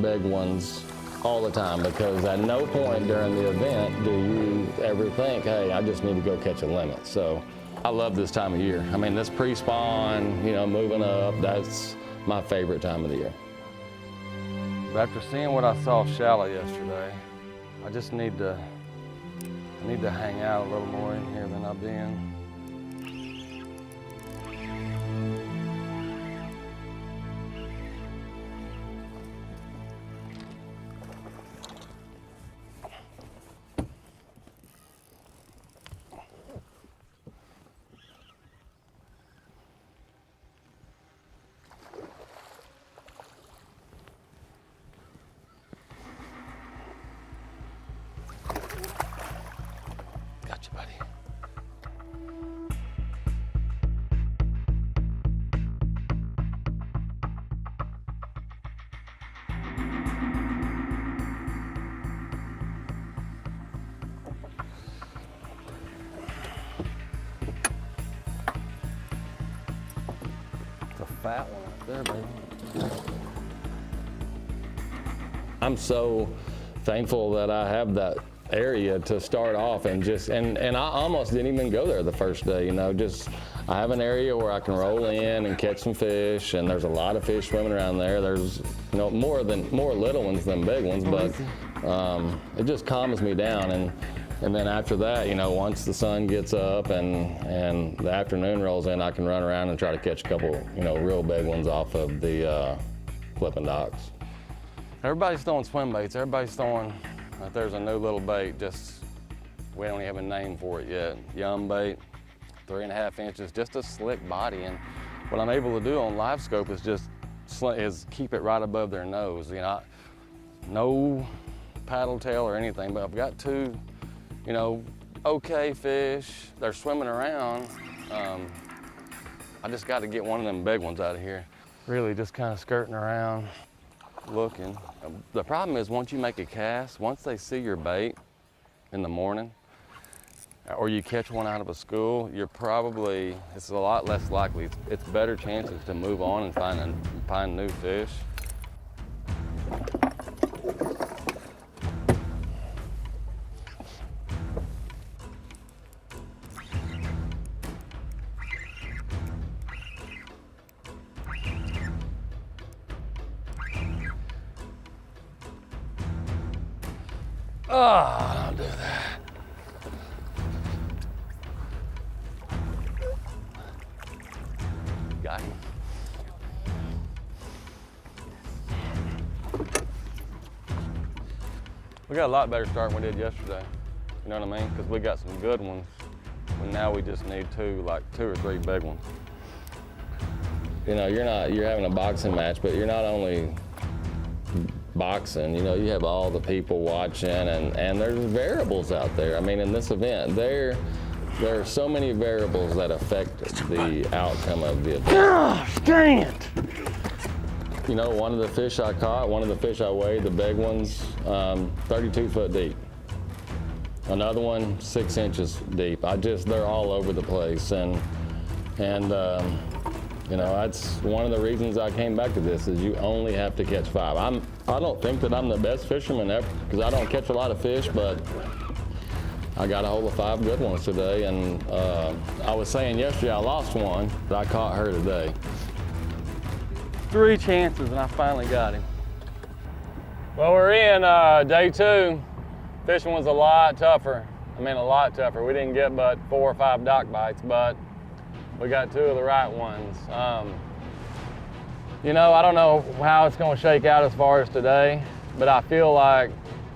big ones all the time, because at no point during the event do you ever think, hey, I just need to go catch a limit. So I love this time of year. I mean, this pre-spawn, you know, moving up, that's my favorite time of the year. After seeing what I saw shallow yesterday, I just need to hang out a little more in here than I've been. Gotcha, buddy. It's a fat one up there, baby. I'm so thankful that I have that area to start off, and I almost didn't even go there the first day, you know, just I have an area where I can roll in and catch some fish, and there's a lot of fish swimming around there. There's, you know, more little ones than big ones, but it just calms me down. And then after that, you know, once the sun gets up and the afternoon rolls in, I can run around and try to catch a couple, you know, real big ones off of the flipping docks. Everybody's throwing swim baits. Everybody's throwing, if there's a new little bait, just, we don't even have a name for it yet. Yum bait, 3.5 inches, just a slick body. And what I'm able to do on live scope is keep it right above their nose. You know, no paddle tail or anything, but I've got two, you know, okay fish. They're swimming around. I just got to get one of them big ones out of here. Really just kind of skirting around, looking. The problem is once you make a cast, once they see your bait in the morning, or you catch one out of a school, it's a lot less likely. It's better chances to move on and find new fish. Oh, don't do that. Got him. We got a lot better start than we did yesterday. You know what I mean? Because we got some good ones, and now we just need two or three big ones. You know, you're having a boxing match, but you're not only boxing, you know, you have all the people watching, and there's variables out there. I mean, in this event, there are so many variables that affect the outcome of the event. Gosh, dang it! You know, one of the fish I caught, one of the fish I weighed, the big ones, 32 foot deep. Another one, 6 inches deep. They're all over the place, and you know, that's one of the reasons I came back to this, is you only have to catch 5. I don't think that I'm the best fisherman ever, because I don't catch a lot of fish, but I got a hold of 5 good ones today. And I was saying yesterday I lost one, but I caught her today. 3 chances and I finally got him. Well, we're in day 2. Fishing was a lot tougher. I mean, a lot tougher. We didn't get but 4 or 5 dock bites, but we got 2 of the right ones. You know, I don't know how it's going to shake out as far as today, but I feel like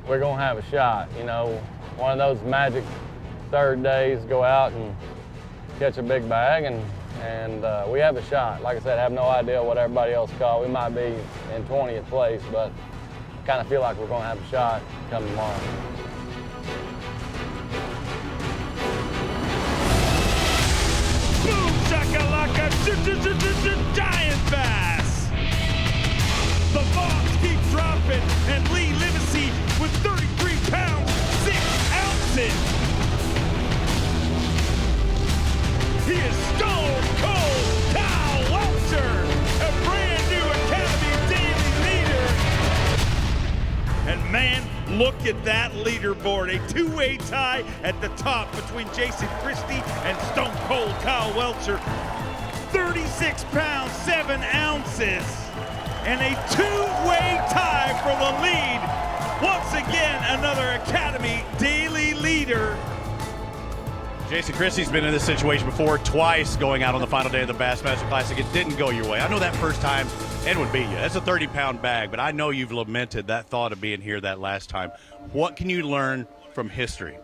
we're going to have a shot. You know, one of those magic third days, go out and catch a big bag, and we have a shot. Like I said, I have no idea what everybody else caught. We might be in 20th place, but I kind of feel like we're going to have a shot come tomorrow. Boom, shakalaka, giant bass. The bombs keep dropping, and Lee Livesey with 33 pounds, 6 ounces. He is Stone Cold Kyle Welcher, a brand new Academy Daily leader. And man, look at that leaderboard. A 2-way tie at the top between Jason Christie and Stone Cold Kyle Welcher. 36 pounds, 7 ounces. And a 2-way tie for the lead. Once again, another Academy Daily leader. Jason Christie's been in this situation before, twice going out on the final day of the Bassmaster Classic. It didn't go your way. I know that first time Edwin beat you. That's a 30-pound bag, but I know you've lamented that thought of being here that last time. What can you learn from history?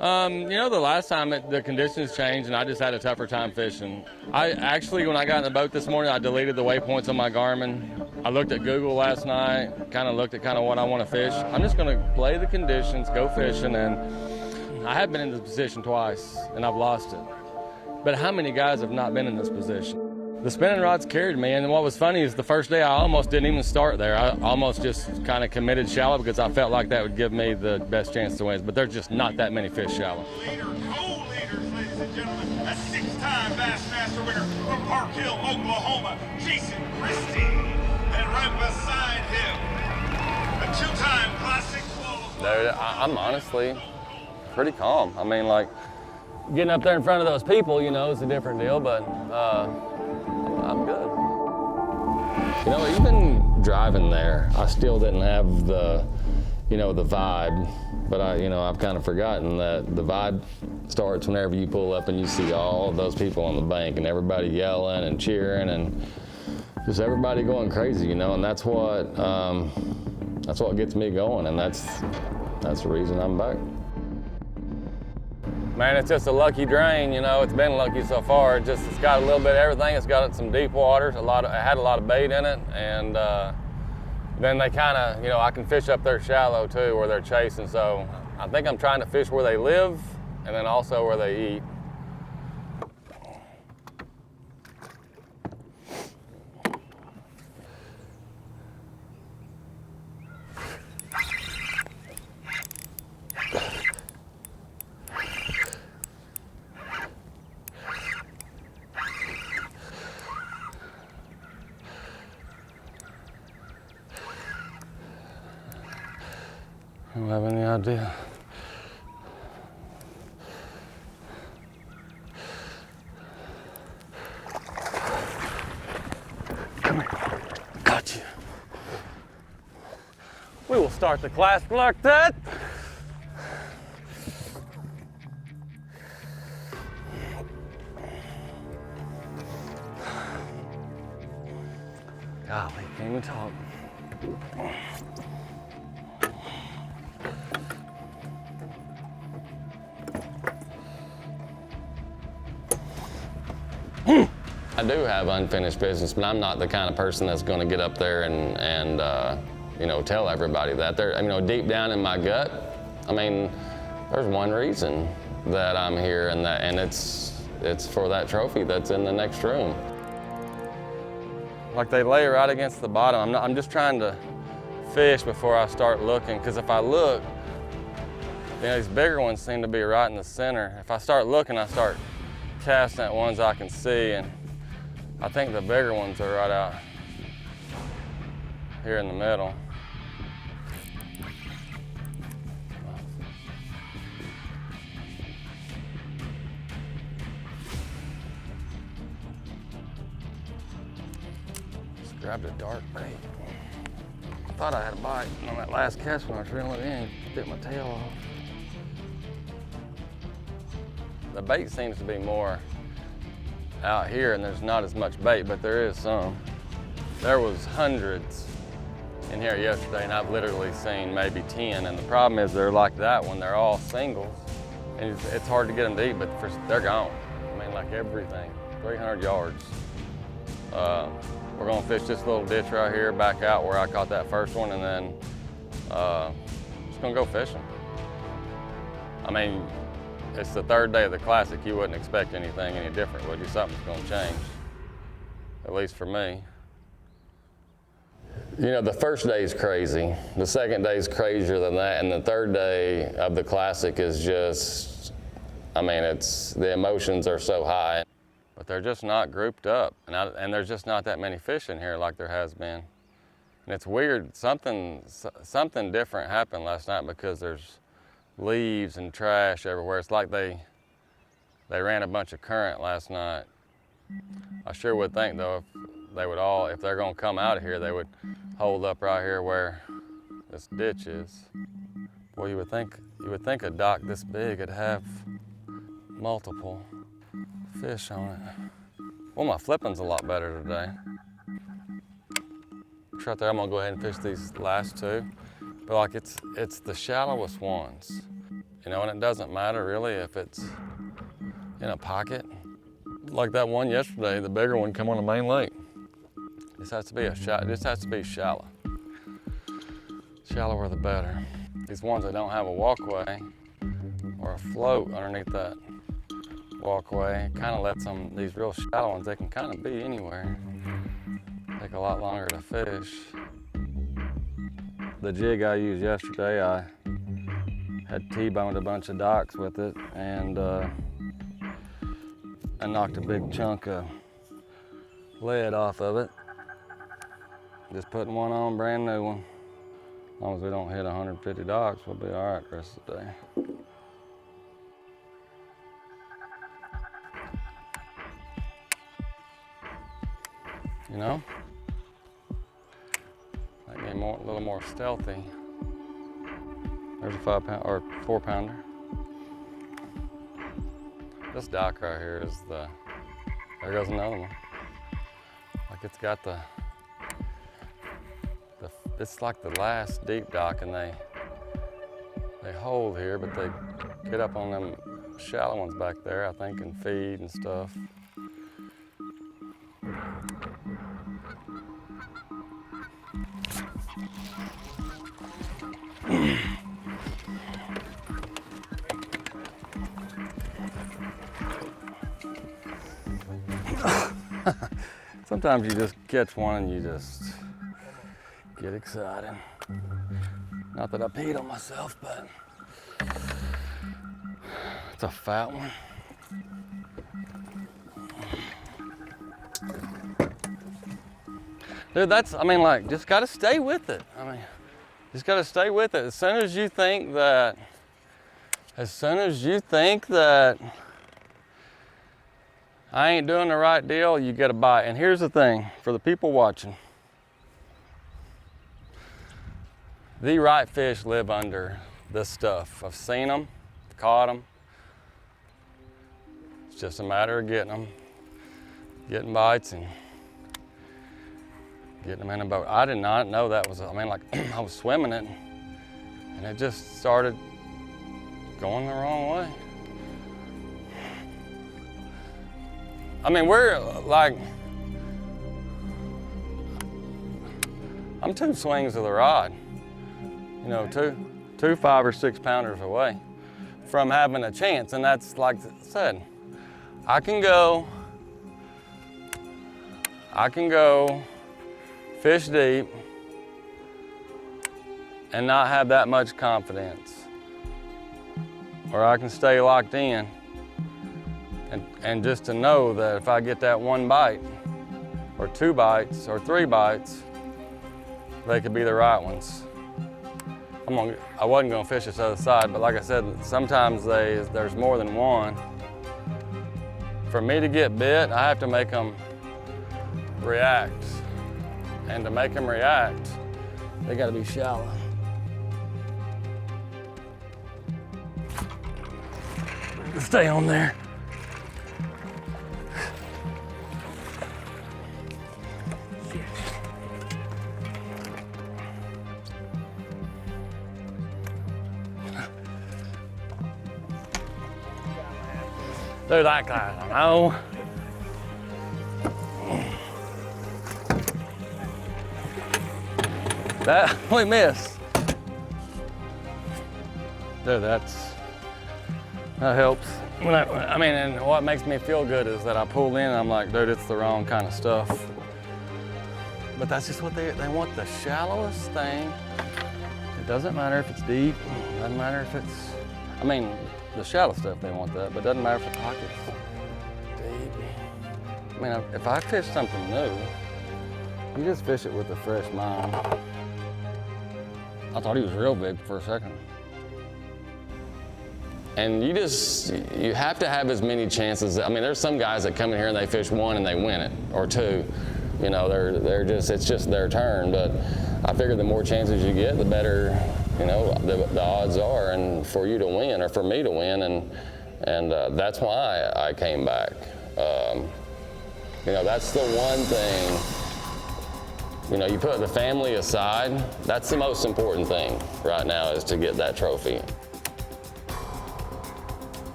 You know, the last time the conditions changed and I just had a tougher time fishing. I actually, when I got in the boat this morning, I deleted the waypoints on my Garmin. I looked at Google last night, kind of looked at what I want to fish. I'm just going to play the conditions, go fishing, and I have been in this position twice and I've lost it. But how many guys have not been in this position? The spinning rods carried me, and what was funny is the first day I almost didn't even start there. I almost just kind of committed shallow because I felt like that would give me the best chance to win, but there's just not that many fish shallow. Co-leaders, ladies and gentlemen, a 6-time Bassmaster winner from Park Hill, Oklahoma, Jason Christie. And right beside him, a 2-time Classic qualifier. Dude, I'm honestly pretty calm. I mean, like, getting up there in front of those people, you know, is a different deal, but I'm good. You know, even driving there, I still didn't have the, you know, the vibe, but I've kind of forgotten that the vibe starts whenever you pull up and you see all of those people on the bank and everybody yelling and cheering and just everybody going crazy, you know, and that's what gets me going, and that's the reason I'm back. Man, it's just a lucky drain, you know. It's been lucky so far. It's got a little bit of everything. It's got some deep waters. It had a lot of bait in it, and then they kind of, you know, I can fish up there shallow too, where they're chasing. So I think I'm trying to fish where they live, and then also where they eat. I don't have any idea. Come here. Got you. We will start the class like that. Golly, can't even talk. I do have unfinished business, but I'm not the kind of person that's going to get up there and you know, tell everybody that. You know, deep down in my gut, I mean, there's one reason that I'm here, and it's for that trophy that's in the next room. Like, they lay right against the bottom. I'm just trying to fish before I start looking, because if I look, you know, these bigger ones seem to be right in the center. If I start looking, I start casting at ones I can see, and I think the bigger ones are right out here in the middle. Just grabbed a dark bait. I thought I had a bite on that last cast when I was reeling it in, bit my tail off. The bait seems to be more out here, and there's not as much bait, but there is some. There was hundreds in here yesterday, and I've literally seen maybe 10, and the problem is they're like that when they're all singles, and it's hard to get them to eat, but they're gone. I mean, like everything, 300 yards. We're gonna fish this little ditch right here, back out where I caught that first one, and then just gonna go fishing. I mean, it's the third day of the Classic. You wouldn't expect anything any different, would you? Something's gonna change, at least for me. You know, the first day is crazy. The second day is crazier than that, and the third day of the Classic is just, I mean, the emotions are so high, but they're just not grouped up, and there's just not that many fish in here like there has been. And it's weird, something different happened last night, because there's leaves and trash everywhere. It's like they ran a bunch of current last night. I sure would think, though, if they're gonna come out of here, they would hold up right here where this ditch is. Boy, you would think a dock this big would have multiple fish on it. Well, my flipping's a lot better today. Right there, I'm gonna go ahead and fish these last two. But like, it's the shallowest ones, you know, and it doesn't matter really if it's in a pocket. Like that one yesterday, the bigger one come on the main lake. This has to be shallow. Shallower the better. These ones that don't have a walkway or a float underneath that walkway kind of lets them, these real shallow ones, they can kind of be anywhere. Take a lot longer to fish. The jig I used yesterday, I had T-boned a bunch of docks with it, and I knocked a big chunk of lead off of it. Just putting one on, brand new one. As long as we don't hit 150 docks, we'll be all right the rest of the day. You know? Make me a little more stealthy. There's a 5-pound or 4-pounder. This dock right here is there goes another one. Like it's got it's like the last deep dock, and they hold here, but they get up on them shallow ones back there, I think, and feed and stuff. Sometimes you just catch one and you just get excited. Not that I peed on myself, but it's a fat one. Dude, I mean, like, just gotta stay with it. I mean, just gotta stay with it. As soon as you think that I ain't doing the right deal, you get a bite. And here's the thing, for the people watching, the right fish live under this stuff. I've seen them, caught them. It's just a matter of getting bites and getting them in a boat. I did not know that was, I mean, like, I was swimming it and it just started going the wrong way. I mean, we're like, I'm 2 swings of the rod, you know, two 5 or 6 pounders away from having a chance. And that's, like I said, I can go fish deep and not have that much confidence, or I can stay locked in and just to know that if I get that 1 bite or 2 bites or 3 bites, they could be the right ones. I wasn't gonna fish this other side, but like I said, sometimes there's more than one. For me to get bit, I have to make them react. And to make them react, they gotta be shallow. Stay on there. Dude, that guy, I don't know. That, we missed. Dude, that helps. I mean, and what makes me feel good is that I pull in and I'm like, dude, it's the wrong kind of stuff. But that's just what they want, the shallowest thing. It doesn't matter if it's deep, it doesn't matter if it's, I mean, the shallow stuff, they want that, but it doesn't matter if the pocket's deep. I mean, if I fish something new, you just fish it with a fresh mind. I thought he was real big for a second. And you have to have as many chances. I mean, there's some guys that come in here and they fish 1 and they win it, or 2. You know, it's just their turn. But I figure the more chances you get, the better, you know, the odds are, and for you to win, or for me to win, and that's why I came back. You know, that's the one thing. You know, you put the family aside. That's the most important thing right now, is to get that trophy.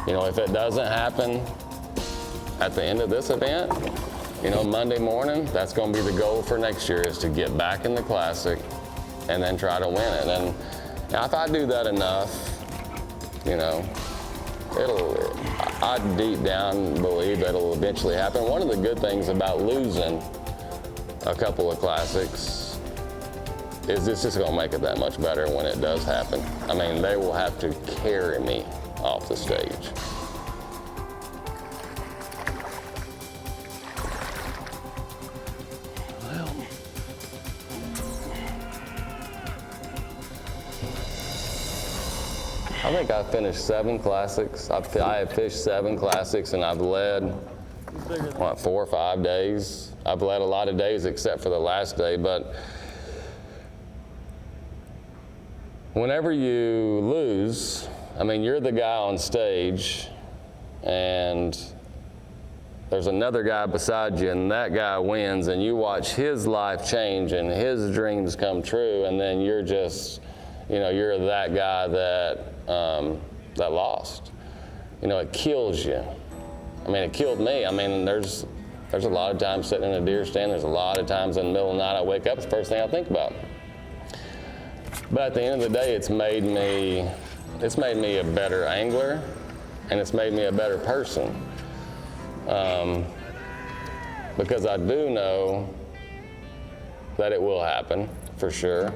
You know, if it doesn't happen at the end of this event, you know, Monday morning, that's going to be the goal for next year, is to get back in the Classic and then try to win it. And if I do that enough, you know, I deep down believe that it'll eventually happen. One of the good things about losing a couple of Classics is it's just going to make it that much better when it does happen. I mean, they will have to carry me off the stage. I think I finished 7 classics. I have fished 7 classics, and I've led, what, 4 or 5 days. I've led a lot of days except for the last day, but whenever you lose, I mean, you're the guy on stage, and there's another guy beside you, and that guy wins, and you watch his life change and his dreams come true, and then you're just, you know, you're that guy that that lost. You know, it kills you. I mean, it killed me. I mean, there's a lot of times sitting in a deer stand. There's a lot of times in the middle of the night I wake up, it's the first thing I think about. But at the end of the day, it's made me a better angler, and it's made me a better person. Because I do know that it will happen, for sure.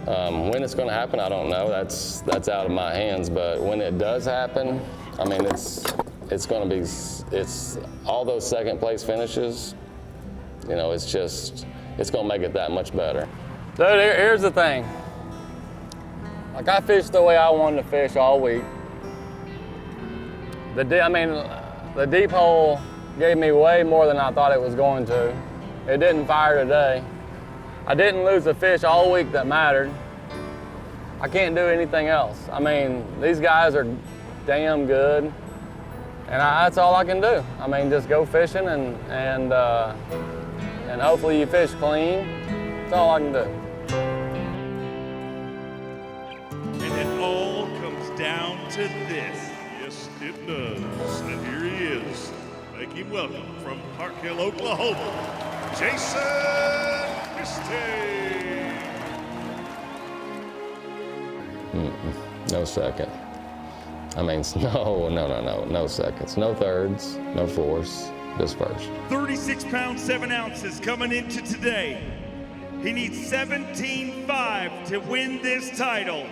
When it's going to happen, I don't know. That's out of my hands. But when it does happen, I mean, it's going to be, it's all those second place finishes. You know, it's going to make it that much better. Dude, here's the thing. Like, I fished the way I wanted to fish all week. The deep hole gave me way more than I thought it was going to. It didn't fire today. I didn't lose a fish all week that mattered. I can't do anything else. I mean, these guys are damn good, and that's all I can do. I mean, just go fishing and hopefully you fish clean. That's all I can do. And it all comes down to this. Yes, it does. And here he is. Make him welcome from Hartwell, Oklahoma, Jason Christie. No second. I mean, no seconds. No thirds, no fourths, just first. 36 pounds, 7 ounces coming into today. He needs 17.5 to win this title.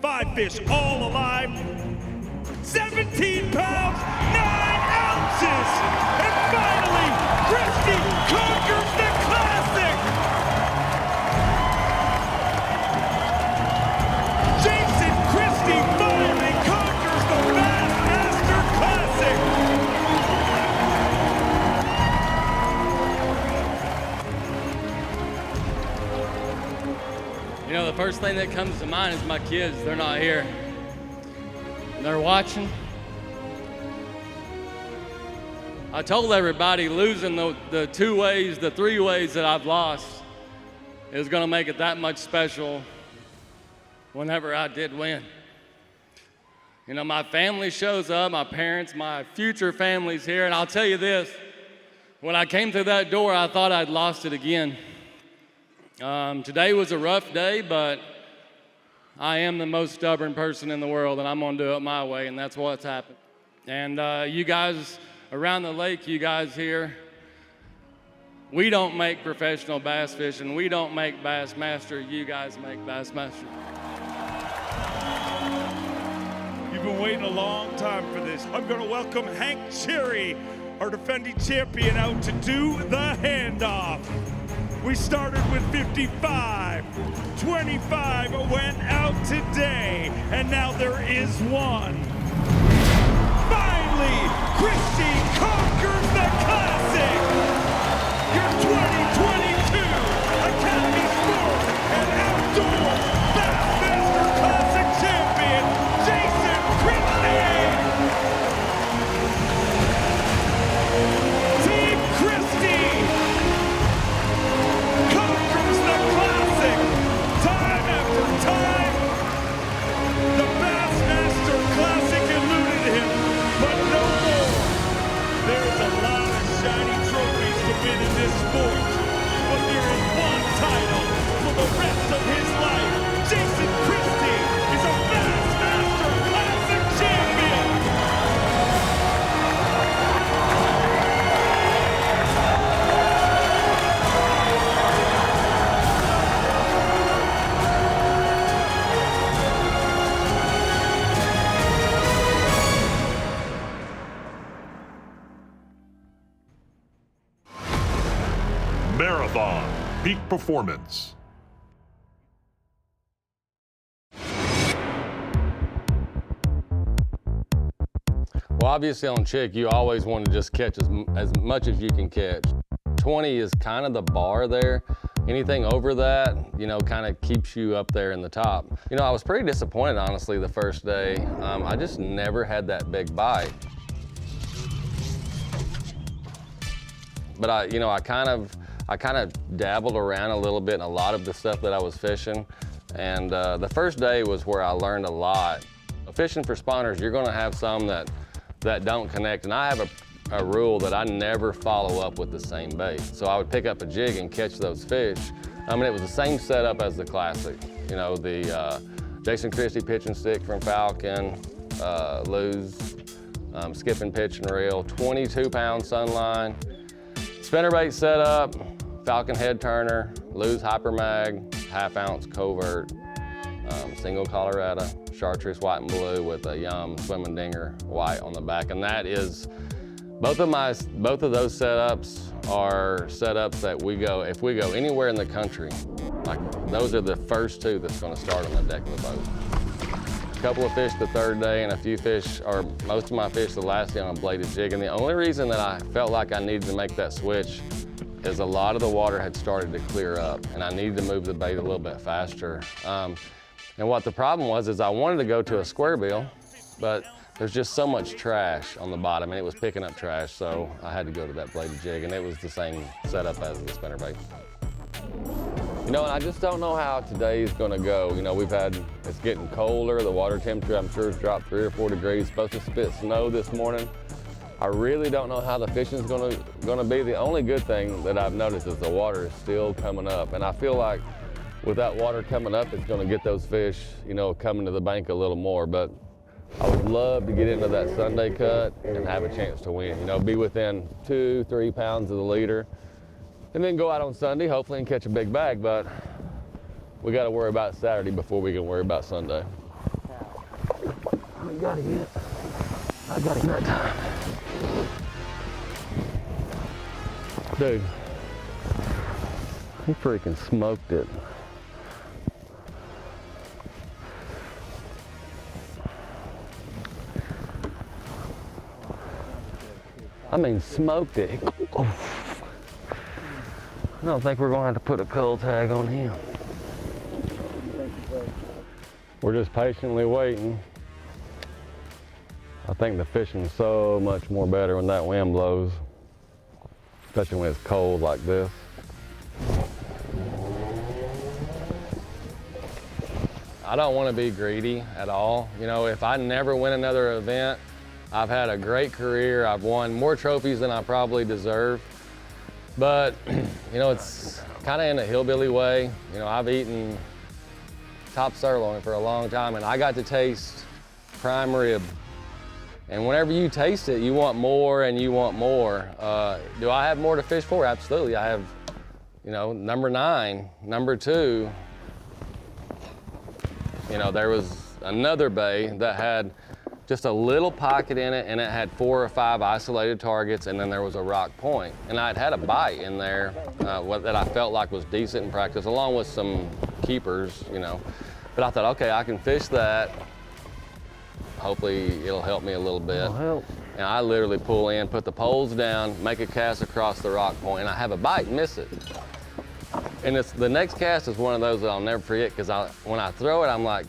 5 fish all alive. 17 pounds, 9 ounces. And finally, Christie conquers the Classic. Jason Christie finally conquers the Bassmaster Classic. You know, the first thing that comes to mind is my kids. They're not here. They're watching. I told everybody losing the 2 ways, the 3 ways that I've lost is going to make it that much special whenever I did win. You know, my family shows up, my parents, my future family's here, and I'll tell you this, when I came through that door, I thought I'd lost it again. Today was a rough day, but I am the most stubborn person in the world, and I'm going to do it my way, and that's what's happened. And you guys around the lake, you guys here, we don't make professional bass fishing. We don't make Bassmaster. You guys make Bassmaster. You've been waiting a long time for this. I'm going to welcome Hank Cherry, our defending champion, out to do the handoff. We started with 55, 25 went out today, and now there is 1. Finally, Christie conquers the Classic! Your 2022 Academy Sport and Outdoor Bassmaster Classic champion, Jason Christie! Team Christie conquers the Classic time after time. The Bassmaster Classic eluded him, but no more. There's a lot of shiny trophies to win in this sport, but there is 1 title for the rest of his life. Jason Christie is a Bassmaster Classic champion. Marathon Peak Performance. Well, obviously on Chick, you always want to just catch as much as you can catch. 20 is kind of the bar there. Anything over that, you know, kind of keeps you up there in the top. You know, I was pretty disappointed, honestly, the first day. I just never had that big bite. But I kind of dabbled around a little bit in a lot of the stuff that I was fishing. And the first day was where I learned a lot. Fishing for spawners, you're gonna have some that don't connect. And I have a rule that I never follow up with the same bait. So I would pick up a jig and catch those fish. I mean, it was the same setup as the Classic. You know, the Jason Christie pitch and stick from Falcon, Lou's skipping pitch and reel, 22-pound sunline, spinnerbait setup, Falcon head turner, Lou's hyper mag, half-ounce covert, single Colorado, chartreuse white and blue with a Yum swimming dinger white on the back. And that is, both of those setups are setups that if we go anywhere in the country, like those are the first two that's gonna start on the deck of the boat. A couple of fish the third day and a few fish, or most of my fish the last day on a bladed jig. And the only reason that I felt like I needed to make that switch is a lot of the water had started to clear up and I needed to move the bait a little bit faster. And what the problem was is I wanted to go to a square bill, but there's just so much trash on the bottom and it was picking up trash, so I had to go to that bladed jig, and it was the same setup as the spinnerbait. You know, and I just don't know how today's gonna go. You know, it's getting colder, the water temperature I'm sure has dropped 3 or 4 degrees, supposed to spit snow this morning. I really don't know how the fishing's gonna be. The only good thing that I've noticed is the water is still coming up, and I feel like with that water coming up, it's gonna get those fish, you know, coming to the bank a little more. But I would love to get into that Sunday cut and have a chance to win. You know, be within 2-3 pounds of the leader, and then go out on Sunday, hopefully, and catch a big bag. But we got to worry about Saturday before we can worry about Sunday. I got him that time. Dude, he freaking smoked it. I mean, smoked it. I don't think we're gonna have to put a cold tag on him. We're just patiently waiting. I think the fishing's so much more better when that wind blows, especially when it's cold like this. I don't want to be greedy at all. You know, if I never win another event, I've had a great career. I've won more trophies than I probably deserve. But, you know, it's kind of in a hillbilly way. You know, I've eaten top sirloin for a long time, and I got to taste prime rib. And whenever you taste it, you want more and you want more. Do I have more to fish for? Absolutely. I have, you know, number 9, number 2. You know, there was another bay that had just a little pocket in it, and it had 4 or 5 isolated targets, and then there was a rock point. And I'd had a bite in there that I felt like was decent in practice, along with some keepers, you know. But I thought, okay, I can fish that. Hopefully it'll help me a little bit. It'll help. And I literally pull in, put the poles down, make a cast across the rock point, and I have a bite and miss it. And the next cast is one of those that I'll never forget, because when I throw it, I'm like,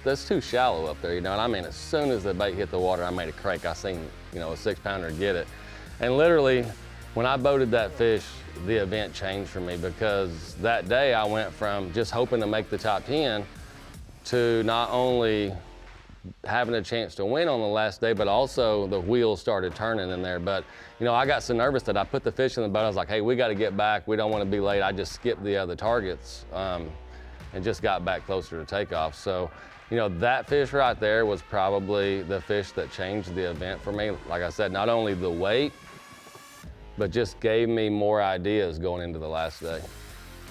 that's too shallow up there, you know. And I mean, as soon as the bait hit the water, I made a crank. I seen, you know, a 6-pounder get it. And literally, when I boated that fish, the event changed for me, because that day I went from just hoping to make the top 10 to not only having a chance to win on the last day, but also the wheels started turning in there. But, you know, I got so nervous that I put the fish in the boat. I was like, hey, we got to get back. We don't want to be late. I just skipped the other targets and just got back closer to takeoff. So, you know, that fish right there was probably the fish that changed the event for me. Like I said, not only the weight, but just gave me more ideas going into the last day.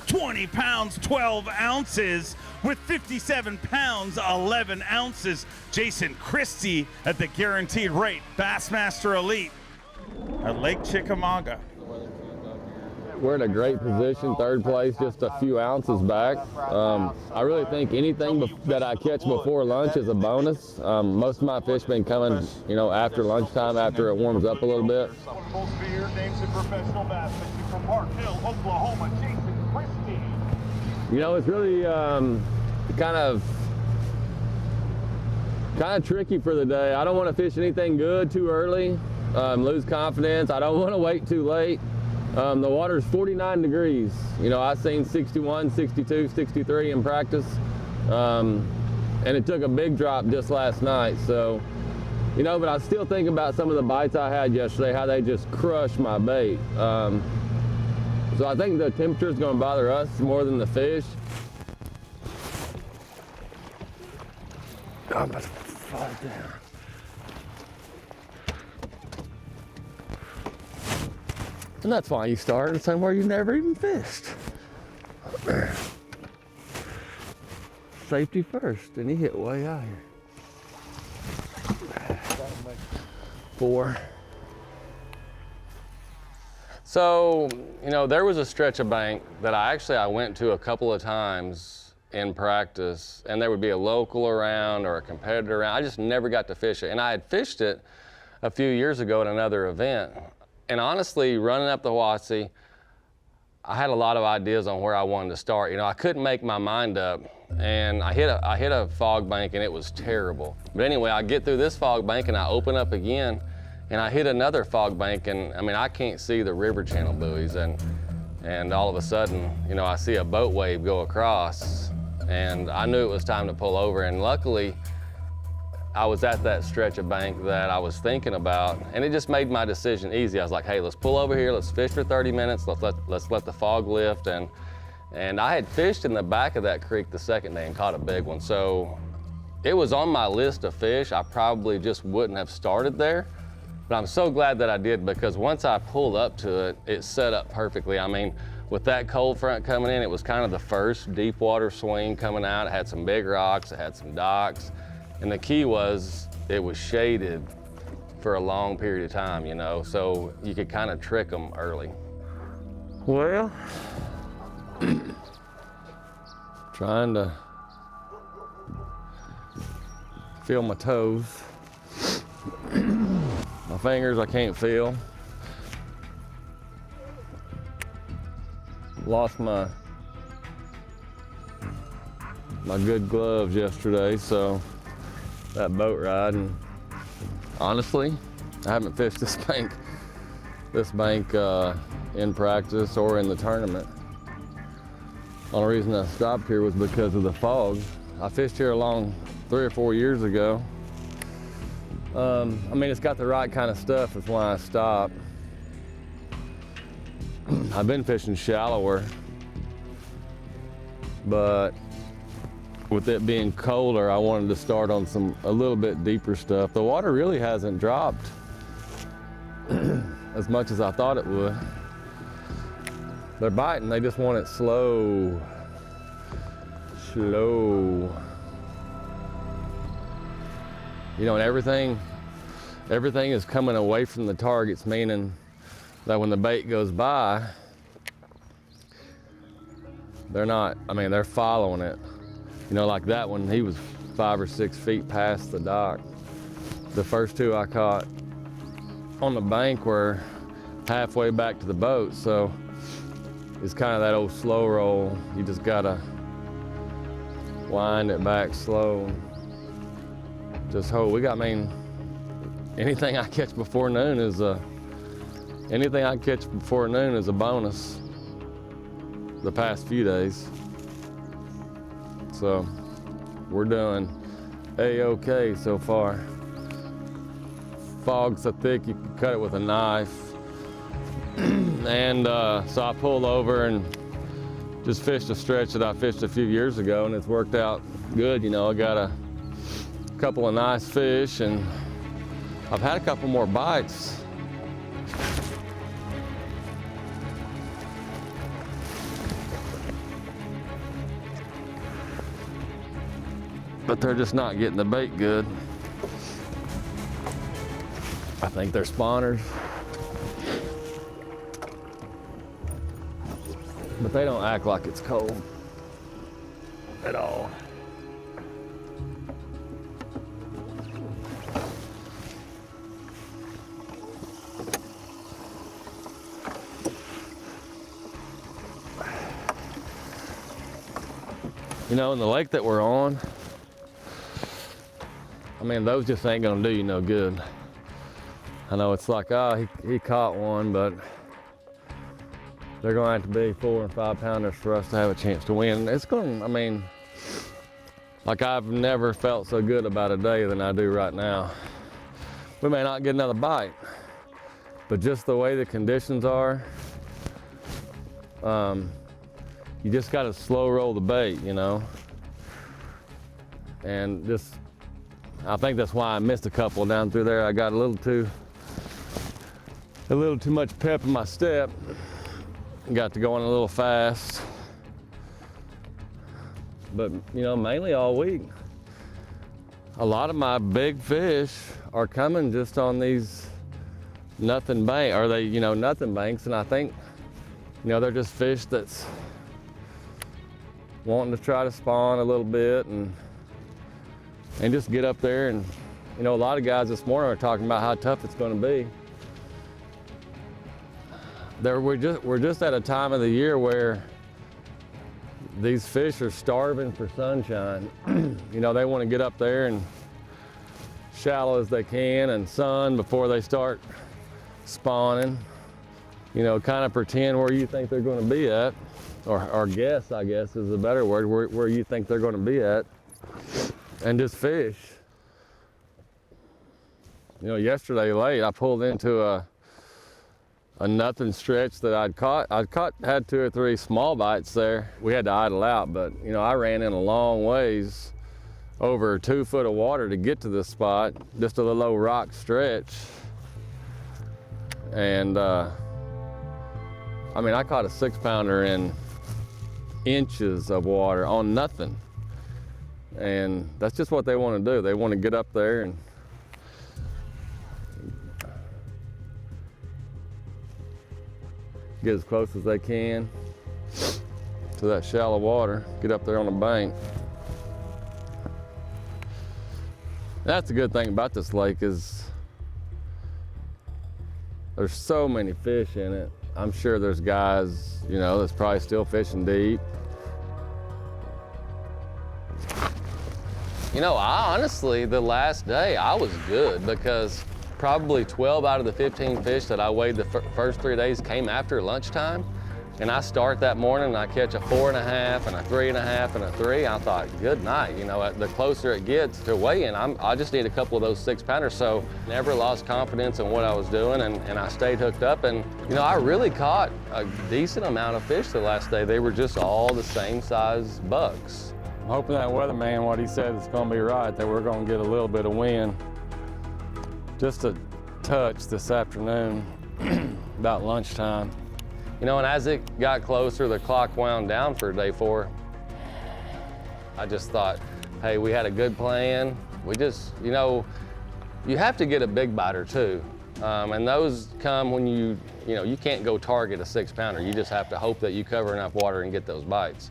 20 pounds, 12 ounces, with 57 pounds, 11 ounces. Jason Christie at the guaranteed rate, Bassmaster Elite at Lake Chickamauga. we're in a great position, third place, just a few ounces back. I really think anything that I catch before lunch is a bonus. Most of my fish been coming, you know, after lunchtime, after it warms up a little bit. You know, it's really kind of tricky for the day. I don't want to fish anything good too early, lose confidence. I don't want to wait too late. The water's 49 degrees. You know, I've seen 61, 62, 63 in practice. And it took a big drop just last night. So, you know, but I still think about some of the bites I had yesterday, how they just crushed my bait. So I think the temperature is going to bother us more than the fish. I'm about to fall down. And that's why you started somewhere you never even fished. Safety first, and he hit way out here. 4. So, you know, there was a stretch of bank that I went to a couple of times in practice, and there would be a local around or a competitor around. I just never got to fish it. And I had fished it a few years ago at another event. And honestly, running up the Wassee, I had a lot of ideas on where I wanted to start. You know, I couldn't make my mind up, and I hit a fog bank, and it was terrible. But anyway, I get through this fog bank, and I open up again, and I hit another fog bank, and I mean, I can't see the river channel buoys, and all of a sudden, you know, I see a boat wave go across, and I knew it was time to pull over, and luckily, I was at that stretch of bank that I was thinking about, and it just made my decision easy. I was like, hey, let's pull over here, let's fish for 30 minutes, let's let the fog lift, and I had fished in the back of that creek the second day and caught a big one, so it was on my list of fish. I probably just wouldn't have started there, but I'm so glad that I did, because once I pulled up to it, it set up perfectly. I mean, with that cold front coming in, it was kind of the first deep water swing coming out. It had some big rocks, it had some docks, and the key was it was shaded for a long period of time, you know, so you could kind of trick them early. Well, trying to feel my toes. My fingers I can't feel. Lost my good gloves yesterday, so that boat ride, and honestly, I haven't fished this bank in practice or in the tournament. The only reason I stopped here was because of the fog. I fished here along 3 or 4 years ago. I mean, it's got the right kind of stuff, that's why I stopped. I've been fishing shallower, but with it being colder, I wanted to start on a little bit deeper stuff. The water really hasn't dropped as much as I thought it would. They're biting, they just want it slow. You know, and everything is coming away from the targets, meaning that when the bait goes by, they're following it. You know, like that one, he was 5 or 6 feet past the dock. The first 2 I caught on the bank were halfway back to the boat, so it's kind of that old slow roll. You just gotta wind it back slow. Just hold. Anything I catch before noon is a bonus the past few days. So we're doing A-okay so far. Fog's so thick you can cut it with a knife. And so I pulled over and just fished a stretch that I fished a few years ago, and it's worked out good. You know, I got a couple of nice fish, and I've had a couple more bites. But they're just not getting the bait good. I think they're spawners. but they don't act like it's cold at all. You know, in the lake that we're on, I mean, those just ain't gonna do you no good. I know it's like, oh, he caught one, but they're gonna have to be 4 and 5 pounders for us to have a chance to win. It's gonna, I mean, like I've never felt so good about a day than I do right now. We may not get another bite, but just the way the conditions are, you just gotta slow roll the bait, you know? And just, I think that's why I missed a couple down through there. I got a little too much pep in my step. Got to going a little fast. But, you know, mainly all week, a lot of my big fish are coming just on these nothing bank, or nothing banks, and I think, you know, they're just fish that's wanting to try to spawn a little bit and just get up there. And, you know, a lot of guys this morning are talking about how tough it's going to be. We're just at a time of the year where these fish are starving for sunshine. You know, they want to get up there and shallow as they can and sun before they start spawning. You know, kind of pretend where you think they're going to be at, or guess, I guess is a better word, where you think they're going to be at, and just fish. You know, yesterday late, I pulled into a nothing stretch that had 2 or 3 small bites there. We had to idle out, but you know, I ran in a long ways over 2 foot of water to get to this spot, just a little old rock stretch. And I mean, I caught a 6-pounder in inches of water on nothing. And that's just what they want to do. They want to get up there and get as close as they can to that shallow water, get up there on the bank. That's the good thing about this lake is there's so many fish in it. I'm sure there's guys, you know, that's probably still fishing deep. You know, honestly, the last day I was good because probably 12 out of the 15 fish that I weighed the first 3 days came after lunchtime. And I start that morning and I catch a 4.5 and a 3.5 and a 3. I thought, good night. You know, the closer it gets to weigh-in, I just need a couple of those 6-pounders. So never lost confidence in what I was doing, and I stayed hooked up. And, you know, I really caught a decent amount of fish the last day. They were just all the same size bucks. I'm hoping that weatherman, what he said is gonna be right, that we're gonna get a little bit of wind. Just a touch this afternoon, about lunchtime. You know, and as it got closer, the clock wound down for day 4. I just thought, hey, we had a good plan. We just, you know, you have to get a big biter too. And those come when you can't go target a 6-pounder. You just have to hope that you cover enough water and get those bites.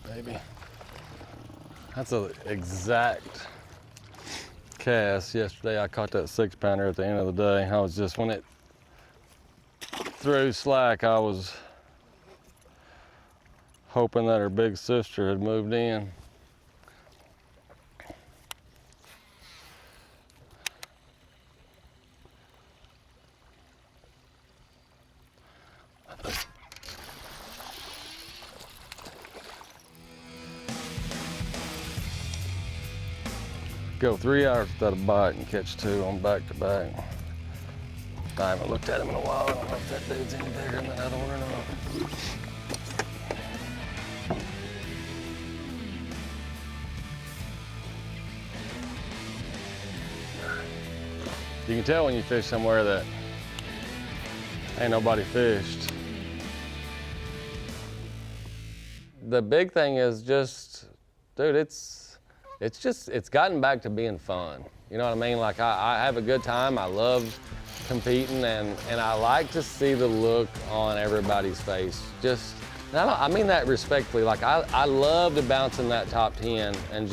Baby, that's an exact cast. Yesterday I caught that 6-pounder at the end of the day. I was just, when it threw slack, I was hoping that her big sister had moved in. Go 3 hours without a bite and catch 2 on back-to-back. I haven't looked at him in a while. I don't know if that dude's any bigger than that other one or not. You can tell when you fish somewhere that ain't nobody fished. The big thing is just, dude, it's gotten back to being fun. You know what I mean? Like I have a good time. I love competing, and I like to see the look on everybody's face. And I mean that respectfully. Like I love to bounce in that top 10, and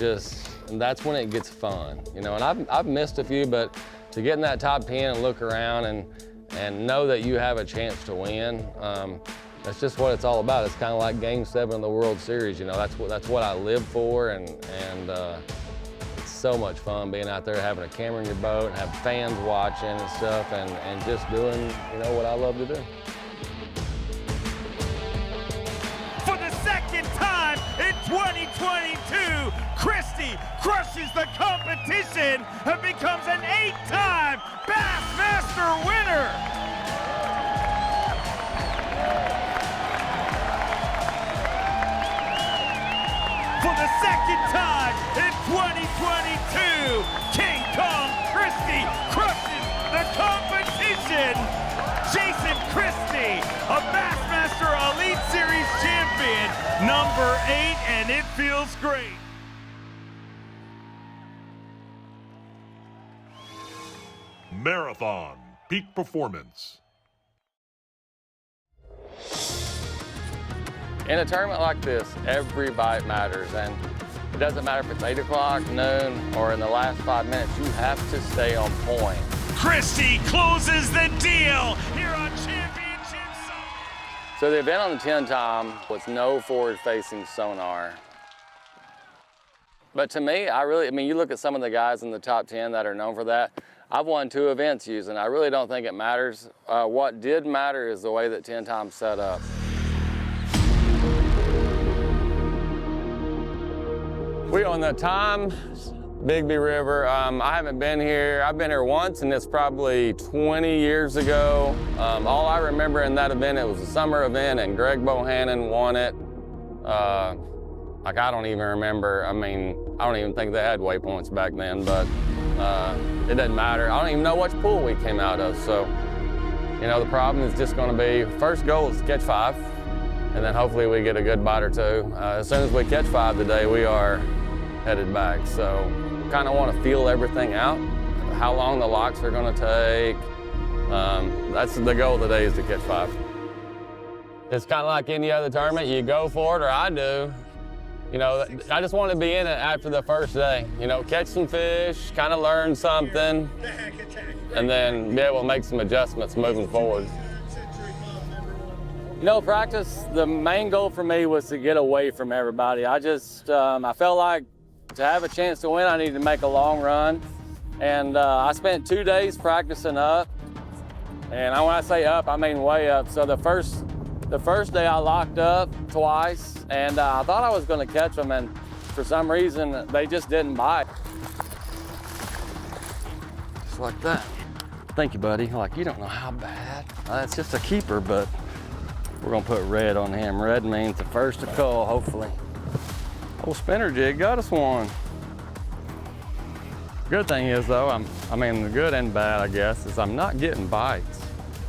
that's when it gets fun, you know. And I've missed a few, but to get in that top 10 and look around and know that you have a chance to win, that's just what it's all about. It's kind of like Game 7 of the World Series, you know. That's what I live for, and it's so much fun being out there, having a camera in your boat, and have fans watching and stuff, and just doing, you know, what I love to do. For the second time in 2022, Christie crushes the competition and becomes an 8-time Bassmaster winner. For the second time in 2022, King Kong Christie crushes the competition. Jason Christie, a Bassmaster Elite Series champion, number 8, and it feels great. Marathon Peak Performance. In a tournament like this, every bite matters, and it doesn't matter if it's 8 o'clock, noon, or in the last 5 minutes, you have to stay on point. Christie closes the deal here on Championship Sunday. So the event on the 10 time was no forward-facing sonar. But to me, I mean, you look at some of the guys in the top 10 that are known for that. I've won 2 events using. I really don't think it matters. What did matter is the way that 10 times set up. We on the Tombigbee River. I haven't been here. I've been here once, and it's probably 20 years ago. All I remember in that event, it was a summer event, and Greg Bohannon won it. Like, I don't even remember. I mean, I don't even think they had waypoints back then, but it doesn't matter. I don't even know which pool we came out of. So, you know, the problem is just going to be, first goal is to catch 5, and then hopefully we get a good bite or 2. As soon as we catch 5 today, we are headed back. So, kind of want to feel everything out, how long the locks are going to take. That's the goal today, is to catch 5. It's kind of like any other tournament. You go for it, or I do. You know, I just want to be in it after the first day. You know, catch some fish, kind of learn something, and then be able to make some adjustments moving forward. You know, practice, the main goal for me was to get away from everybody. I felt like to have a chance to win, I needed to make a long run. And I spent 2 days practicing up. And when I say up, I mean way up. So the first day I locked up twice, and I thought I was going to catch them, and for some reason they just didn't bite. Just like that. Thank you, buddy. Like, you don't know how bad. It's just a keeper, but we're going to put red on him. Red means the first to call, hopefully. Old spinner jig got us one. Good thing is, though, I mean, the good and bad, I guess, is I'm not getting bites.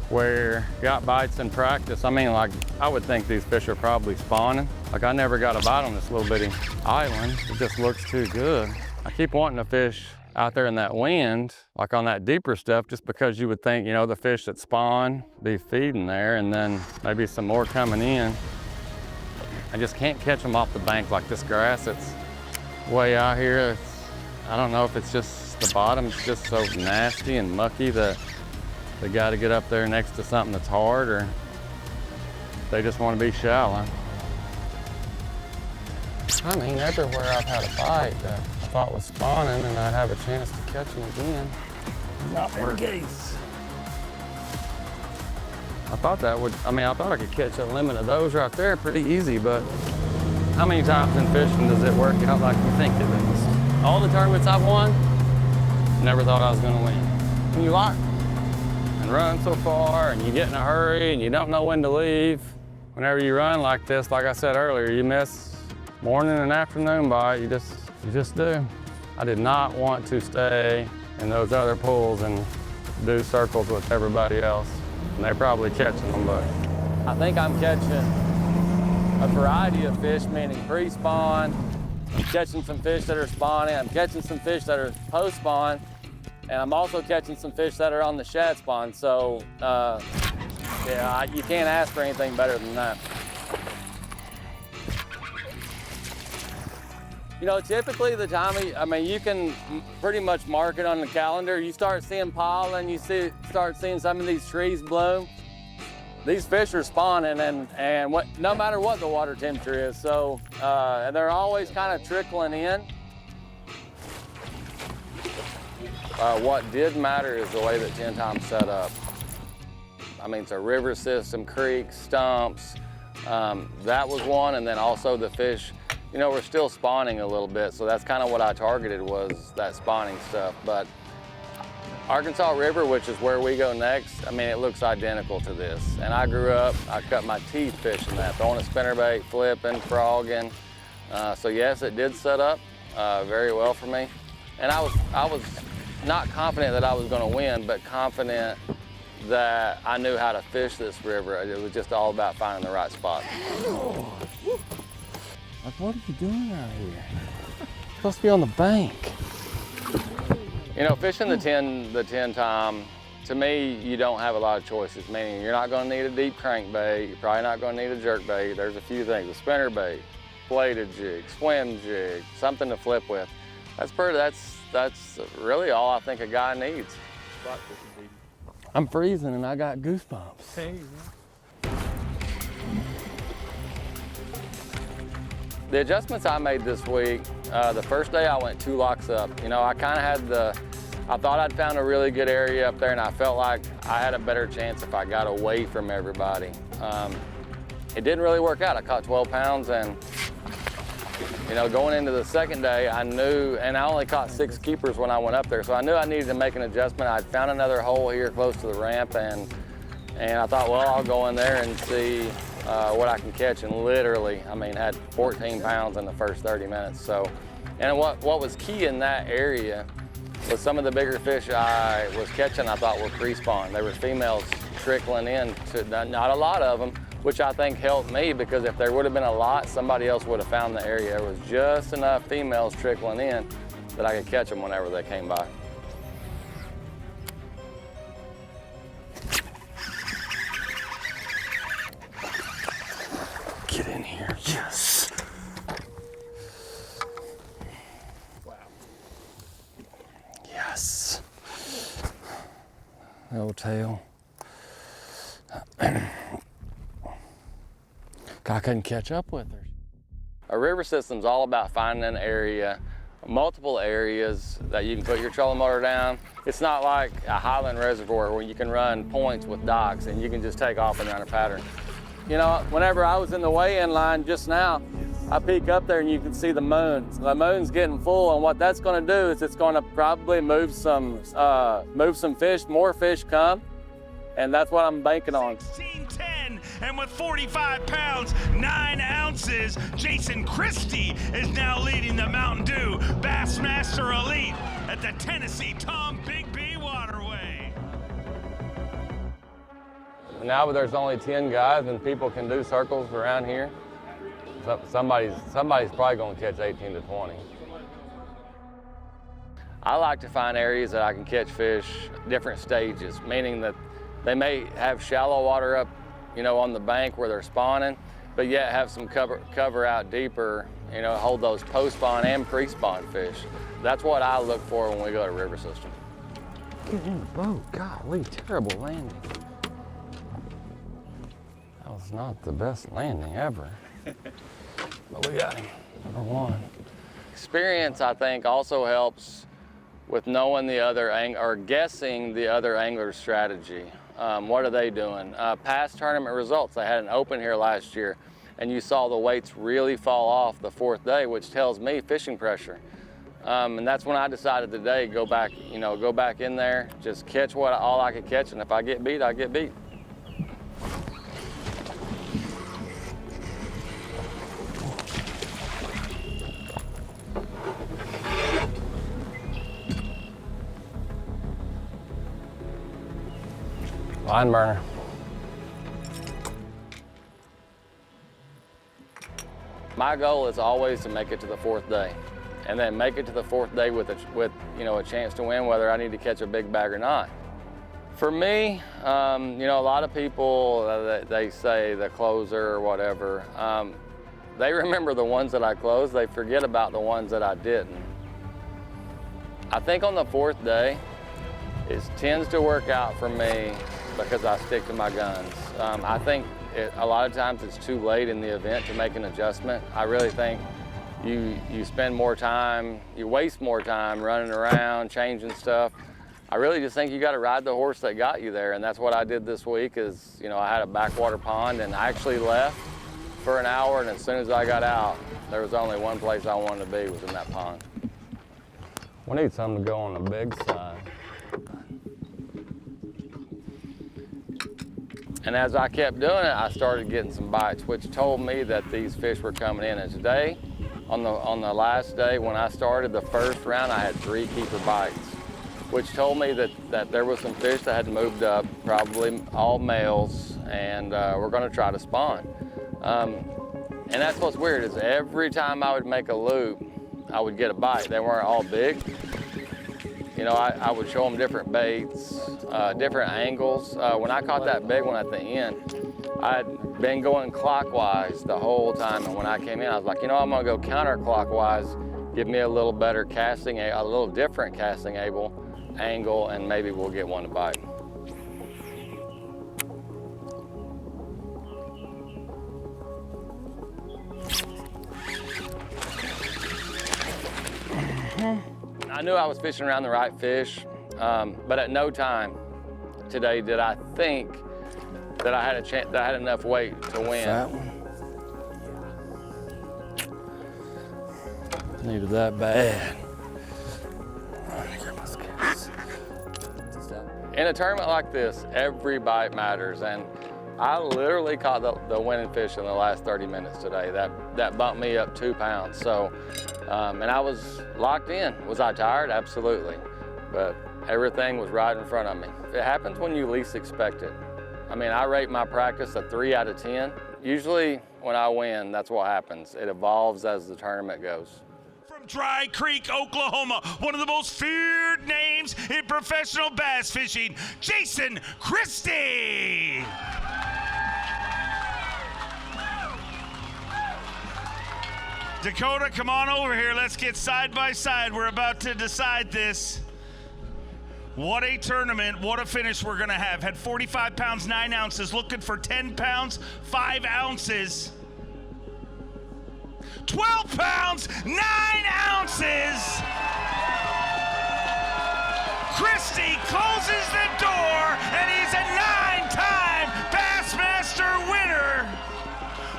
Where got bites in practice, I mean, like, I would think these fish are probably spawning. Like, I never got a bite on this little bitty island. It just looks too good. I keep wanting to fish out there in that wind, like on that deeper stuff, just because you would think, you know, the fish that spawn be feeding there, and then maybe some more coming in. I just can't catch them off the bank like this grass. It's way out here. I don't know if it's just the bottom's just so nasty and mucky that they got to get up there next to something that's hard, or they just want to be shallow. I mean, everywhere I've had a bite that I thought was spawning and I'd have a chance to catch them again. Not their case. I thought I could catch a limit of those right there pretty easy, but how many times in fishing does it work out like you think it does? All the tournaments I've won, never thought I was gonna win. When you lock and run so far and you get in a hurry and you don't know when to leave, whenever you run like this, like I said earlier, you miss morning and afternoon bite, you just do. I did not want to stay in those other pools and do circles with everybody else. And they're probably catching them, but I think I'm catching a variety of fish, meaning pre-spawn. I'm catching some fish that are spawning. I'm catching some fish that are post-spawn. And I'm also catching some fish that are on the shad spawn. So, yeah, you can't ask for anything better than that. You know, typically the time, you can pretty much mark it on the calendar. You start seeing pollen, you start seeing some of these trees bloom. These fish are spawning, and no matter what the water temperature is. So, and they're always kind of trickling in. What did matter is the way that 10 times set up. I mean, it's a river system, creeks, stumps. That was one, and then also the fish. You know, we're still spawning a little bit, so that's kind of what I targeted, was that spawning stuff. But Arkansas River, which is where we go next, I mean, it looks identical to this. And I grew up, I cut my teeth fishing that, throwing a spinnerbait, flipping, frogging. So yes, it did set up very well for me. And I was not confident that I was going to win, but confident that I knew how to fish this river. It was just all about finding the right spot. Like, what are you doing out here? You're supposed to be on the bank. You know, fishing the 10 time, to me, you don't have a lot of choices, meaning you're not going to need a deep crankbait, you're probably not going to need a jerkbait. There's a few things, a spinnerbait, bladed jig, swim jig, something to flip with. That's really all I think a guy needs. I'm freezing and I got goosebumps. Hey. The adjustments I made this week, the first day I went 2 locks up. You know, I kind of had I thought I'd found a really good area up there, and I felt like I had a better chance if I got away from everybody. It didn't really work out. I caught 12 pounds, and you know, going into the second day, I knew, and I only caught 6 keepers when I went up there, so I knew I needed to make an adjustment. I'd found another hole here close to the ramp, and I thought, well, I'll go in there and see what I can catch, and literally, I mean, had 14 pounds in the first 30 minutes. So, and what was key in that area was some of the bigger fish I was catching, I thought were pre-spawn. There were females trickling in, not a lot of them, which I think helped me, because if there would have been a lot, somebody else would have found the area. There was just enough females trickling in that I could catch them whenever they came by. Get in here, yes. Wow. Yes. The old tail. I couldn't catch up with her. A river system's all about finding an area, multiple areas that you can put your trolling motor down. It's not like a highland reservoir where you can run points with docks and you can just take off and run a pattern. You know, whenever I was in the weigh-in line just now, I peek up there and you can see the moon. The moon's getting full, and what that's going to do is it's going to probably move some fish, more fish come, and that's what I'm banking on. 16-10, and with 45 pounds, 9 ounces, Jason Christie is now leading the Mountain Dew Bassmaster Elite at the Tennessee Tombigbee Waterway. Now there's only 10 guys and people can do circles around here. Somebody's probably going to catch 18 to 20. I like to find areas that I can catch fish different stages, meaning that they may have shallow water up, you know, on the bank where they're spawning, but yet have some cover out deeper, you know, hold those post-spawn and pre-spawn fish. That's what I look for when we go to river system. Get in the boat, golly, terrible landing. That was not the best landing ever. But we got him, number one. Experience, I think, also helps with knowing the other or guessing the other angler's strategy. What are they doing? Past tournament results. They had an open here last year, and you saw the weights really fall off the 4th day, which tells me fishing pressure. And that's when I decided today, go back in there, just catch all I could catch, and if I get beat, I get beat. Line burner. My goal is always to make it to the 4th day. and then make it to the 4th day with you know, a chance to win, whether I need to catch a big bag or not. For me, you know, a lot of people, they say the closer or whatever, they remember the ones that I closed, they forget about the ones that I didn't. I think on the 4th day, it tends to work out for me because I stick to my guns. I think a lot of times it's too late in the event to make an adjustment. I really think you spend more time, you waste more time running around, changing stuff. I really just think you got to ride the horse that got you there, and that's what I did this week. Is, you know, I had a backwater pond, and I actually left for an hour, and as soon as I got out, there was only one place I wanted to be, was in that pond. We need something to go on the big side. And as I kept doing it, I started getting some bites, which told me that these fish were coming in. And today, on the last day, when I started the first round, I had 3 keeper bites, which told me that there was some fish that had moved up, probably all males, and we're gonna try to spawn. And that's what's weird, is every time I would make a loop, I would get a bite. They weren't all big. You know, I would show them different baits, different angles. When I caught that big one at the end, I'd been going clockwise the whole time, and when I came in, I was like, you know, I'm gonna go counterclockwise, give me a little better casting, a little different casting angle, and maybe we'll get one to bite. I knew I was fishing around the right fish, but at no time today did I think that I had a chance, that I had enough weight to win. That one. Needed that bad. In a tournament like this, every bite matters, and I literally caught the winning fish in the last 30 minutes today. That bumped me up 2 pounds. So, and I was locked in. Was I tired? Absolutely. But everything was right in front of me. It happens when you least expect it. I mean, I rate my practice a 3 out of 10. Usually when I win, that's what happens. It evolves as the tournament goes. From Dry Creek, Oklahoma, one of the most feared names in professional bass fishing, Jason Christie. Dakota, come on over here. Let's get side by side. We're about to decide this. What a tournament, what a finish we're gonna have. Had 45 pounds, 9 ounces, looking for 10 pounds, 5 ounces. 12 pounds, 9 ounces. Christie closes the door, and he's a 9-time Bassmaster winner.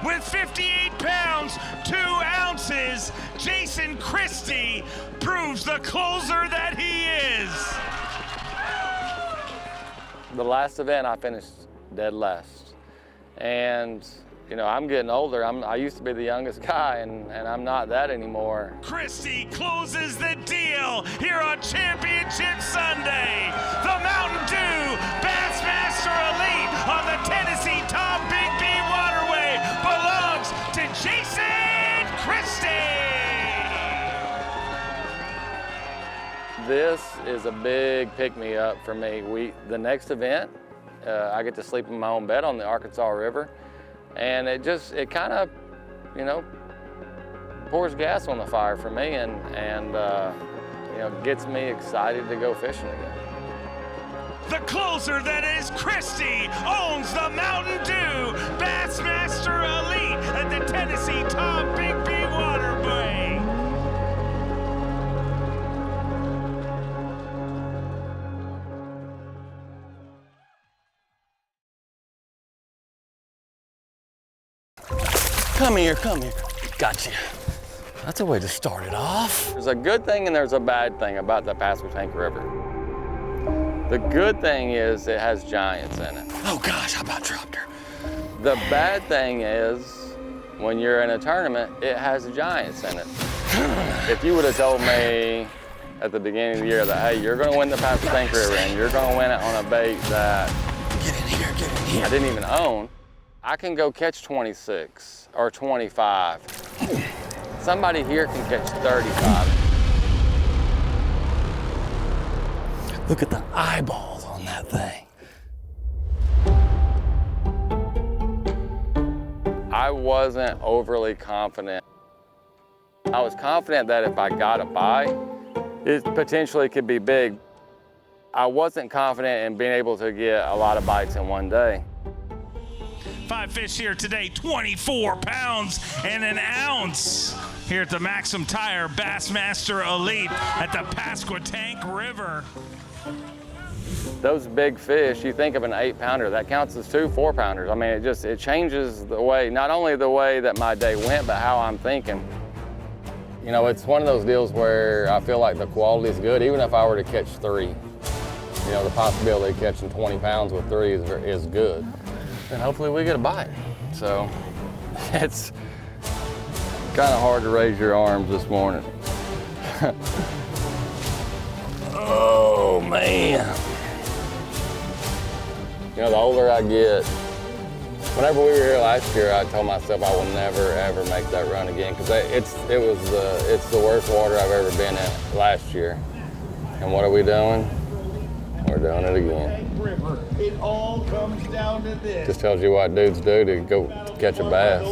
With 58 pounds, 2 ounces, Jason Christie proves the closer that he is. The last event, I finished dead last. And, you know, I'm getting older. I used to be the youngest guy, and I'm not that anymore. Christie closes the deal here on Championship Sunday. The Mountain Dew Bassmaster Elite on the Tennessee Tombigbee Waterway belongs to Jason Christie. This is a big pick-me-up for me. The next event, I get to sleep in my own bed on the Arkansas River, and it kind of, you know, pours gas on the fire for me, and you know, gets me excited to go fishing again. The closer that is Christie owns the Mountain Dew Bassmaster Elite at the Tennessee Tombigbee Waterway. Come here. Gotcha. That's a way to start it off. There's a good thing and there's a bad thing about the Pasquotank River. The good thing is it has giants in it. Oh gosh, I about dropped her. The bad thing is when you're in a tournament, it has giants in it. If you would have told me at the beginning of the year that, hey, you're gonna win the Pasquotank River and you're gonna win it on a bait that I didn't even own, I can go catch 26 or 25. Somebody here can catch 35. Look at the eyeballs on that thing. I wasn't overly confident. I was confident that if I got a bite, it potentially could be big. I wasn't confident in being able to get a lot of bites in one day. 5 fish here today, 24 pounds and an ounce here at the Maxim Tire Bassmaster Elite at the Pasquotank River. Those big fish, you think of an 8-pounder, that counts as 2 4-pounders. I mean, it changes the way, not only the way that my day went, but how I'm thinking. You know, it's one of those deals where I feel like the quality is good, even if I were to catch 3. You know, the possibility of catching 20 pounds with 3 is good. And hopefully we get a bite. So it's kind of hard to raise your arms this morning. Oh, man. You know, the older I get, whenever we were here last year, I told myself I will never, ever make that run again, because it's the worst water I've ever been in last year. And what are we doing? We're doing it again. River. It all comes down to this. Just tells you what dudes do to go catch a bass.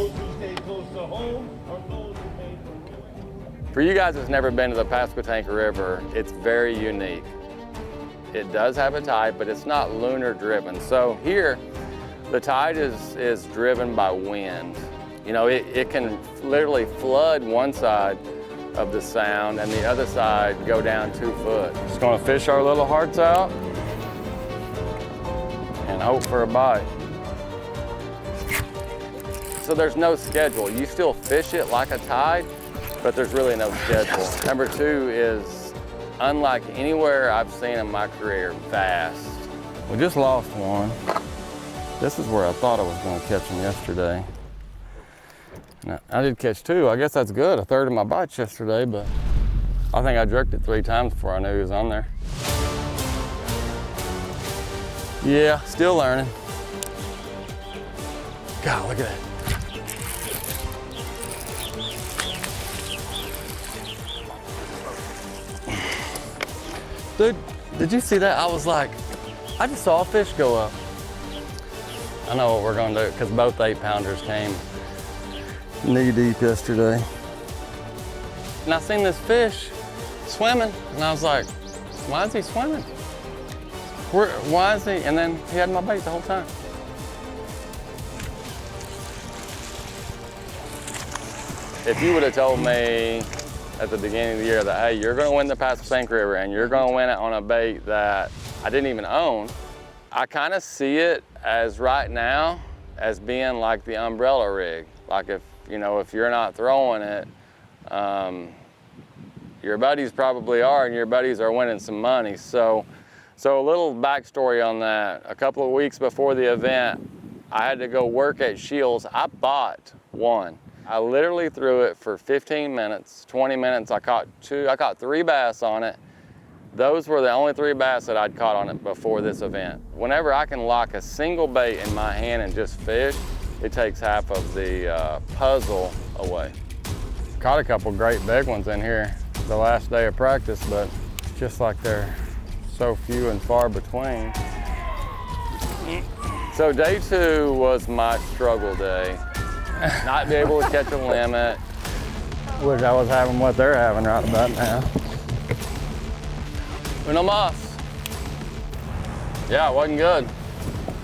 For you guys that's never been to the Pasquotank River, it's very unique. It does have a tide, but it's not lunar driven. So here, the tide is driven by wind. You know, it can literally flood one side of the sound and the other side go down 2 foot. Just gonna fish our little hearts out and hope for a bite. So there's no schedule. You still fish it like a tide, but there's really no schedule. Number 2 is, unlike anywhere I've seen in my career, vast. We just lost one. This is where I thought I was gonna catch him yesterday. Now, I did catch 2. I guess that's good. 1/3 of my bites yesterday, but I think I jerked it 3 times before I knew he was on there. Yeah, still learning. God, look at that. Dude, did you see that? I was like, I just saw a fish go up. I know what we're gonna do, because both 8-pounders came knee deep yesterday. And I seen this fish swimming, and I was like, why is he swimming? Why is he? And then he had my bait the whole time. If you would have told me at the beginning of the year that, hey, you're gonna win the Pasquotank River and you're gonna win it on a bait that I didn't even own, I kind of see it as right now as being like the umbrella rig. Like if you're not throwing it, your buddies probably are, and your buddies are winning some money. So a little backstory on that. A couple of weeks before the event, I had to go work at Shields. I bought one. I literally threw it for 15 minutes, 20 minutes. I caught 3 bass on it. Those were the only 3 bass that I'd caught on it before this event. Whenever I can lock a single bait in my hand and just fish, it takes half of the puzzle away. Caught a couple great big ones in here the last day of practice, but just like they're so few and far between. So day 2 was my struggle day. Not be able to catch a limit. Wish I was having what they're having right about now. Uno más. Yeah, it wasn't good.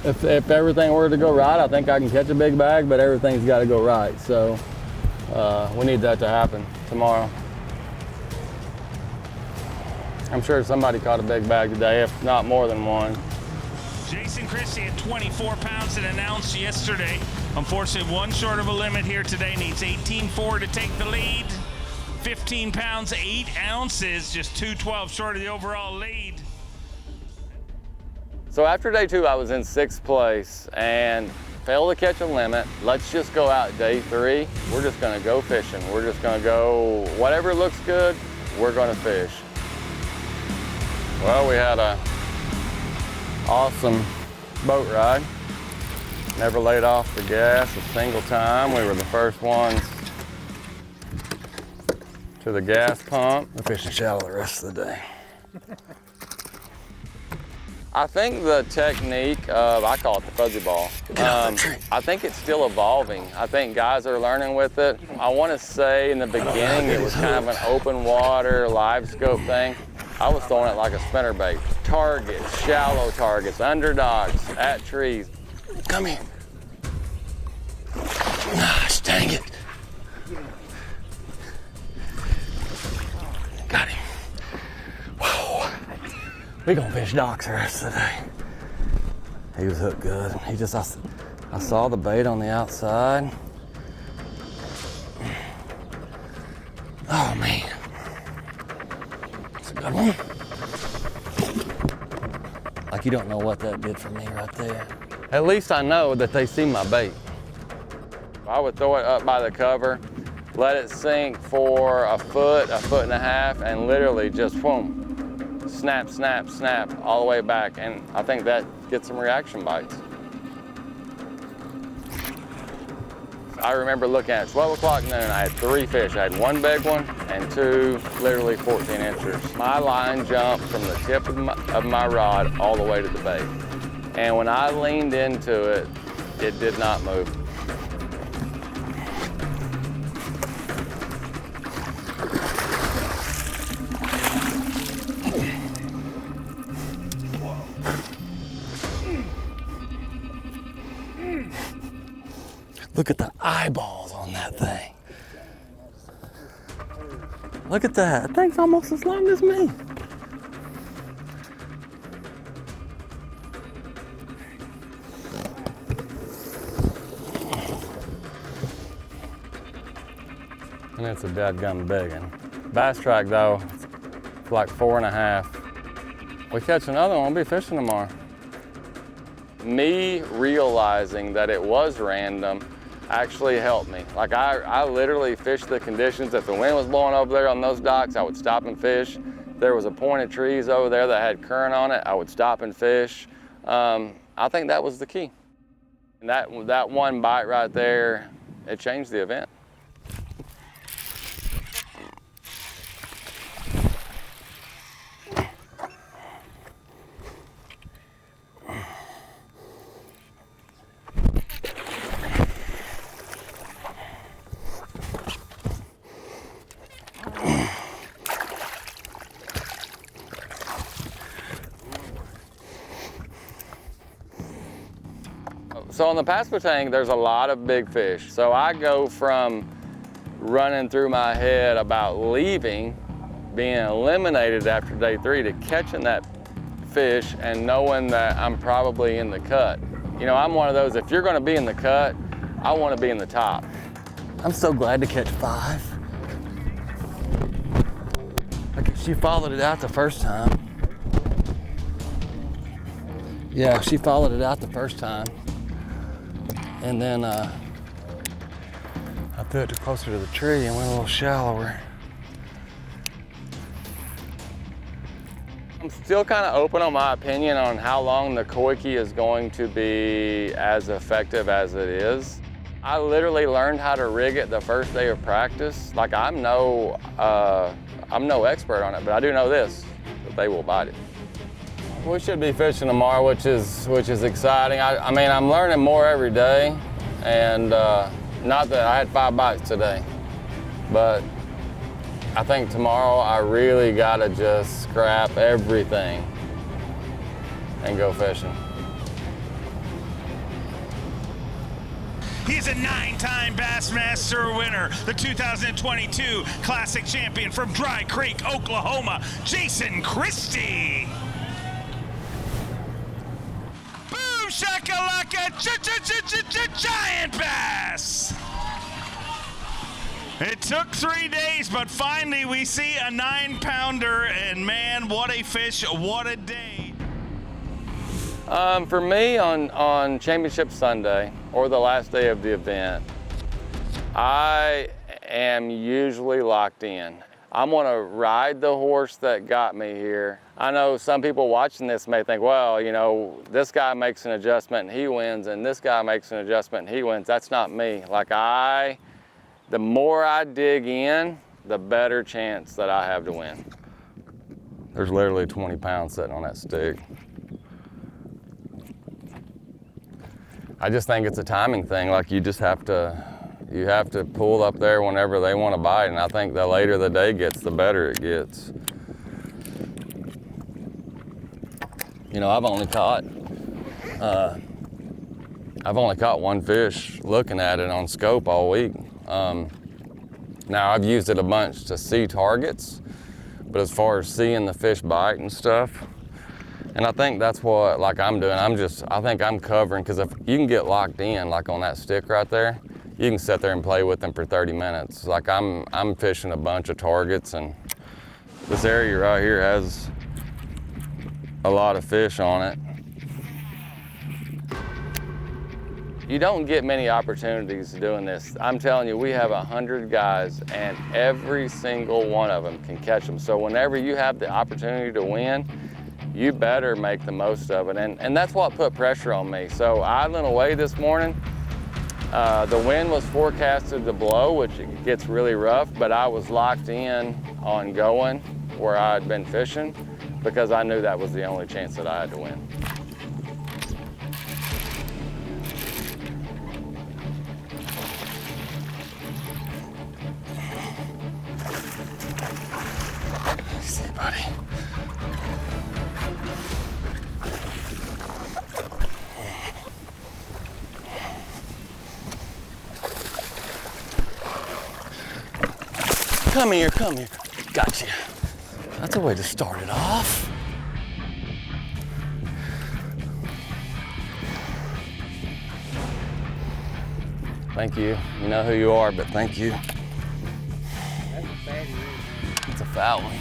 If everything were to go right, I think I can catch a big bag, but everything's got to go right. So we need that to happen tomorrow. I'm sure somebody caught a big bag today, if not more than one. Jason Christie at 24 pounds and an ounce yesterday. Unfortunately, 1 short of a limit here today. Needs 18.4 to take the lead. 15 pounds, 8 ounces, just 2:12 short of the overall lead. So after day 2, I was in 6th place and failed to catch a limit. Let's just go out day 3. We're just gonna go fishing. We're just gonna go, whatever looks good, we're gonna fish. Well, we had a awesome boat ride. Never laid off the gas a single time. We were the first ones to the gas pump. We're fishing shallow the rest of the day. I think the technique of, I call it the fuzzy ball, I think it's still evolving. I think guys are learning with it. I want to say in the beginning it was kind of an open water, live scope thing. I was throwing it like a spinnerbait. Targets, shallow targets, underdogs, at trees. Come here. Gosh, dang it. Got him. Whoa. We gonna fish docks the rest of the day. He was hooked good. He just, I saw the bait on the outside. Oh man. That's a good one. Like you don't know what that did for me right there. At least I know that they see my bait. I would throw it up by the cover, let it sink for a foot and a half, and literally just boom, snap, snap, snap, all the way back. And I think that gets some reaction bites. I remember looking at 12 o'clock noon, I had 3 fish. I had 1 big one and 2 literally 14 inchers. My line jumped from the tip of my rod all the way to the bait. And when I leaned into it, it did not move. Look at the eyeballs on that thing. Look at that. That thing's almost as long as me. And it's a dadgum big one. Bass track though, it's like 4.5. We catch another one, we'll be fishing tomorrow. Me realizing that it was random actually helped me. Like I literally fished the conditions. If the wind was blowing over there on those docks, I would stop and fish. There was a point of trees over there that had current on it, I would stop and fish. I think that was the key. And that one bite right there, it changed the event. So on the Pasquotank, there's a lot of big fish. So I go from running through my head about leaving, being eliminated after day 3, to catching that fish and knowing that I'm probably in the cut. You know, I'm one of those, if you're gonna be in the cut, I wanna be in the top. I'm so glad to catch 5. Like she followed it out the first time. Yeah, she followed it out the first time. And then I threw it closer to the tree and went a little shallower. I'm still kind of open on my opinion on how long the Koiki is going to be as effective as it is. I literally learned how to rig it the first day of practice. Like I'm no expert on it, but I do know this, that they will bite it. We should be fishing tomorrow, which is exciting. I mean, I'm learning more every day, and not that I had 5 bites today, but I think tomorrow I really gotta just scrap everything and go fishing. He's a 9-time Bassmaster winner, the 2022 Classic champion from Dry Creek, Oklahoma, Jason Christie. Boom shakalaka, giant bass. It took 3 days, but finally we see a 9-pounder, and man, what a fish, what a day. For me, on Championship Sunday, or the last day of the event, I am usually locked in. I'm gonna ride the horse that got me here. I know some people watching this may think, well, you know, this guy makes an adjustment and he wins, and this guy makes an adjustment and he wins. That's not me. Like the more I dig in, the better chance that I have to win. There's literally 20 pounds sitting on that stick. I just think it's a timing thing. Like you have to pull up there whenever they want to bite, and I think the later the day gets, the better it gets. You know, I've only caught one fish looking at it on scope all week. Now I've used it a bunch to see targets, but as far as seeing the fish bite and stuff, and I think that's what like I'm doing. I think I'm covering, because if you can get locked in, like on that stick right there, you can sit there and play with them for 30 minutes. Like I'm fishing a bunch of targets, and this area right here has a lot of fish on it. You don't get many opportunities doing this. I'm telling you, we have 100 guys, and every single one of them can catch them. So whenever you have the opportunity to win, you better make the most of it. And that's what put pressure on me. So I went away this morning. The wind was forecasted to blow, which it gets really rough, but I was locked in on going where I had been fishing, because I knew that was the only chance that I had to win. See, buddy. Come here, come here. Gotcha. That's a way to start it off. Thank you. You know who you are, but thank you. That's a fatty. It's a foul one.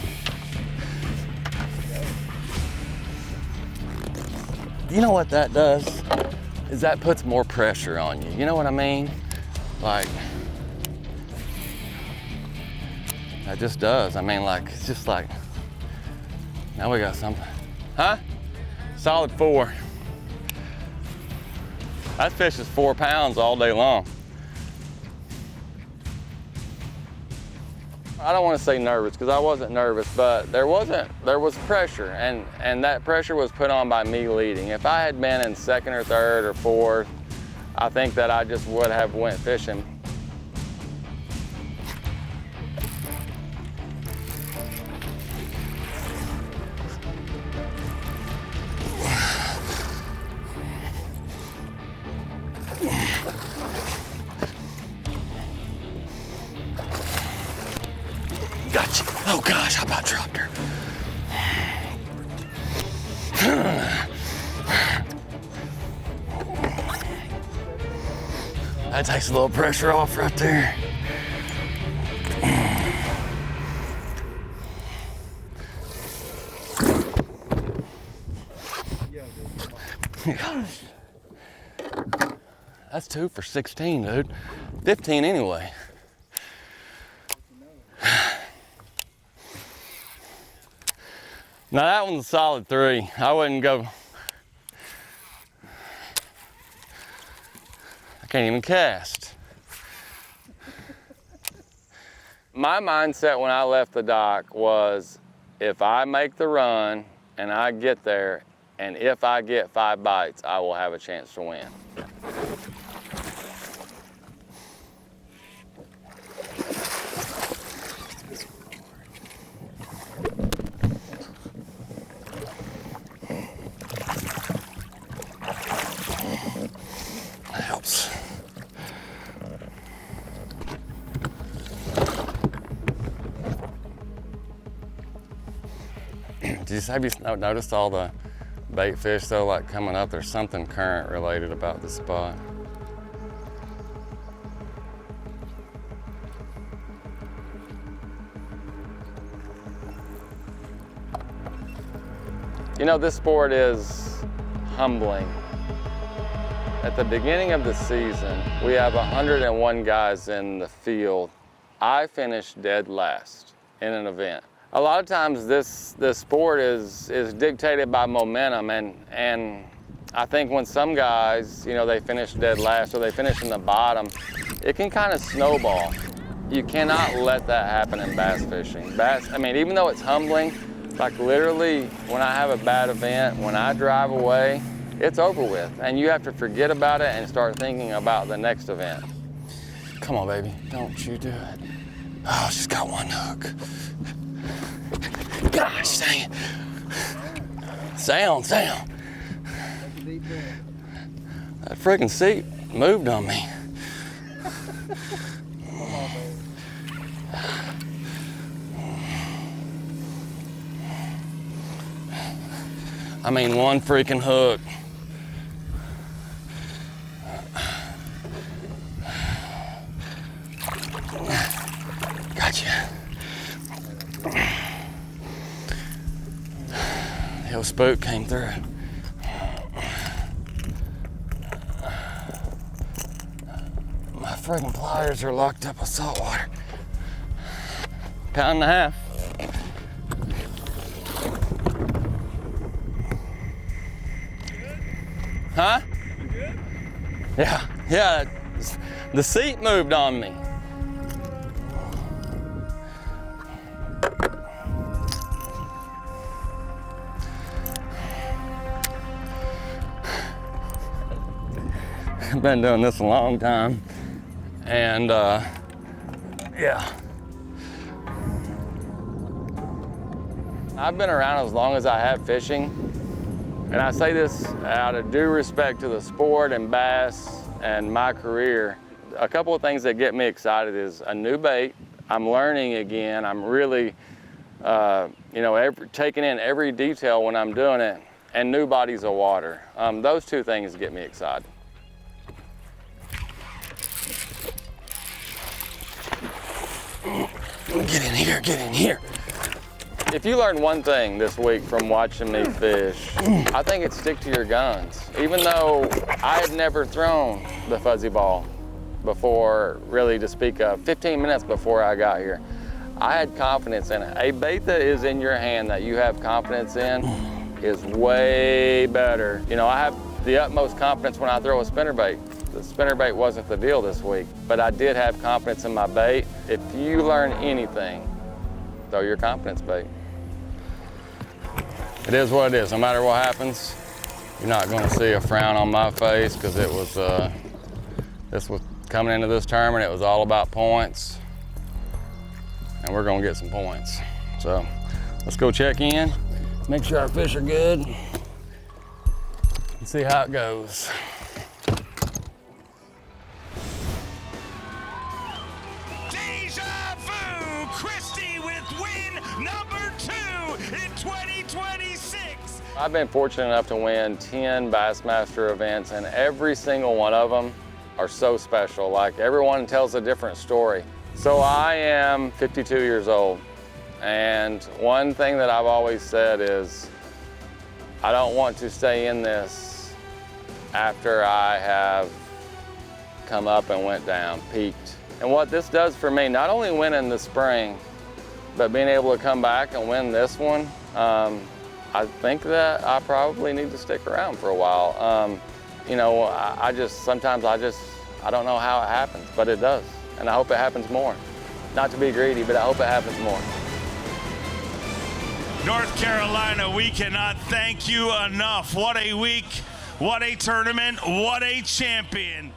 You know what that does? Is that puts more pressure on you. You know what I mean? Like, that just does. I mean, like, it's just like, now we got something. Huh? Solid 4. That fish is 4 pounds all day long. I don't want to say nervous, because I wasn't nervous, but there was pressure, and that pressure was put on by me leading. If I had been in second or third or fourth, I think that I just would have went fishing. Gotcha. Oh gosh, I about dropped her. That takes a little pressure off right there. Gosh. That's 2 for 16, dude. 15 anyway. Now that one's a solid 3. I wouldn't go. I can't even cast. My mindset when I left the dock was, if I make the run and I get there, and if I get 5 bites, I will have a chance to win. That helps. Have you noticed all the bait fish though, like coming up? There's something current related about the spot. You know, this sport is humbling. At the beginning of the season, we have 101 guys in the field. I finished dead last in an event. A lot of times this sport is dictated by momentum, and I think when some guys, you know, they finish dead last or they finish in the bottom, it can kind of snowball. You cannot let that happen in bass fishing. I mean, even though it's humbling, like literally when I have a bad event, when I drive away, it's over with. And you have to forget about it and start thinking about the next event. Come on, baby, don't you do it. Oh, she's got one hook. Gosh dang it. Sound. That freaking seat moved on me. I mean, one freaking hook. Gotcha. The old spook came through. My friggin' pliers are locked up with salt water. Pound and a half. Huh? Yeah, the seat moved on me. I've been doing this a long time, and yeah. I've been around as long as I have fishing, and I say this out of due respect to the sport and bass and my career. A couple of things that get me excited is a new bait. I'm learning again. I'm really, taking in every detail when I'm doing it, and new bodies of water. Those two things get me excited. Get in here. If you learn one thing this week from watching me fish, I think it's stick to your guns. Even though I had never thrown the fuzzy ball before, really to speak of, 15 minutes before I got here, I had confidence in it. A bait that is in your hand that you have confidence in is way better. You know, I have the utmost confidence when I throw a spinnerbait. The spinnerbait wasn't the deal this week, but I did have confidence in my bait. If you learn anything, throw your confidence bait. It is what it is. No matter what happens, you're not going to see a frown on my face, because it was, this was coming into this tournament, it was all about points, and we're going to get some points. So let's go check in, make sure our fish are good, and see how it goes. Christie with win number 2 in 2026. I've been fortunate enough to win 10 Bassmaster events, and every single one of them are so special. Like, everyone tells a different story. So I am 52 years old, and one thing that I've always said is I don't want to stay in this after I have come up and went down, peaked. And what this does for me, not only winning the spring, but being able to come back and win this one, I think that I probably need to stick around for a while. Sometimes I don't know how it happens, but it does. And I hope it happens more. Not to be greedy, but I hope it happens more. North Carolina, we cannot thank you enough. What a week, what a tournament, what a champion.